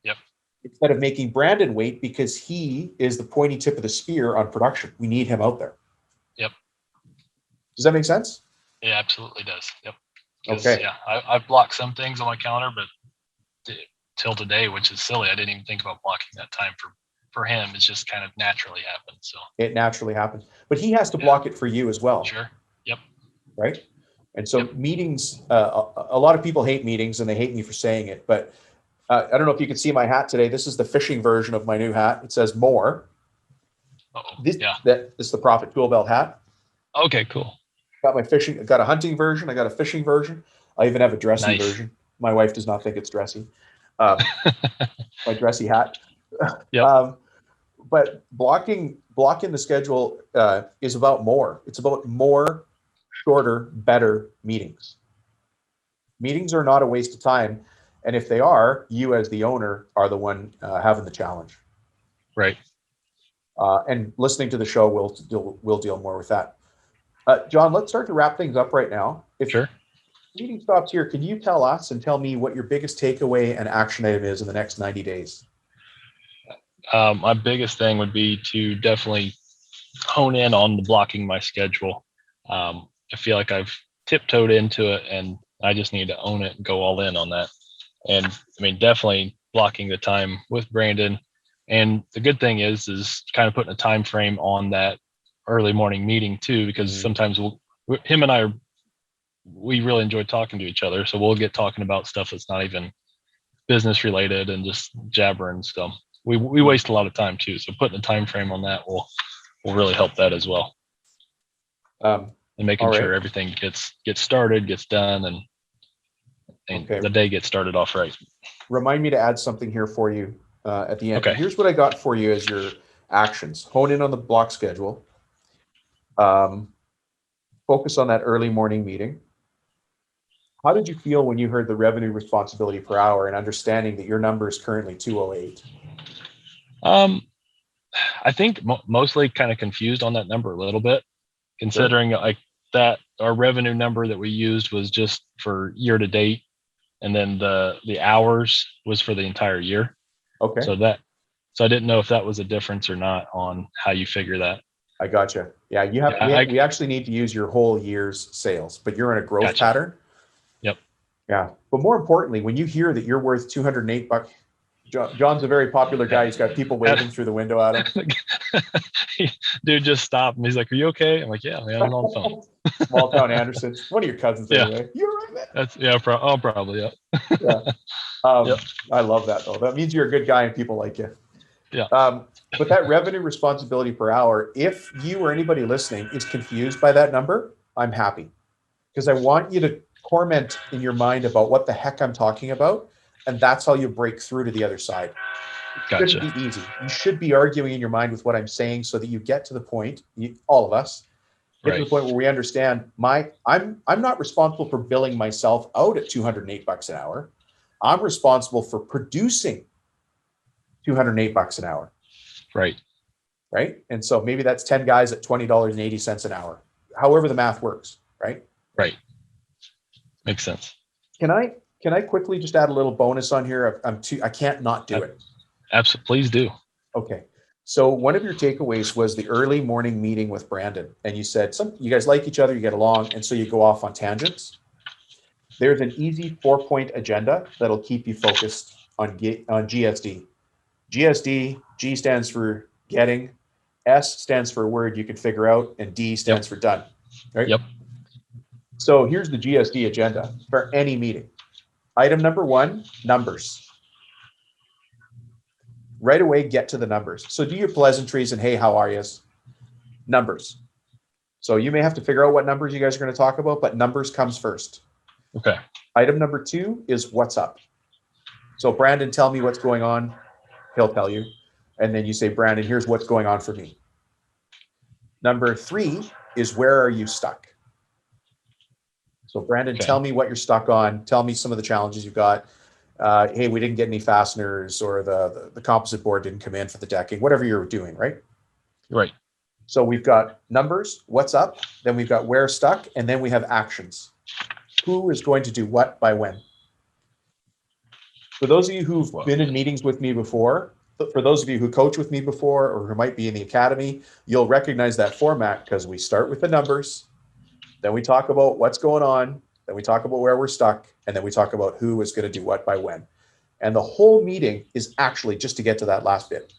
Yep. Instead of making Brandon wait because he is the pointy tip of the spear on production. We need him out there. Yep. Does that make sense? It absolutely does. Yep. Okay. Yeah, I've blocked some things on my calendar, but till today, which is silly, I didn't even think about blocking that time for him. It's just kind of naturally happened. So it naturally happens, but he has to block it for you as well. Sure. Yep. Right. And so meetings, a lot of people hate meetings and they hate me for saying it, but I don't know if you can see my hat today. This is the fishing version of my new hat. It says more. This is the Profit Tool Belt hat. Okay, cool. Got my fishing, got a hunting version. I got a fishing version. I even have a dressy version. My wife does not think it's dressy. My dressy hat. Yep. But blocking the schedule is about more. It's about more, shorter, better meetings. Meetings are not a waste of time. And if they are, you as the owner are the one having the challenge. Right. And listening to the show, we'll deal more with that. John, let's start to wrap things up right now. Sure. meeting stops here. Can you tell us and tell me what your biggest takeaway and action item is in the next 90 days? My biggest thing would be to definitely hone in on the blocking my schedule. I feel like I've tiptoed into it and I just need to own it and go all in on that. And I mean, definitely blocking the time with Brandon. And the good thing is kind of putting a time frame on that early morning meeting too, because sometimes him and I we really enjoy talking to each other. So we'll get talking about stuff that's not even business related and just jabbering. So we waste a lot of time too. So putting a time frame on that will really help that as well. And making sure everything gets started, gets done, and the day gets started off right. Remind me to add something here for you at the end. Okay. Here's what I got for you as your actions. Hone in on the block schedule. Focus on that early morning meeting. How did you feel when you heard the revenue responsibility per hour and understanding that your number is currently 208? I think mostly kind of confused on that number a little bit, considering like that our revenue number that we used was just for year to date, and then the hours was for the entire year. Okay. So I didn't know if that was a difference or not on how you figure that. I gotcha. Yeah, we actually need to use your whole year's sales, but you're in a growth pattern. Yep. Yeah. But more importantly, when you hear that you're worth $208, John's a very popular guy. He's got people waving through the window at him. Dude just stopped and he's like, "Are you okay?" I'm like, "Yeah, man, I'm on the phone." Small town Anderson. One of your cousins anyway. You're right, man. That's probably, yeah. Yeah. I love that though. That means you're a good guy and people like you. Yeah. But that revenue responsibility per hour, if you or anybody listening is confused by that number, I'm happy, because I want you to comment in your mind about what the heck I'm talking about. And that's how you break through to the other side. It shouldn't be easy. You should be arguing in your mind with what I'm saying so that you get to the point, all of us, get to the point where we understand I'm not responsible for billing myself out at $208 an hour. I'm responsible for producing $208 an hour. Right. Right. And so maybe that's 10 guys at $20.80 an hour, however the math works. Right. Right. Makes sense. Can I quickly just add a little bonus on here? I can't not do it. Absolutely. Please do. Okay. So one of your takeaways was the early morning meeting with Brandon. And you said you guys like each other, you get along, and so you go off on tangents. There's an easy 4-point agenda that'll keep you focused on GSD. GSD, G stands for getting, S stands for word you can figure out, and D stands for done. Right? Yep. So here's the GSD agenda for any meeting. Item number 1, numbers. Right away, get to the numbers. So do your pleasantries and hey, how are you? Numbers. So you may have to figure out what numbers you guys are going to talk about, but numbers comes first. Okay. Item number 2 is what's up. So Brandon, tell me what's going on. He'll tell you. And then you say, Brandon, here's what's going on for me. Number 3 is where are you stuck? So Brandon, tell me what you're stuck on. Tell me some of the challenges you've got. Hey, we didn't get any fasteners, or the composite board didn't come in for the decking, whatever you're doing, right? Right. So we've got numbers, what's up, then we've got where stuck, and then we have actions. Who is going to do what by when? For those of you who've been in meetings with me before, for those of you who coach with me before or who might be in the academy, you'll recognize that format, because we start with the numbers, then we talk about what's going on, then we talk about where we're stuck, and then we talk about who is going to do what by when. And the whole meeting is actually just to get to that last bit.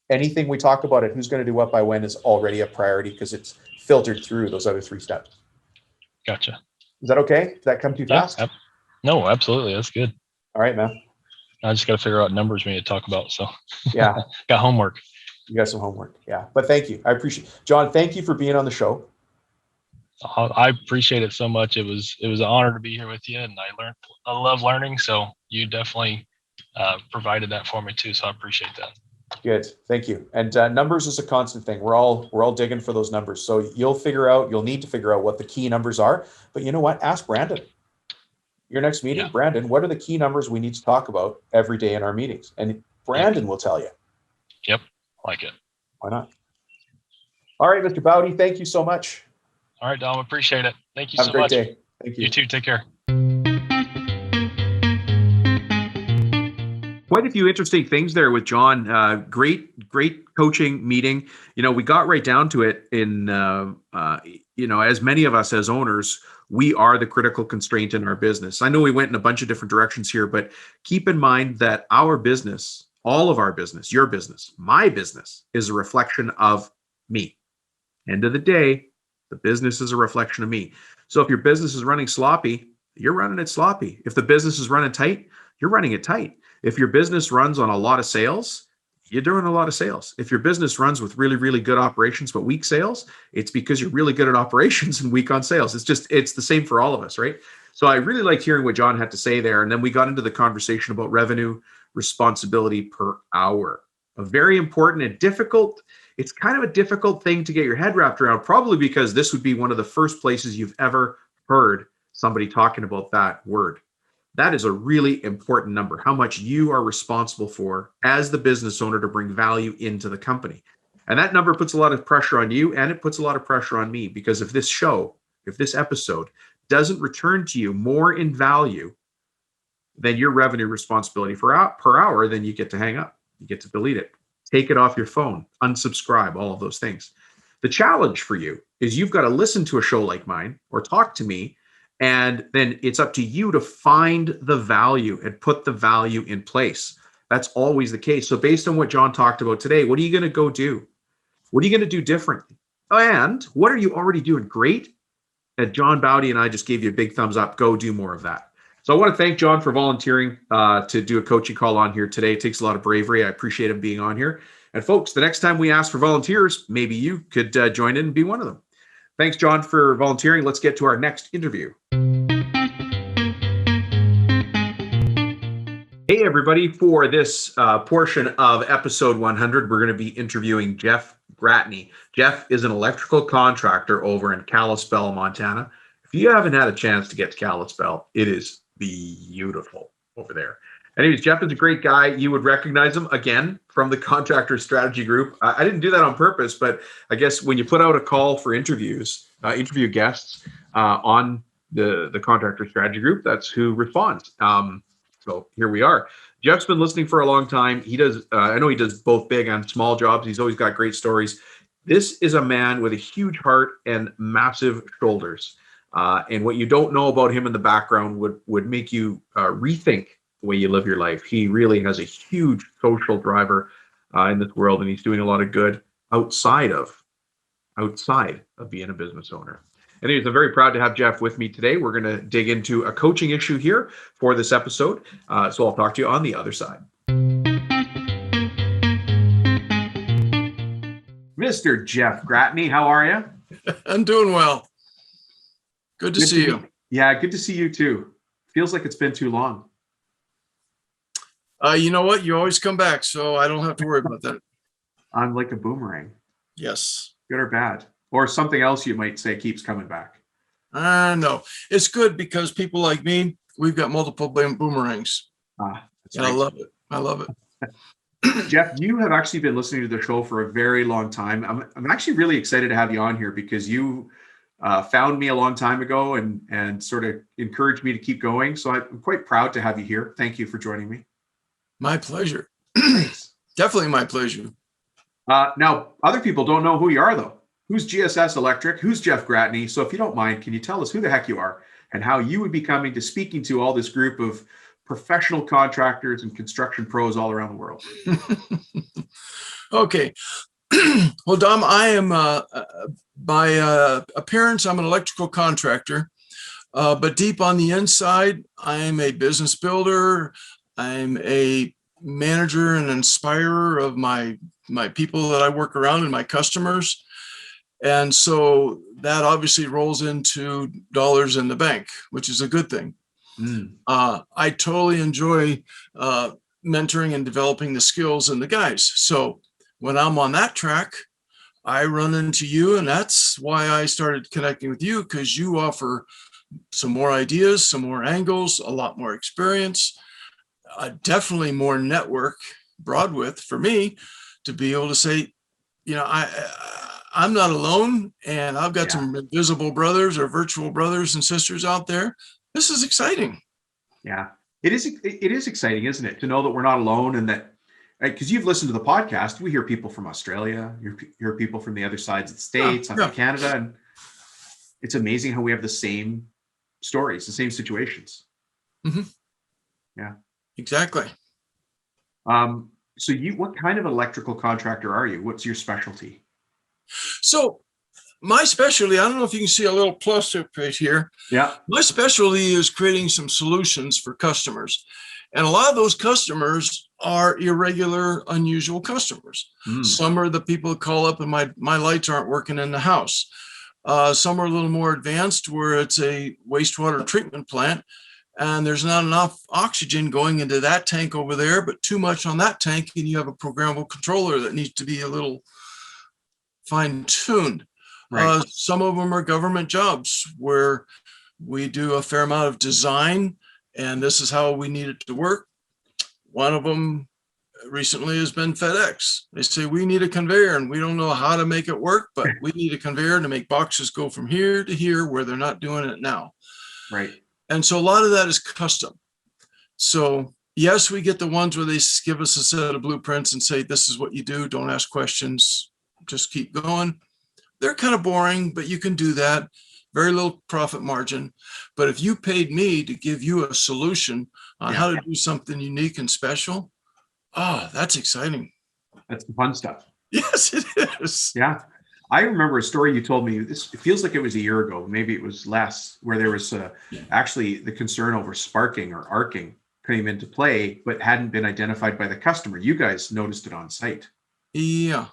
Anything we talk about it, who's going to do what by when, is already a priority because it's filtered through those other 3 steps. Gotcha. Is that okay? Did that come too fast? No, absolutely. That's good. All right, man. I just got to figure out numbers we need to talk about. So yeah, got homework. You got some homework. Yeah, but thank you. I appreciate it. John, thank you for being on the show. I appreciate it so much. It was an honor to be here with you, and I love learning. So you definitely provided that for me too. So I appreciate that. Good. Thank you. And numbers is a constant thing. We're all digging for those numbers. So you'll need to figure out what the key numbers are, but you know what? Ask Brandon. Your next meeting, Brandon, what are the key numbers we need to talk about every day in our meetings? And Brandon will tell you. Yep. Like it. Why not? All right, Mr. Bowdy, thank you so much. All right, Dom, appreciate it. Thank you Have so a great much. day. Thank You too. Take care. Quite a few interesting things there with John. Great coaching meeting. We got right down to it in, as many of us as owners, we are the critical constraint in our business. I know we went in a bunch of different directions here, but keep in mind that our business, all of our business, your business, my business is a reflection of me. End of the day, the business is a reflection of me. So if your business is running sloppy, you're running it sloppy. If the business is running tight, you're running it tight. If your business runs on a lot of sales, you're doing a lot of sales. If your business runs with really, really good operations, but weak sales, it's because you're really good at operations and weak on sales. It's the same for all of us, right? So I really liked hearing what John had to say there. And then we got into the conversation about revenue responsibility per hour. A very important and difficult, it's kind of a difficult thing to get your head wrapped around, probably because this would be one of the first places you've ever heard somebody talking about that word. That is a really important number, how much you are responsible for as the business owner to bring value into the company. And that number puts a lot of pressure on you, and it puts a lot of pressure on me, because if this episode doesn't return to you more in value than your revenue responsibility per hour, then you get to hang up. You get to delete it, take it off your phone, unsubscribe, all of those things. The challenge for you is you've got to listen to a show like mine or talk to me, and then it's up to you to find the value and put the value in place. That's always the case. So based on what John talked about today, what are you going to go do? What are you going to do differently? And what are you already doing great? And John Bowdy and I just gave you a big thumbs up. Go do more of that. So I want to thank John for volunteering to do a coaching call on here today. It takes a lot of bravery. I appreciate him being on here. And folks, the next time we ask for volunteers, maybe you could join in and be one of them. Thanks, John, for volunteering. Let's get to our next interview. Hey, everybody. For this portion of episode 100, we're going to be interviewing Jeff Gratney. Jeff is an electrical contractor over in Kalispell, Montana. If you haven't had a chance to get to Kalispell, it is beautiful over there. Anyways, Jeff is a great guy. You would recognize him, again, from the Contractor Strategy Group. I didn't do that on purpose, but I guess when you put out a call for interview guests on the Contractor Strategy Group, that's who responds. So here we are. Jeff's been listening for a long time. He does, I know he does both big and small jobs. He's always got great stories. This is a man with a huge heart and massive shoulders. And what you don't know about him in the background would make you rethink the way you live your life. He really has a huge social driver in this world, and he's doing a lot of good outside of being a business owner. Anyways, I'm very proud to have Jeff with me today. We're going to dig into a coaching issue here for this episode. So I'll talk to you on the other side. Mr. Jeff Gratney, how are you? I'm doing well. Good to see you. Yeah, good to see you too. Feels like it's been too long. You know what? You always come back, so I don't have to worry about that. I'm like a boomerang. Yes. Good or bad? Or something else you might say keeps coming back. No, it's good because people like me, we've got multiple boomerangs. And I love it. I love it. Jeff, you have actually been listening to the show for a very long time. I'm actually really excited to have you on here because you found me a long time ago and sort of encouraged me to keep going. So I'm quite proud to have you here. Thank you for joining me. My pleasure. Definitely my pleasure. Now, other people don't know who you are, though. Who's GSS Electric? Who's Jeff Gratney? So if you don't mind, can you tell us who the heck you are and how you would be coming to speaking to all this group of professional contractors and construction pros all around the world? Okay. Well, Dom, I am, by appearance, I'm an electrical contractor, but deep on the inside, I'm a business builder. I'm a manager and inspirer of my people that I work around and my customers. And so that obviously rolls into dollars in the bank, which is a good thing. I totally enjoy mentoring and developing the skills in the guys. So when I'm on that track, I run into you, and that's why I started connecting with you, because you offer some more ideas, some more angles, a lot more experience, definitely more network broad width for me to be able to say, you know, I'm not alone, and I've got some invisible brothers or virtual brothers and sisters out there. This is exciting. Yeah, it is exciting, isn't it, to know that we're not alone, and that, because you've listened to the podcast, we hear people from Australia, you hear people from the other sides of the states, Canada, and it's amazing how we have the same stories, the same situations. Mm-hmm. Yeah, exactly. So what kind of electrical contractor are you? What's your specialty? So my specialty, I don't know if you can see a little plus up right here. Yeah. My specialty is creating some solutions for customers. And a lot of those customers are irregular, unusual customers. Some are the people who call up and my lights aren't working in the house. Some are a little more advanced where it's a wastewater treatment plant and there's not enough oxygen going into that tank over there, but too much on that tank, and you have a programmable controller that needs to be a little fine-tuned. Right. Some of them are government jobs where we do a fair amount of design, and this is how we need it to work. One of them recently has been FedEx. They say, we need a conveyor, and we don't know how to make it work, but we need a conveyor to make boxes go from here to here where they're not doing it now. Right. And so a lot of that is custom. So yes, we get the ones where they give us a set of blueprints and say, this is what you do. Don't ask questions. Just keep going. They're kind of boring, but you can do that. Very little profit margin. But if you paid me to give you a solution on how to do something unique and special, that's exciting. That's the fun stuff. Yes, it is. Yeah. I remember a story you told me, it feels like it was a year ago, maybe it was less, where there was actually the concern over sparking or arcing came into play, but hadn't been identified by the customer. You guys noticed it on site. Yeah.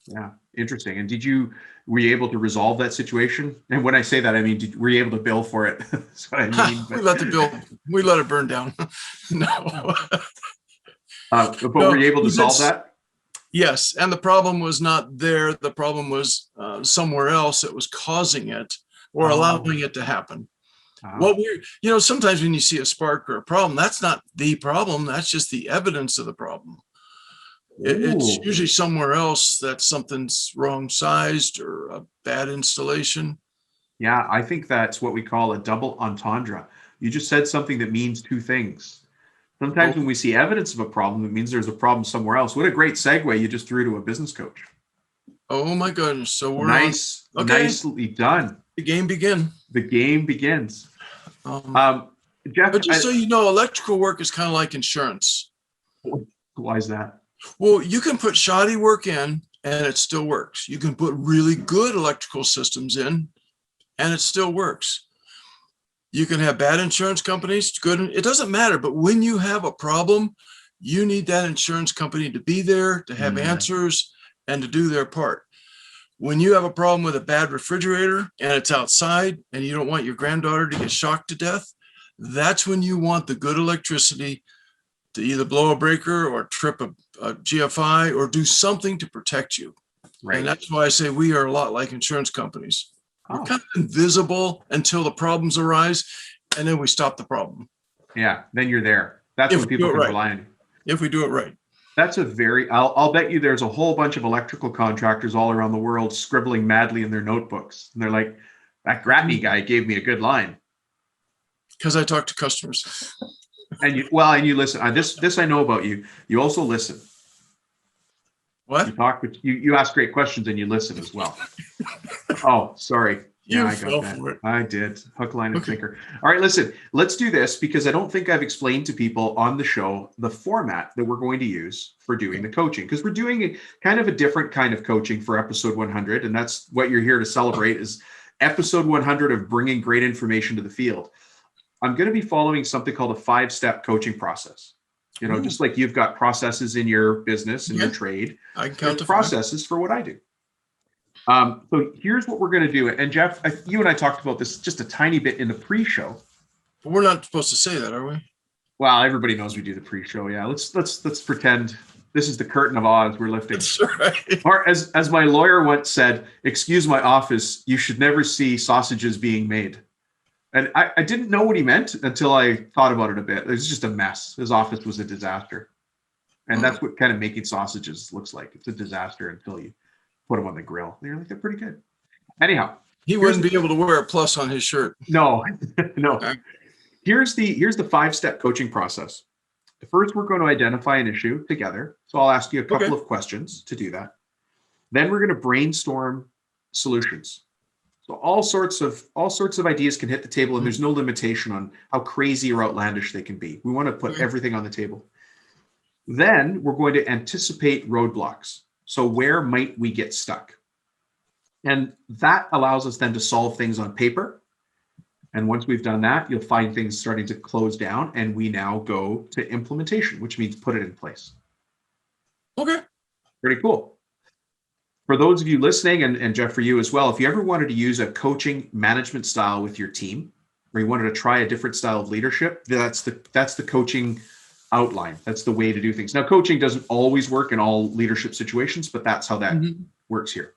Yeah. Interesting. And were you able to resolve that situation? And when I say that, I mean, were you able to bill for it? That's what I mean. We let it burn down. No. But were you able to solve that? Yes. And the problem was not there. The problem was somewhere else that was causing it or allowing it to happen. What sometimes when you see a spark or a problem, that's not the problem. That's just the evidence of the problem. It's usually somewhere else that something's wrong sized or a bad installation. Yeah, I think that's what we call a double entendre. You just said something that means two things. Sometimes when we see evidence of a problem, it means there's a problem somewhere else. What a great segue you just threw to a business coach. Oh my goodness. So we're nicely done. The game begins. Jeff, but just so you know, electrical work is kind of like insurance. Why is that? Well, you can put shoddy work in and it still works. You can put really good electrical systems in and it still works. You can have bad insurance companies, good. It doesn't matter. But when you have a problem, you need that insurance company to be there, to have answers and to do their part. When you have a problem with a bad refrigerator and it's outside and you don't want your granddaughter to get shocked to death, that's when you want the good electricity to either blow a breaker or trip a GFI or do something to protect you. Right. And that's why I say we are a lot like insurance companies. We're kind of invisible until the problems arise, and then we stop the problem. Yeah, then you're there. That's when people can rely on you. If we do it right. That's I'll bet you there's a whole bunch of electrical contractors all around the world scribbling madly in their notebooks. And they're like, that Gratney guy gave me a good line. Because I talk to customers. And you listen. This I know about you. You also listen. What? You talk, but you ask great questions and you listen as well. Oh, sorry. Yeah, I got that. I did. Hook, line, and sinker. All right, listen, let's do this because I don't think I've explained to people on the show the format that we're going to use for doing the coaching, because we're doing kind of a different kind of coaching for episode 100. And that's what you're here to celebrate, is episode 100 of bringing great information to the field. I'm going to be following something called a 5-step coaching process. Just like you've got processes in your business and your trade, I can count the processes for what I do. So here's what we're going to do. And Jeff, you and I talked about this just a tiny bit in the pre-show. But we're not supposed to say that, are we? Well, everybody knows we do the pre-show. Yeah, let's pretend this is the curtain of Oz we're lifting. That's right. Or as my lawyer once said, excuse my office, you should never see sausages being made. And I didn't know what he meant until I thought about it a bit. It was just a mess. His office was a disaster. And that's what kind of making sausages looks like. It's a disaster until you put them on the grill. They're pretty good. Anyhow, He wouldn't be able to wear a plus on his shirt. no, no. Okay. Here's the 5-step coaching process. First, we're going to identify an issue together. So I'll ask you a couple of questions to do that. Then we're going to brainstorm solutions. So all sorts of ideas can hit the table, and there's no limitation on how crazy or outlandish they can be. We want to put everything on the table. Then we're going to anticipate roadblocks. So where might we get stuck? And that allows us then to solve things on paper. And once we've done that, you'll find things starting to close down, and we now go to implementation, which means put it in place. Okay. Pretty cool. For those of you listening, and Jeff, for you as well, if you ever wanted to use a coaching management style with your team, or you wanted to try a different style of leadership, that's the coaching outline. That's the way to do things. Now, coaching doesn't always work in all leadership situations, but that's how that works here.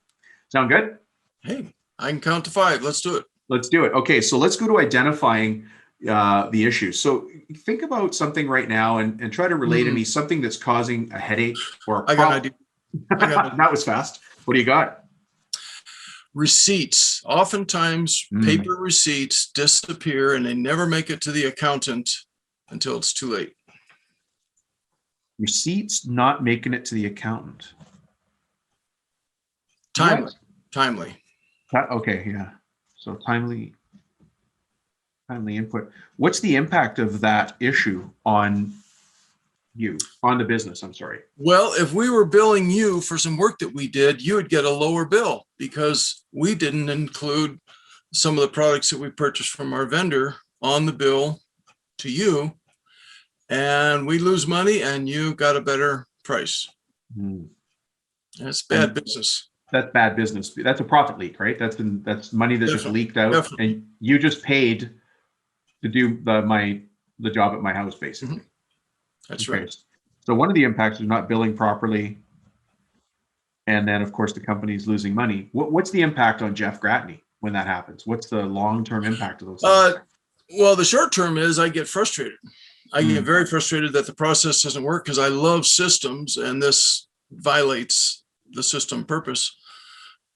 Sound good? Hey, I can count to 5. Let's do it. Let's do it. Okay, so let's go to identifying the issues. So think about something right now and try to relate to me something that's causing a headache or a problem. I got an idea. That was fast. What do you got? Receipts. Oftentimes, paper receipts disappear and they never make it to the accountant until it's too late. Receipts not making it to the accountant. Timely. Okay, yeah. So timely input. What's the impact of that issue on the business? I'm sorry. Well, if we were billing you for some work that we did, you would get a lower bill because we didn't include some of the products that we purchased from our vendor on the bill to you, and we lose money and you got a better price. That's bad business. That's bad business. That's a profit leak, right? That's money that just leaked out, and you just paid to do the job at my house, basically. That's right. So one of the impacts is not billing properly, and then of course the company's losing money. What's the impact on Jeff Gratney when that happens? What's the long-term impact of those things? Well, the short term is I get frustrated. I get very frustrated that the process doesn't work because I love systems, and this violates the system purpose.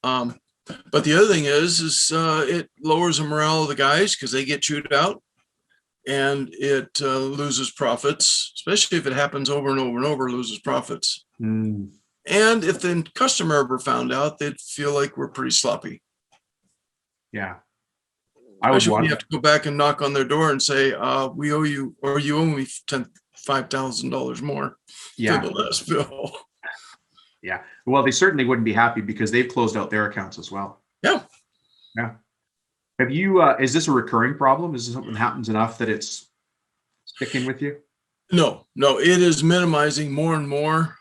But the other thing is it lowers the morale of the guys because they get chewed out, and it loses profits, especially if it happens over and over and over, loses profits. And if the customer ever found out, they'd feel like we're pretty sloppy. Yeah. I would have to go back and knock on their door and say, we owe you, or you owe me $5,000 more than the last bill. Yeah. Well, they certainly wouldn't be happy because they've closed out their accounts as well. Yeah. Yeah. Have you, is this a recurring problem? Is this something that happens enough that it's sticking with you? No, it is minimizing more and more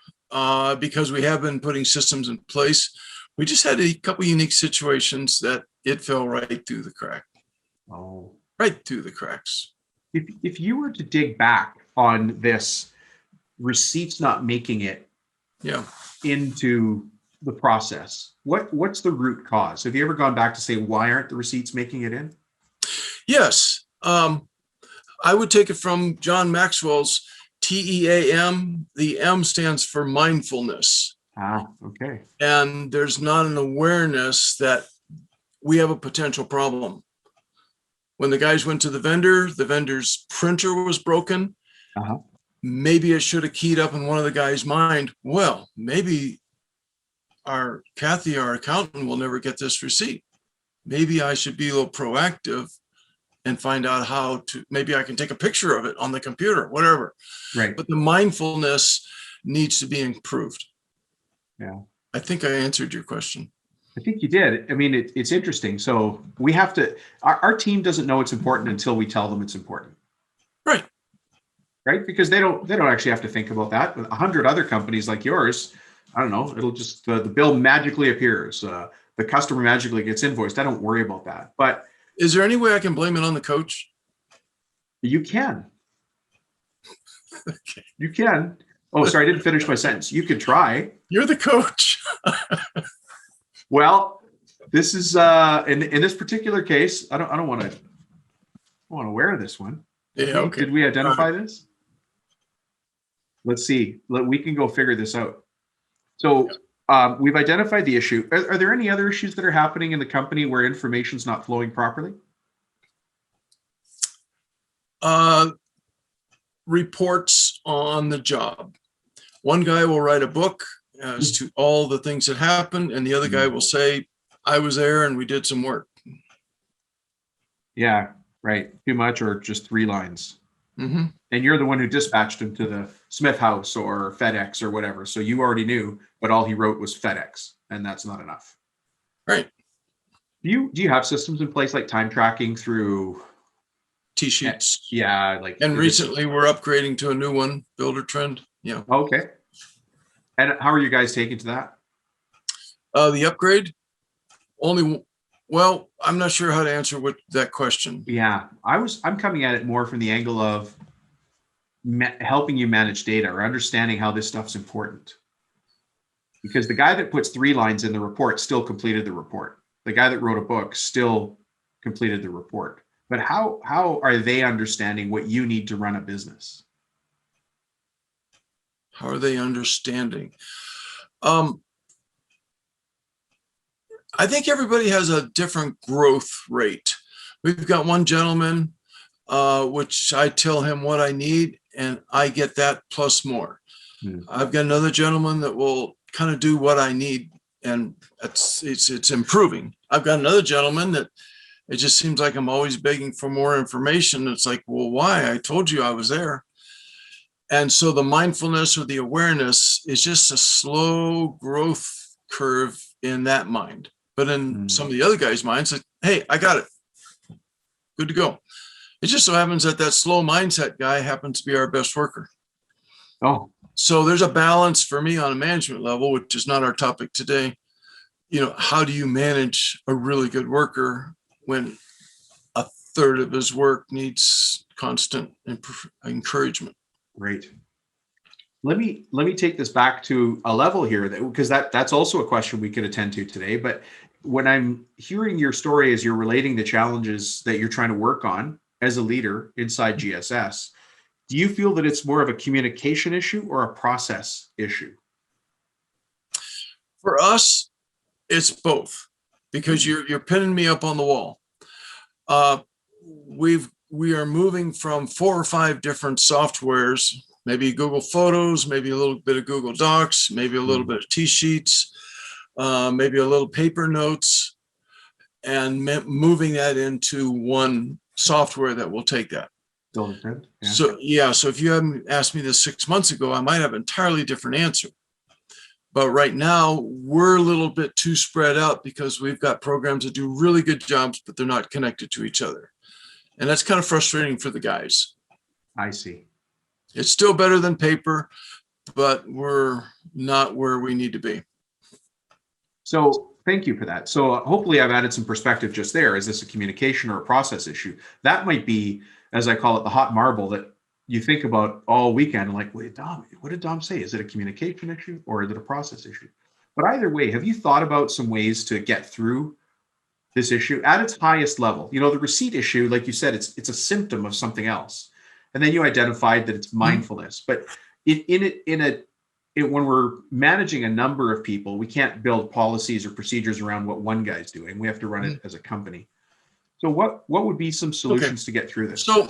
because we have been putting systems in place. We just had a couple unique situations that it fell right through the crack. Oh, right through the cracks. If you were to dig back on this, receipts not making it into the process, what's the root cause? Have you ever gone back to say, why aren't the receipts making it in? Yes. I would take it from John Maxwell's TEAM. The M stands for mindfulness. Okay. And there's not an awareness that we have a potential problem. When the guys went to the vendor's printer was broken. Maybe it should have keyed up in one of the guys' mind. Well, maybe Kathy, our accountant, will never get this receipt. Maybe I should be a little proactive and find out how to, maybe I can take a picture of it on the computer, whatever. Right. But the mindfulness needs to be improved. Yeah. I think I answered your question. I think you did. I mean, it's interesting. So we have to, our team doesn't know it's important until we tell them it's important. Right. Right. Because they don't actually have to think about that. With 100 other companies like yours, I don't know, it'll just, the bill magically appears. The customer magically gets invoiced. I don't worry about that. But is there any way I can blame it on the coach? You can. Okay. You can. Oh, sorry, I didn't finish my sentence. You could try. You're the coach. Well, this is in this particular case, I don't want to wear this one. Yeah, okay. Did we identify this? Let's see. We can go figure this out. So we've identified the issue. Are there any other issues that are happening in the company where information's not flowing properly? Reports on the job. One guy will write a book as to all the things that happened, and the other guy will say, I was there and we did some work. Yeah, right. Too much or just 3 lines. Mm-hmm. And you're the one who dispatched him to the Smith House or FedEx or whatever. So you already knew, but all he wrote was FedEx, and that's not enough. Right. Do you have systems in place like time tracking through T-sheets. Yeah, like And recently we're upgrading to a new one, Builder Trend. Yeah. Okay. And how are you guys taking to that? The upgrade well, I'm not sure how to answer that question. Yeah, I'm coming at it more from the angle of helping you manage data or understanding how this stuff's important. Because the guy that puts 3 lines in the report still completed the report. The guy that wrote a book still completed the report. But how are they understanding what you need to run a business? How are they understanding? I think everybody has a different growth rate. We've got one gentleman, which I tell him what I need, and I get that plus more. I've got another gentleman that will kind of do what I need, and it's improving. I've got another gentleman that it just seems like I'm always begging for more information. It's like, well, why? I told you I was there. And so the mindfulness or the awareness is just a slow growth curve in that mind. But in some of the other guys' minds, like, hey, I got it. Good to go. It just so happens that slow mindset guy happens to be our best worker. Oh, so there's a balance for me on a management level, which is not our topic today. How do you manage a really good worker when a third of his work needs constant encouragement? Great. Let me take this back to a level here, because that's also a question we could attend to today. But when I'm hearing your story as you're relating the challenges that you're trying to work on as a leader inside GSS, do you feel that it's more of a communication issue or a process issue? For us, it's both, because you're pinning me up on the wall. We are moving from 4 or 5 different softwares, maybe Google Photos, maybe a little bit of Google Docs, maybe a little bit of T-sheets, maybe a little paper notes, and moving that into one software that will take that. Yeah. So if you hadn't asked me this 6 months ago, I might have an entirely different answer. But right now, we're a little bit too spread out because we've got programs that do really good jobs, but they're not connected to each other. And that's kind of frustrating for the guys. I see. It's still better than paper, but we're not where we need to be. So thank you for that. So hopefully I've added some perspective just there. Is this a communication or a process issue? That might be, as I call it, the hot marble that you think about all weekend. Like, wait, Dom, what did Dom say? Is it a communication issue or is it a process issue? But either way, have you thought about some ways to get through this issue at its highest level? The receipt issue, like you said, it's a symptom of something else. And then you identified that it's mindfulness. But when we're managing a number of people, we can't build policies or procedures around what one guy's doing. We have to run it as a company. So what would be some solutions to get through this? So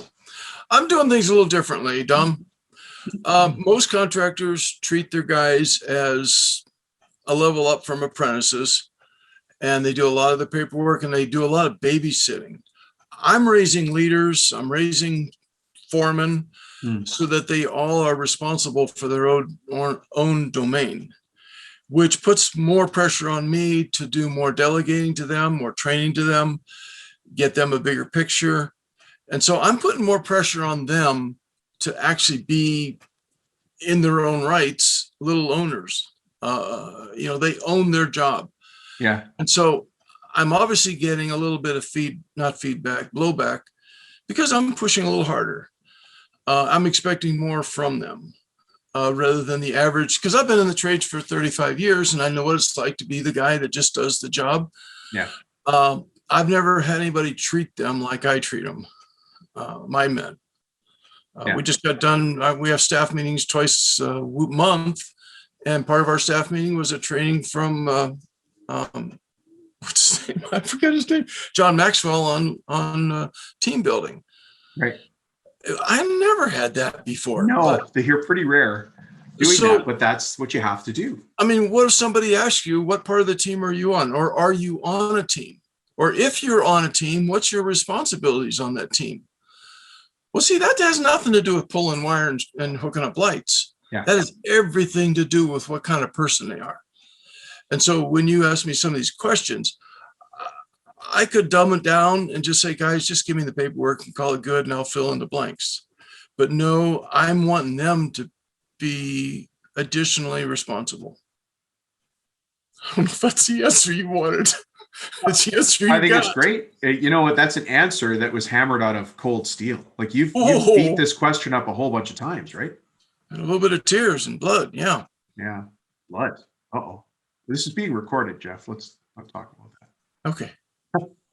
I'm doing things a little differently, Dom. Most contractors treat their guys as a level up from apprentices, and they do a lot of the paperwork and they do a lot of babysitting. I'm raising leaders, I'm raising foremen so that they all are responsible for their own domain, which puts more pressure on me to do more delegating to them, more training to them, get them a bigger picture. And so I'm putting more pressure on them to actually be in their own rights, little owners. They own their job. Yeah. And so I'm obviously getting a little bit of blowback, because I'm pushing a little harder. I'm expecting more from them rather than the average, because I've been in the trades for 35 years and I know what it's like to be the guy that just does the job. Yeah. I've never had anybody treat them like I treat them, my men. We just got done. We have staff meetings twice a month, And part of our staff meeting was a training from, what's his name? I forgot his name. John Maxwell on team building. Right. I never had that before. No, they're pretty rare doing that, but that's what you have to do. I mean, what if somebody asks you, what part of the team are you on? Or are you on a team? Or if you're on a team, what's your responsibilities on that team? Well, see, that has nothing to do with pulling wire and hooking up lights. Yeah. That has everything to do with what kind of person they are. And so when you ask me some of these questions, I could dumb it down and just say, guys, just give me the paperwork and call it good and I'll fill in the blanks. But no, I'm wanting them to be additionally responsible. I don't know if that's the answer you wanted. That's the answer you I think got. it's great. You know what? That's an answer that was hammered out of cold steel. Like you've beat this question up a whole bunch of times, right? And a little bit of tears and blood. Yeah. Yeah. Blood. Uh-oh. This is being recorded, Jeff. Let's not talk about that. Okay.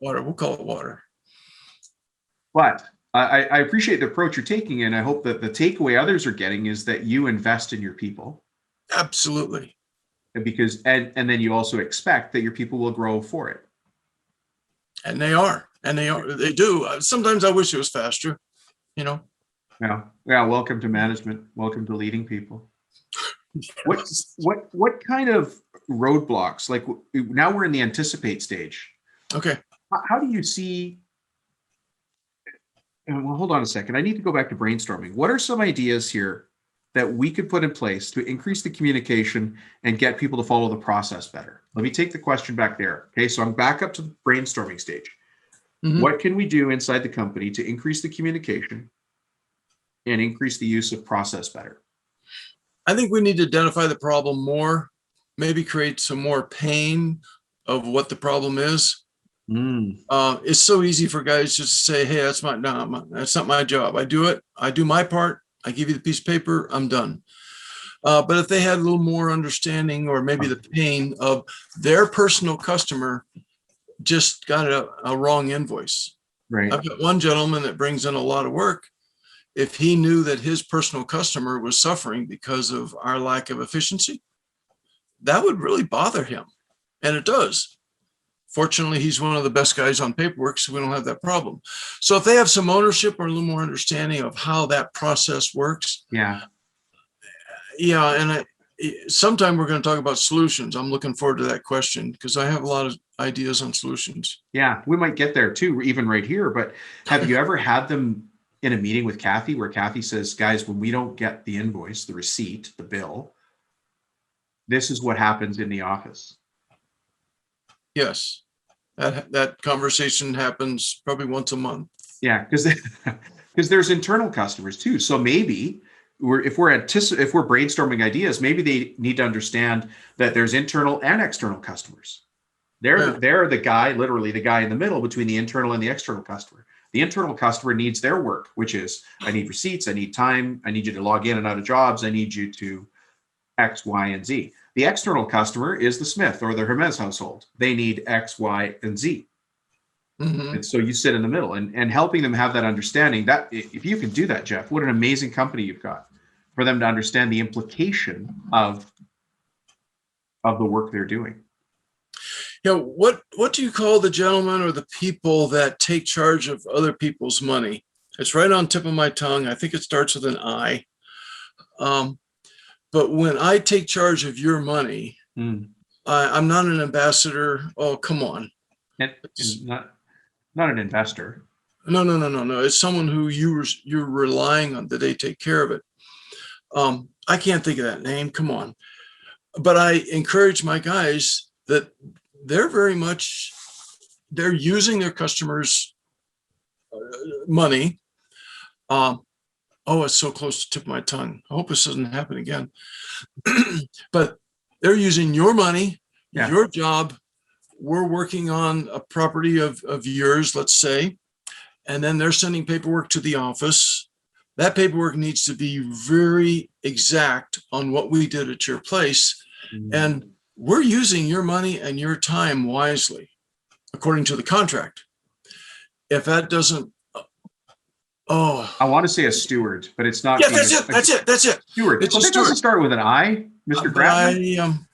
Water. We'll call it water. But I appreciate the approach you're taking, and I hope that the takeaway others are getting is that you invest in your people. Absolutely. Because and then you also expect that your people will grow for it. And they are. And they do. Sometimes I wish it was faster, you know. Yeah. Welcome to management. Welcome to leading people. What kind of roadblocks? Like now we're in the anticipate stage. Okay. How do you see? Well, hold on a second. I need to go back to brainstorming. What are some ideas here that we could put in place to increase the communication and get people to follow the process better? Let me take the question back there. Okay, so I'm back up to the brainstorming stage. Mm-hmm. What can we do inside the company to increase the communication and increase the use of process better? I think we need to identify the problem more, maybe create some more pain of what the problem is. It's so easy for guys just to say, hey, that's not my job. I do it. I do my part. I give you the piece of paper. I'm done. But if they had a little more understanding, or maybe the pain of their personal customer just got a wrong invoice. Right. I've got one gentleman that brings in a lot of work. If he knew that his personal customer was suffering because of our lack of efficiency, that would really bother him. And it does. Fortunately, he's one of the best guys on paperwork, so we don't have that problem. So if they have some ownership or a little more understanding of how that process works. Yeah. Yeah. And sometime we're going to talk about solutions. I'm looking forward to that question because I have a lot of ideas on solutions. Yeah, we might get there too, even right here. But have you ever had them in a meeting with Kathy where Kathy says, guys, when we don't get the invoice, the receipt, the bill, this is what happens in the office? Yes. That conversation happens probably once a month. Yeah, because there's internal customers too. So maybe if we're brainstorming ideas, maybe they need to understand that there's internal and external customers. They're the guy, literally the guy in the middle between the internal and the external customer. The internal customer needs their work, which is I need receipts, I need time, I need you to log in and out of jobs, I need you to X, Y, and Z. The external customer is the Smith or the Hermes household. They need X, Y, and Z. Mm-hmm. And so you sit in the middle and helping them have that understanding. That if you can do that, Jeff, what an amazing company you've got for them to understand the implication of the work they're doing. You know, what do you call the gentleman or the people that take charge of other people's money? It's right on tip of my tongue. I think it starts with an I. But when I take charge of your money, I'm not an ambassador. Oh, come on. It's not an investor. No. It's someone who you're relying on that they take care of it. I can't think of that name. Come on. But I encourage my guys that they're using their customers' money. Oh, it's so close to the tip of my tongue. I hope this doesn't happen again. But they're using your money, your job. We're working on a property of yours, let's say, and then they're sending paperwork to the office. That paperwork needs to be very exact on what we did at your place. Mm-hmm. And we're using your money and your time wisely, according to the contract. If that doesn't, I want to say a steward, but it's not. Yeah, that's it. Steward. It doesn't start with an I. Mr. But Gratman?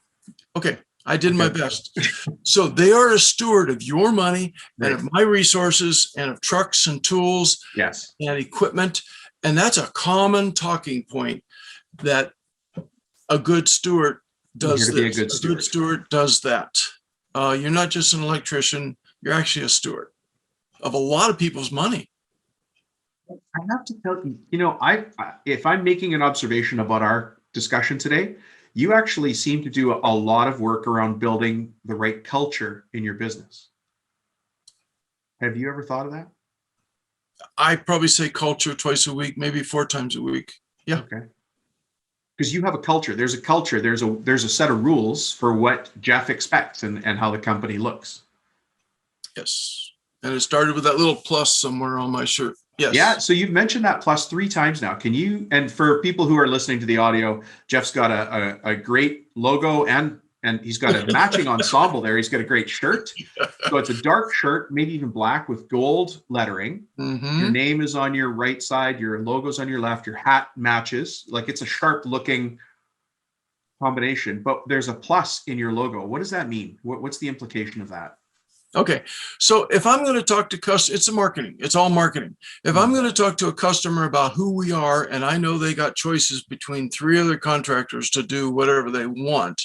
Okay, I did my best. So they are a steward of your money and Right. of my resources and of trucks and tools Yes. and equipment. And that's a common talking point, that a good steward does You're here to be a this. good A steward. good steward does that. You're not just an electrician, you're actually a steward of a lot of people's money. I have to tell you, if I'm making an observation about our discussion today, you actually seem to do a lot of work around building the right culture in your business. Have you ever thought of that? I probably say culture twice a week, maybe 4 times a week. Yeah. Okay. Because you have a culture. There's a culture. There's a set of rules for what Jeff expects and how the company looks. Yes. And it started with that little plus somewhere on my shirt. Yes. Yeah. So you've mentioned that plus 3 times now. Can you, and for people who are listening to the audio, Jeff's got a great logo and he's got a matching ensemble there. He's got a great shirt. So it's a dark shirt, maybe even black with gold lettering. Mhm. Your name is on your right side. Your logo's on your left. Your hat matches. Like, it's a sharp looking combination, but there's a plus in your logo. What does that mean? What's the implication of that? Okay. So if I'm going to talk to customers, it's marketing. It's all marketing. If I'm going to talk to a customer about who we are, and I know they got choices between 3 other contractors to do whatever they want,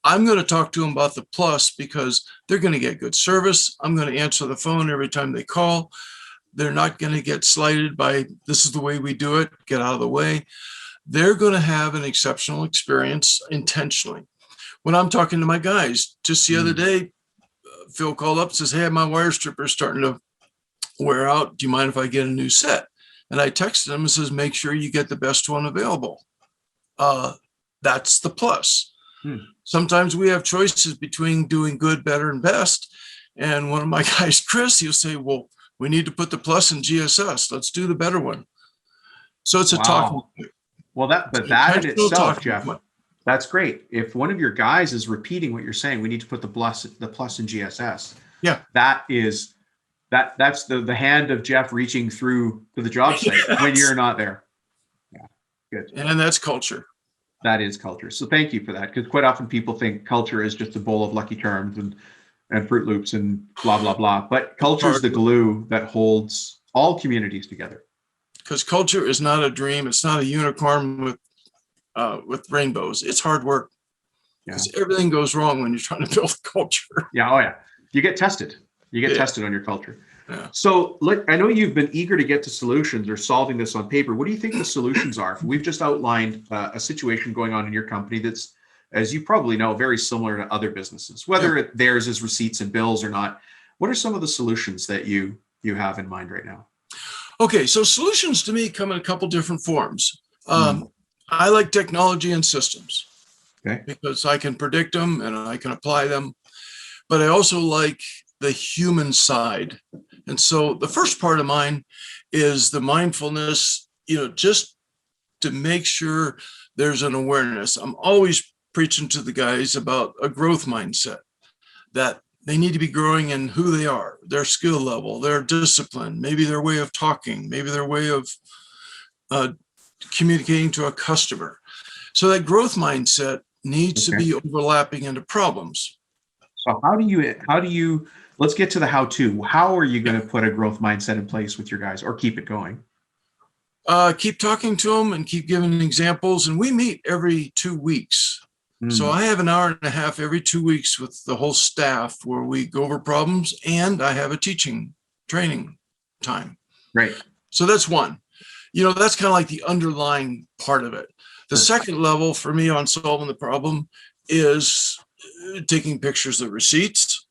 I'm going to talk to them about the plus, because they're going to get good service. I'm going to answer the phone every time they call. They're not going to get slighted by, this is the way we do it, get out of the way. They're going to have an exceptional experience intentionally. When I'm talking to my guys, just the other day, Phil called up and says, hey, my wire stripper is starting to wear out. Do you mind if I get a new set? And I texted him and says, make sure you get the best one available. That's the plus. Sometimes we have choices between doing good, better, and best. And one of my guys, Chris, he'll say, well, we need to put the plus in GSS. Let's do the better one. So it's a talking point. Well, that in itself, Jeff, that's great. If one of your guys is repeating what you're saying, we need to put the plus in GSS. Yeah. That's the hand of Jeff reaching through to the job site when you're not there. Yeah. Good. And that's culture. That is culture. So thank you for that. Because quite often people think culture is just a bowl of Lucky Charms and Fruit Loops and blah, blah, blah. But culture is the glue that holds all communities together. Because culture is not a dream. It's not a unicorn with rainbows. It's hard work. Because everything goes wrong when you're trying to build a culture. Yeah. Oh yeah. You get tested. You get tested on your culture. Yeah. So look, I know you've been eager to get to solutions or solving this on paper. What do you think the solutions are? We've just outlined a situation going on in your company that's, as you probably know, very similar to other businesses, whether theirs is receipts and bills or not. What are some of the solutions that you have in mind right now? Okay, so solutions to me come in a couple different forms. I like technology and systems because I can predict them and I can apply them, but I also like the human side. And so the first part of mine is the mindfulness, just to make sure there's an awareness. I'm always preaching to the guys about a growth mindset, that they need to be growing in who they are, their skill level, their discipline, maybe their way of talking, maybe their way of communicating to a customer. So that growth mindset needs to be overlapping into problems. So how do you, let's get to the how-to. How are you going to put a growth mindset in place with your guys or keep it going? Keep talking to them and keep giving examples. And we meet every 2 weeks. So I have an hour and a half every 2 weeks with the whole staff where we go over problems, and I have a training time. Right. So that's one. That's kind of like the underlying part of it. The second level for me on solving the problem is taking pictures of receipts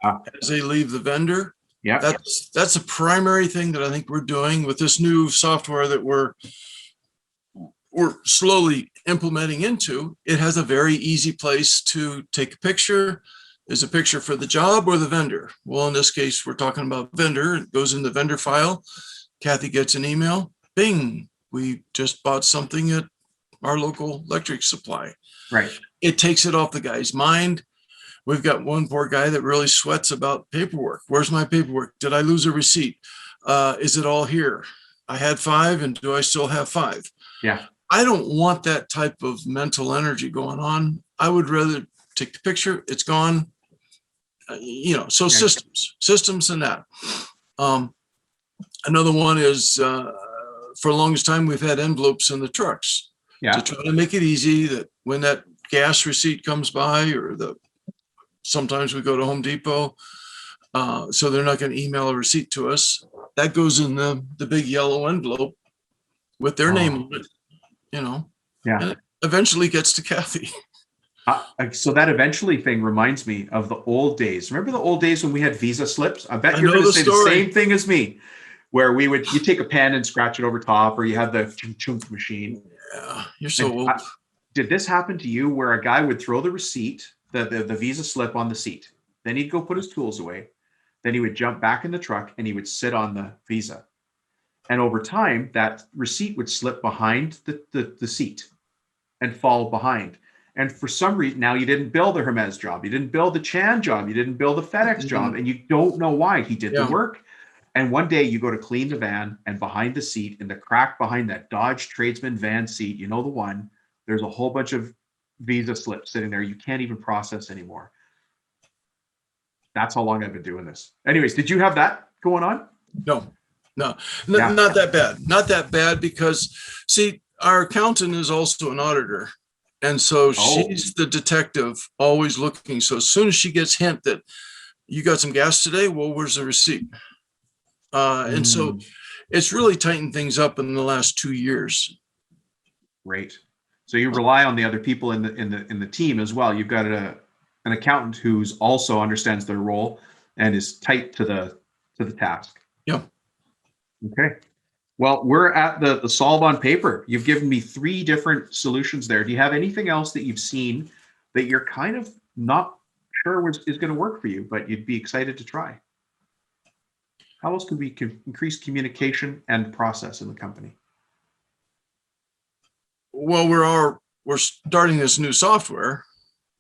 as they leave the vendor. Yeah. That's a primary thing that I think we're doing with this new software that we're slowly implementing into. It has a very easy place to take a picture. Is a picture for the job or the vendor? Well, in this case, we're talking about vendor. It goes in the vendor file. Kathy gets an email. Bing, we just bought something at our local electric supply. Right. It takes it off the guy's mind. We've got one poor guy that really sweats about paperwork. Where's my paperwork? Did I lose a receipt? Is it all here? I had 5, and do I still have 5? Yeah. I don't want that type of mental energy going on. I would rather take the picture, it's gone. So Okay. systems and that. Another one is for the longest time, we've had envelopes in the trucks to try to make it easy that when that gas receipt comes by, or sometimes we go to Home Depot, so they're not going to email a receipt to us. That goes in the big yellow envelope with their name on it, and it eventually gets to Kathy. So that eventually thing reminds me of the old days. Remember the old days when we had Visa slips? I bet you're going to say the same thing as me, where you take a pen and scratch it over top, or you have the chunk machine. Yeah, you're so old. Did this happen to you where a guy would throw the receipt, the Visa slip on the seat? Then he'd go put his tools away. Then he would jump back in the truck and he would sit on the Visa. And over time, that receipt would slip behind the seat and fall behind. And for some reason, now you didn't bill the Hermes job. You didn't bill the Chan job. You didn't bill the FedEx job. And you don't know why. He did the work. And one day you go to clean the van, and behind the seat, in the crack behind that Dodge Tradesman van seat, the one, there's a whole bunch of Visa slips sitting there you can't even process anymore. That's how long I've been doing this. Anyways, did you have that going on? No, not that bad. Not that bad, because see, our accountant is also an auditor. And so she's the detective, always looking. So as soon as she gets hint that you got some gas today, well, where's the receipt? And so it's really tightened things up in the last 2 years. Great. So you rely on the other people in the team as well. You've got an accountant who's also understands their role and is tight to the task. Yeah. Okay. Well, we're at the solve on paper. You've given me 3 different solutions there. Do you have anything else that you've seen that you're kind of not sure is going to work for you, but you'd be excited to try? How else could we increase communication and process in the company? Well, we're starting this new software.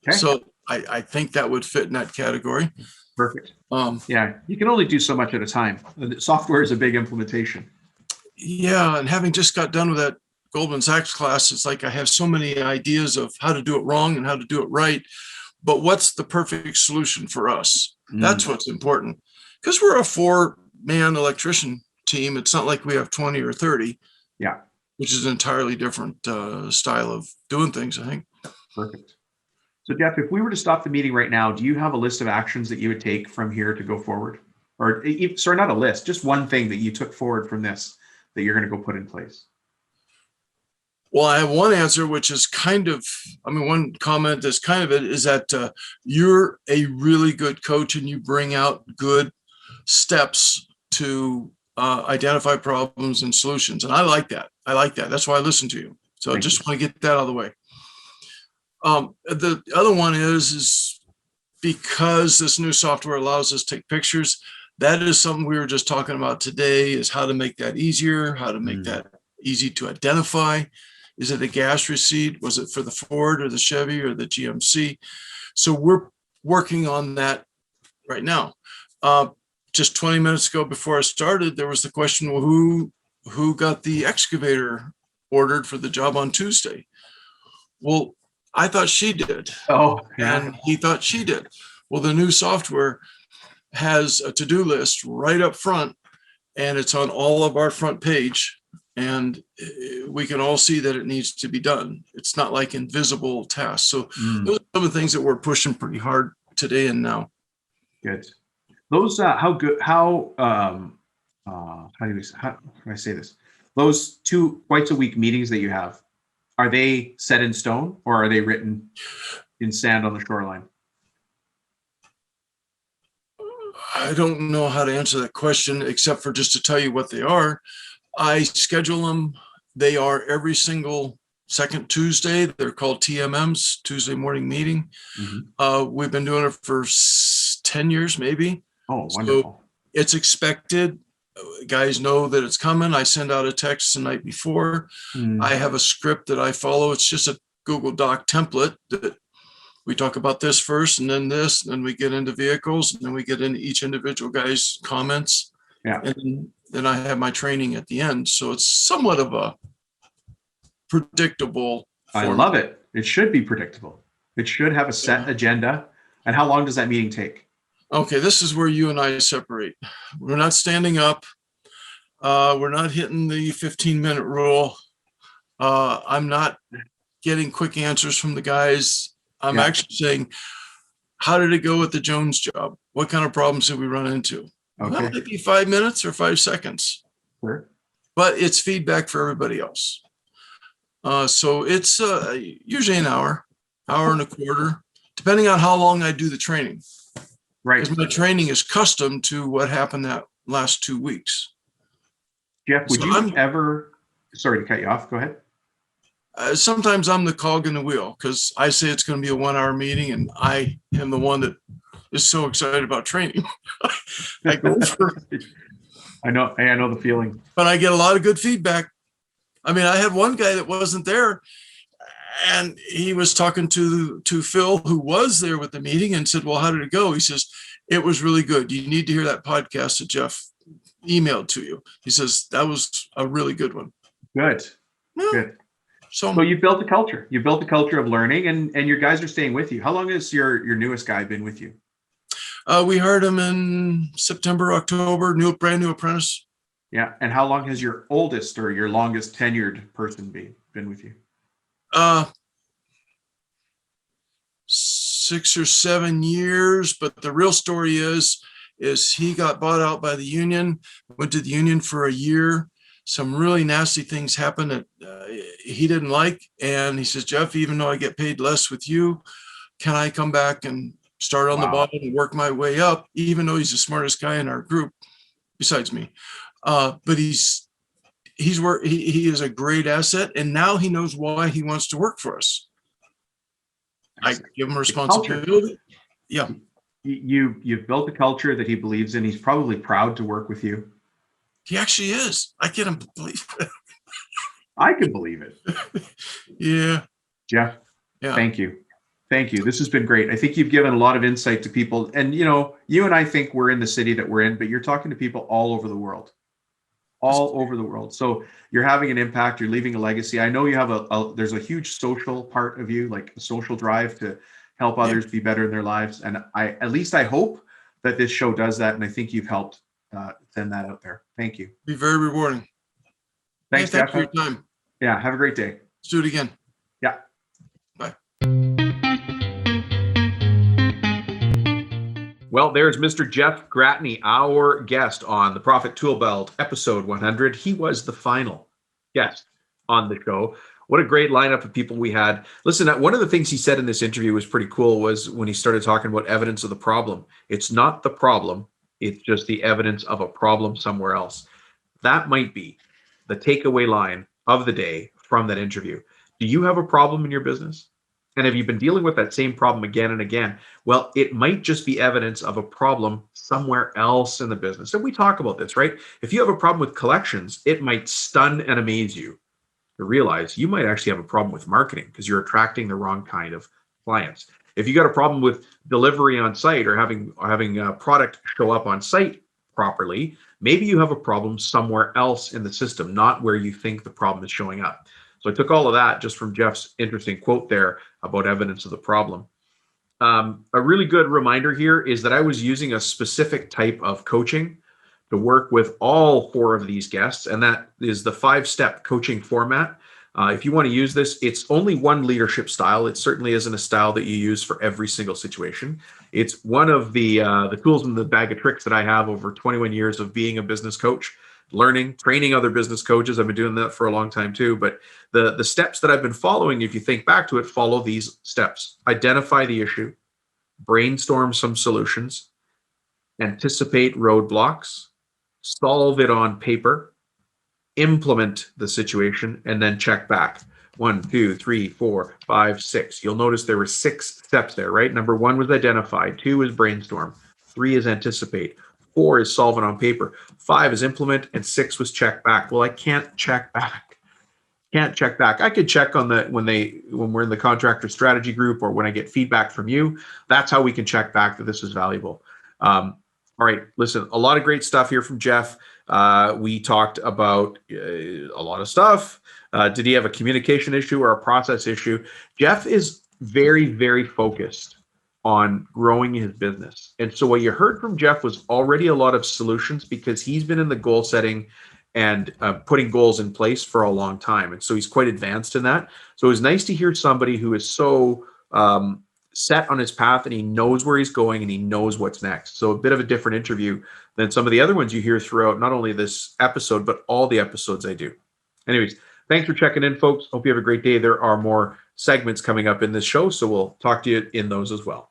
Okay. So I think that would fit in that category. Perfect. You can only do so much at a time. The software is a big implementation. Yeah, and having just got done with that Goldman Sachs class, it's like I have so many ideas of how to do it wrong and how to do it right. But what's the perfect solution for us? That's what's important. Because we're a 4-man electrician team. It's not like we have 20 or 30. Yeah. Which is an entirely different style of doing things, I think. Perfect. So Jeff, if we were to stop the meeting right now, do you have a list of actions that you would take from here to go forward? Or sorry, not a list, just one thing that you took forward from this that you're going to go put in place? Well, I have one answer, which is one comment that's kind of it, is that you're a really good coach and you bring out good steps to identify problems and solutions. And I like that. That's why I listen to you. So I just want to get that out of the way. The other one is because this new software allows us to take pictures. That is something we were just talking about today, is how to make that easier, how to make that easy to identify. Is it a gas receipt? Was it for the Ford or the Chevy or the GMC? So we're working on that right now. Just 20 minutes ago before I started, there was the question, well, who got the excavator ordered for the job on Tuesday? Well, I thought she did. And he thought she did. Well, the new software has a to-do list right up front, and it's on all of our front page, and we can all see that it needs to be done. It's not like invisible tasks. So those are some of the things that we're pushing pretty hard today and now. Good. Those how do I say this? Those 2 twice a week meetings that you have, are they set in stone or are they written in sand on the shoreline? I don't know how to answer that question, except for just to tell you what they are. I schedule them. They are every single second Tuesday. They're called TMMs, Tuesday morning meeting. We've been doing it for 10 years, maybe. Oh, wonderful. So it's expected. Guys know that it's coming. I send out a text the night before. I have a script that I follow. It's just a Google Doc template that we talk about this first and then this, and then we get into vehicles, and then we get into each individual guy's comments. Yeah. And then I have my training at the end. So it's somewhat of predictable. I love it. It should be predictable. It should have a set agenda. And how long does that meeting take? Okay, this is where you and I separate. We're not standing up. We're not hitting the 15-minute rule. I'm not getting quick answers from the guys. I'm actually saying, how did it go with the Jones job? What kind of problems did we run into? Okay. Well, maybe 5 minutes or 5 seconds. Sure. But it's feedback for everybody else. So it's usually an hour and a quarter, depending on how long I do the training. Right. Because my training is custom to what happened that last 2 weeks. Jeff, would So you ever, sorry to cut you off, go ahead. Sometimes I'm the cog in the wheel because I say it's going to be a 1-hour meeting and I am the one that is so excited about training. I go for it. I know the feeling. But I get a lot of good feedback. I mean, I had one guy that wasn't there and he was talking to Phil, who was there with the meeting, and said, well, how did it go? He says, it was really good. You need to hear that podcast that Jeff emailed to you. He says, that was a really good one. Good. Yeah. Good. So you built a culture. You built a culture of learning, and your guys are staying with you. How long has your newest guy been with you? we hired him in September, October, brand new apprentice. Yeah. And how long has your oldest or your longest tenured person been with you? 6 or 7 years. But the real story is he got bought out by the union, went to the union for a year. Some really nasty things happened that he didn't like. And he says, Jeff, even though I get paid less with you, can I come back and start on the bottom and work my way up, even though he's the smartest guy in our group besides me. But he is a great asset. And now he knows why he wants to work for us. I give him responsibility. Yeah. You've built a culture that he believes in. He's probably proud to work with you. He actually is. I can't believe it. I can believe it. Yeah. Jeff, Yeah. Thank you. Thank you. This has been great. I think you've given a lot of insight to people. And, you and I think we're in the city that we're in, but you're talking to people all over the world. All over the world. So you're having an impact. You're leaving a legacy. I know you have there's a huge social part of you, like a social drive to help others be better in their lives. And at least I hope that this show does that. And I think you've helped send that out there. Thank you. Be very rewarding. Thanks, Thank Jeff. you for your time. Yeah. Have a great day. Let's do it again. Yeah. Bye. Well, there's Mr. Jeff Gratney, our guest on the Profit Tool Belt, episode 100. He was the final guest on the show. What a great lineup of people we had. Listen, one of the things he said in this interview was pretty cool was when he started talking about evidence of the problem. It's not the problem. It's just the evidence of a problem somewhere else. That might be the takeaway line of the day from that interview. Do you have a problem in your business? And have you been dealing with that same problem again and again? Well, it might just be evidence of a problem somewhere else in the business. And we talk about this, right? If you have a problem with collections, it might stun and amaze you to realize you might actually have a problem with marketing because you're attracting the wrong kind of clients. If you got a problem with delivery on site or having a product show up on site properly, maybe you have a problem somewhere else in the system, not where you think the problem is showing up. So I took all of that just from Jeff's interesting quote there about evidence of the problem. A really good reminder here is that I was using a specific type of coaching to work with all 4 of these guests, and that is the 5-step coaching format. If you want to use this, it's only one leadership style. It certainly isn't a style that you use for every single situation. It's one of the tools in the bag of tricks that I have over 21 years of being a business coach, learning, training other business coaches. I've been doing that for a long time too. But the steps that I've been following, if you think back to it, follow these steps. Identify the issue, brainstorm some solutions, anticipate roadblocks, solve it on paper, implement the situation, and then check back. 1, 2, 3, 4, 5, 6. You'll notice there were 6 steps there, right? Number 1 was identify, 2 is brainstorm, 3 is anticipate, 4 is solve it on paper, 5 is implement, and 6 was check back. Well, I can't check back. I could check on when we're in the contractor strategy group or when I get feedback from you. That's how we can check back that this is valuable. All right, listen, a lot of great stuff here from Jeff. We talked about a lot of stuff. Did he have a communication issue or a process issue? Jeff is very, very focused on growing his business. And so what you heard from Jeff was already a lot of solutions because he's been in the goal setting and putting goals in place for a long time. And so he's quite advanced in that. So it was nice to hear somebody who is so set on his path and he knows where he's going and he knows what's next. So a bit of a different interview than some of the other ones you hear throughout not only this episode, but all the episodes I do. Anyways, thanks for checking in, folks. Hope you have a great day. There are more segments coming up in this show, so we'll talk to you in those as well.